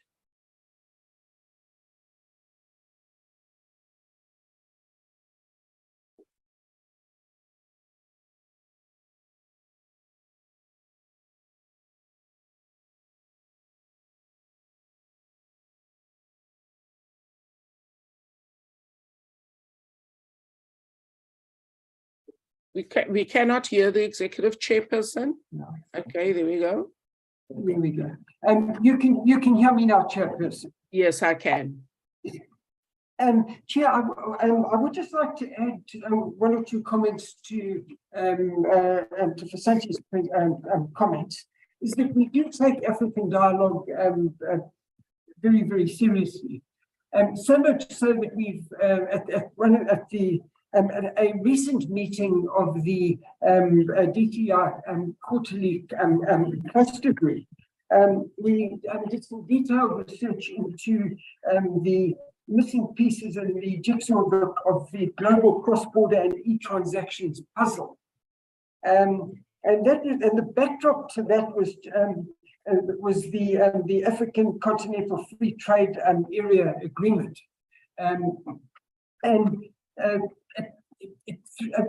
We cannot hear the executive chairperson. No. Okay, there we go. There we go. You can hear me now, Chairperson. Yes, I can. Chair, I would just like to add one or two comments to Visante's comments. Is that we do take African dialogue very, very seriously. So much so that we've at a recent meeting of the DTI quarterly cluster group, we did some detailed research into the missing pieces in the jigsaw of the global cross-border and e-transactions puzzle. And the backdrop to that was the African Continental Free Trade Area Agreement. It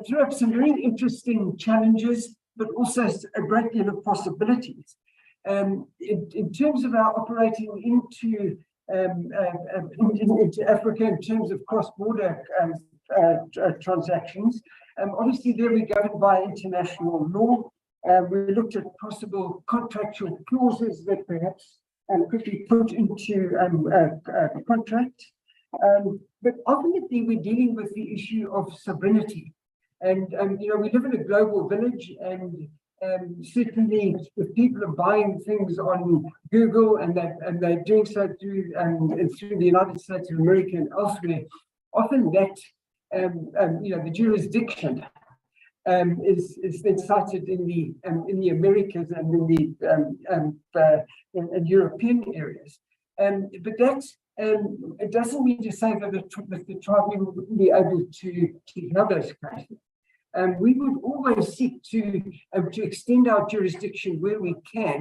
threw up some very interesting challenges. but also a great deal of possibilities. In terms of our operating into Africa, in terms of cross-border transactions, obviously there we're governed by international law. We looked at possible contractual clauses that perhaps could be put into a contract. But ultimately, we're dealing with the issue of sovereignty. And, we live in a global village, and certainly if people are buying things on Google and they're doing so through the United States of America and elsewhere, often that, the jurisdiction is then cited in the Americas and in the European areas. But that's it doesn't mean to say that the tribunal wouldn't be able to hear those cases. We would always seek to extend our jurisdiction where we can,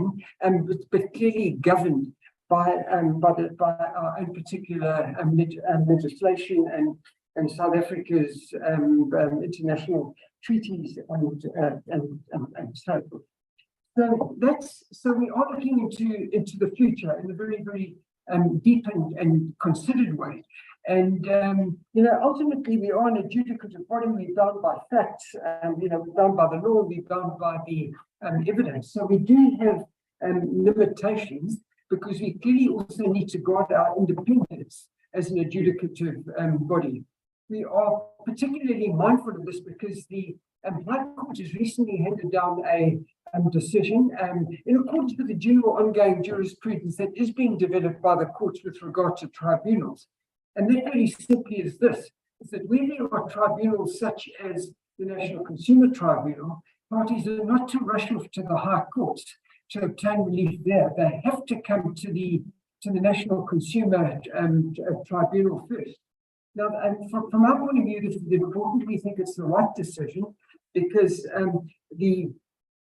but clearly governed by our own particular legislation and South Africa's international treaties and so forth. So we are looking into the future in a very, very deep and considered way. And, ultimately we are an adjudicative body. We're bound by facts, we're bound by the law, we're bound by the evidence. So we do have limitations, because we clearly also need to guard our independence as an adjudicative body. We are particularly mindful of this because the High Court has recently handed down a decision in accordance with the general ongoing jurisprudence that is being developed by the courts with regard to tribunals. And that very simply is this, is that where there are tribunals such as the National Consumer Tribunal, parties are not to rush off to the High Courts to obtain relief there. They have to come to the National Consumer Tribunal first. Now, from our point of view, this is important. We think it's the right decision, because the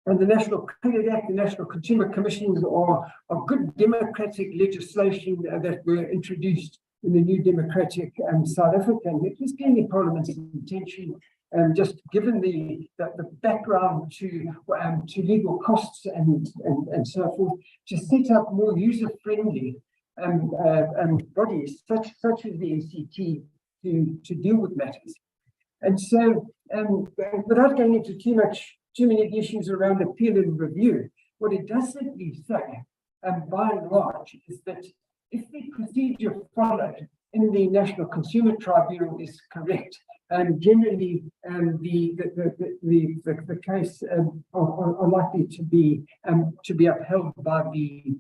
National Credit Act, the National Consumer Commissions are good democratic legislation that were introduced in the new democratic South Africa. And it was clearly Parliament's intention, just given the background to legal costs and so forth, to set up more user-friendly bodies such as the NCT to deal with matters. And so, without going into too many issues around appeal and review, what it does simply say, by and large, is that if the procedure followed in the National Consumer Tribunal is correct, generally the case are likely to be upheld by the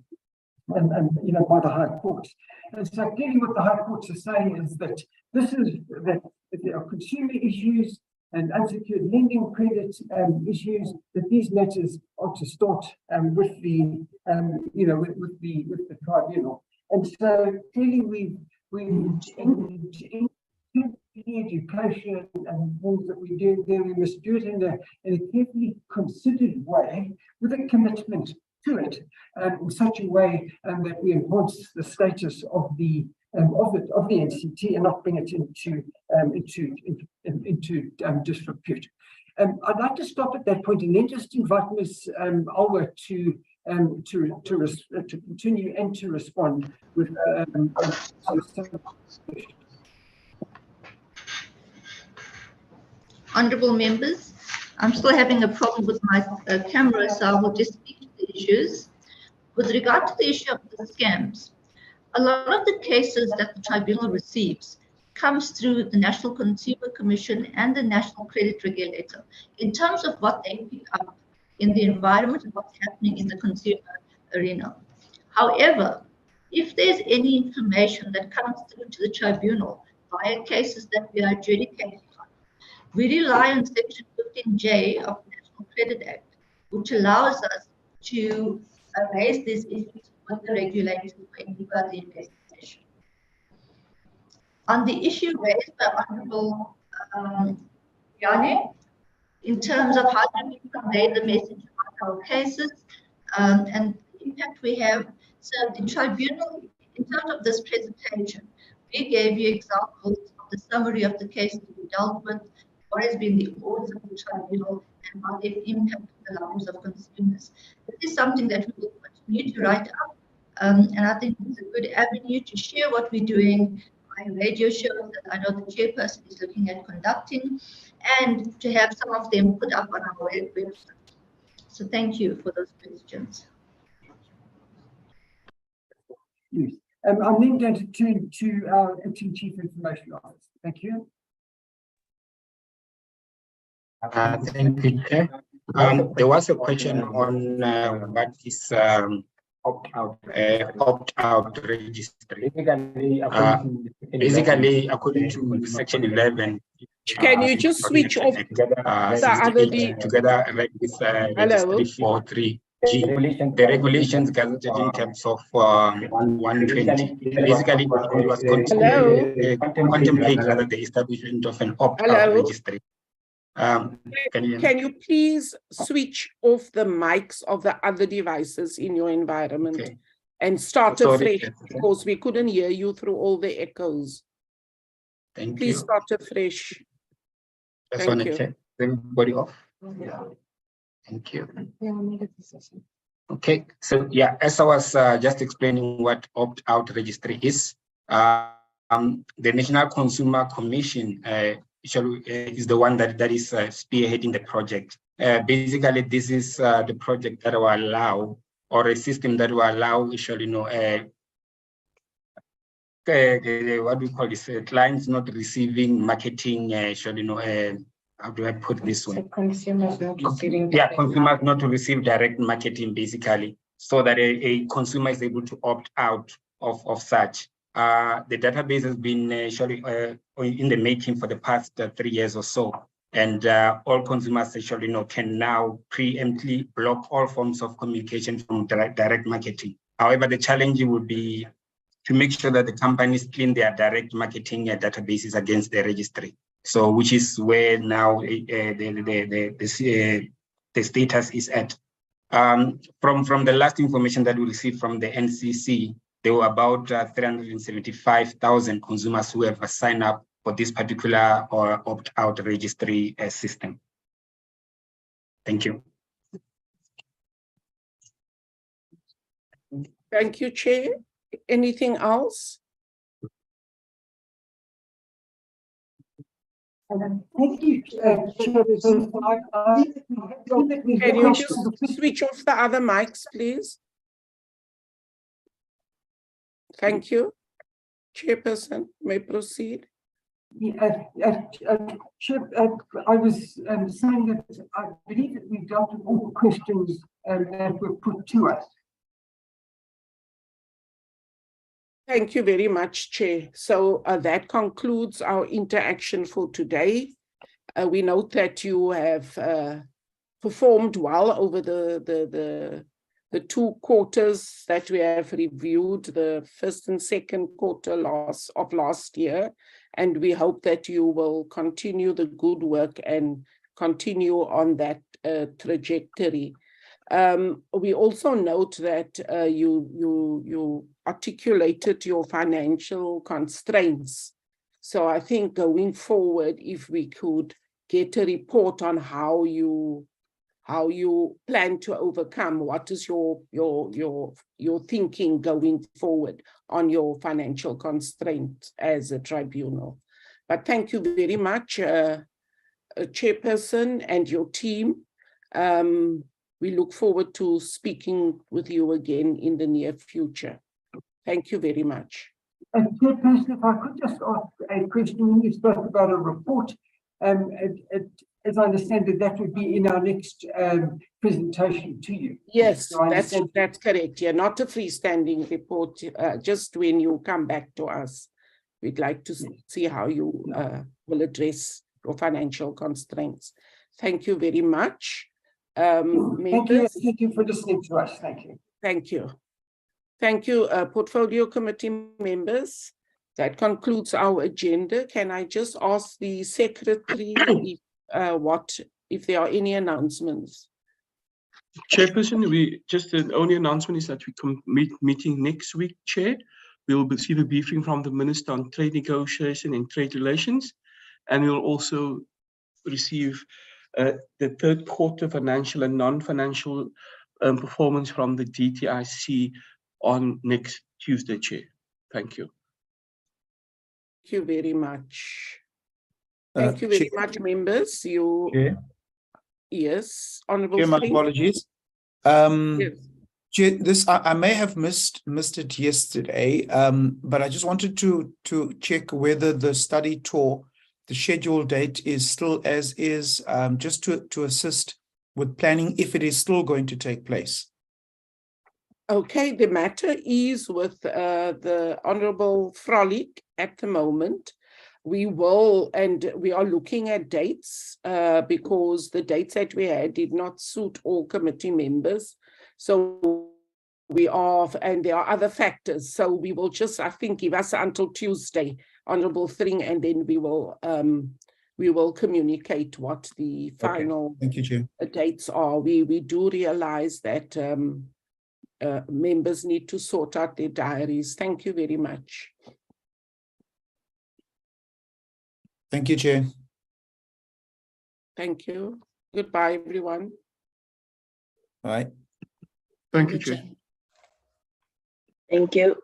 by the High Court. And so clearly what the High Courts are saying is that that there are consumer issues and unsecured lending credit issues, that these matters are to start with the tribunal. And so clearly in education and things that we do there, we must do it in a carefully considered way, with a commitment to it, in such a way that we enhance the status of the NCT and not bring it into disrepute. I'd like to stop at that point and then just invite Ms. Alwa to continue and to respond with Honourable members, I'm still having a problem with my camera, so I will just speak to the issues. With regard to the issue of the scams, a lot of the cases that the tribunal receives comes through the National Consumer Commission and the National Credit Regulator in terms of what they pick up in the environment and what's happening in the consumer arena. However, if there's any information that comes through to the tribunal via cases that we are adjudicating on, we rely on Section 15J of the National Credit Act, which allows us to raise these issues with the regulator for any further investigation. On the issue raised by Honourable Yane, in terms of how do we convey the message about our cases and the impact we have, so the tribunal, in terms of this presentation, we gave you examples of the summary of the cases we dealt with, what has been the audits of the tribunal, and how they've impacted the lives of consumers. This is something that we will continue to write up, and I think it's a good avenue to share what we're doing by radio shows that I know the chairperson is looking at conducting, and to have some of them put up on our website. So thank you for those questions. Yes. I'm then going to turn to our acting chief information officer. Thank you. Thank you, Chair. There was a question on what is opt-out registry. Basically, according to Section 11. Can you just switch off the other together with registry 43G? The regulations gathered in terms of 120. Basically, it was contemplate rather the establishment of an opt-out registry. Can you please switch off the mics of the other devices in your environment and start afresh, because we couldn't hear you through all the echoes. Please start afresh. Just want to check everybody off. Thank you. Okay, so yeah, as I was just explaining what opt-out registry is, the National Consumer Commission is the one that is spearheading the project. Basically, this is the project that will allow, or a system that will allow, what we call this, clients not receiving marketing, how do I put this one? Consumers not receiving. Yeah, consumers not to receive direct marketing, basically, so that a consumer is able to opt out of such. The database has been in the making for the past 3 years or so, and all consumers can now preemptively block all forms of communication from direct marketing. However, the challenge would be to make sure that the companies clean their direct marketing databases against the registry. So, which is where now the status is at. From the last information that we received from the NCC, there were about 375,000 consumers who have signed up for this particular or opt-out registry system. Thank you. Thank you, Chair. Anything else? Thank you, Chairperson. Can you just switch off the other mics, please? Thank you. Chairperson, may proceed. Chair, I was saying that I believe that we've dealt with all the questions that were put to us. Thank you very much, Chair. So that concludes our interaction for today. We note that you have performed well over the 2 quarters that we have reviewed, the first and second quarter of last year, and we hope that you will continue the good work and continue on that trajectory. We also note that you articulated your financial constraints. So I think going forward, if we could get a report on how you plan to overcome, what is your thinking going forward on your financial constraints as a tribunal. But thank you very much, Chairperson and your team. We look forward to speaking with you again in the near future. Thank you very much. Chairperson, if I could just ask a question. You spoke about a report. As I understand it, that would be in our next presentation to you. Yes, so that's correct. Yeah, not a freestanding report. Just when you come back to us, we'd like to see how you will address your financial constraints. Thank you very much. Thank you for listening to us. Thank you. Thank you. Thank you, Portfolio Committee members. That concludes our agenda. Can I just ask the Secretary if there are any announcements? Chairperson, the only announcement is that we meeting next week, Chair. We will receive a briefing from the Minister on Trade Negotiation and Trade Relations, and we will also receive the third quarter financial and non-financial performance from the DTIC on next Tuesday, Chair. Thank you. Thank you very much. Thank you very much, members. Yes, Honourable Chair, my Singh. apologies. Yes. Chair, this I may have missed it yesterday, but I just wanted to check whether the study tour, the scheduled date is still as is, just to assist with planning if it is still going to take place. Okay, the matter is with the Honourable Frolic at the moment. We are looking at dates because the dates that we had did not suit all committee members. So we are, and there are other factors. So we will just, I think, give us until Tuesday, Honourable Thring, and then we will communicate what the final Thank you, Chair. dates are. We do realize that members need to sort out their diaries. Thank you very much. Thank you, Chair. Thank you. Goodbye, everyone. All right. Thank you, Chair. Thank you.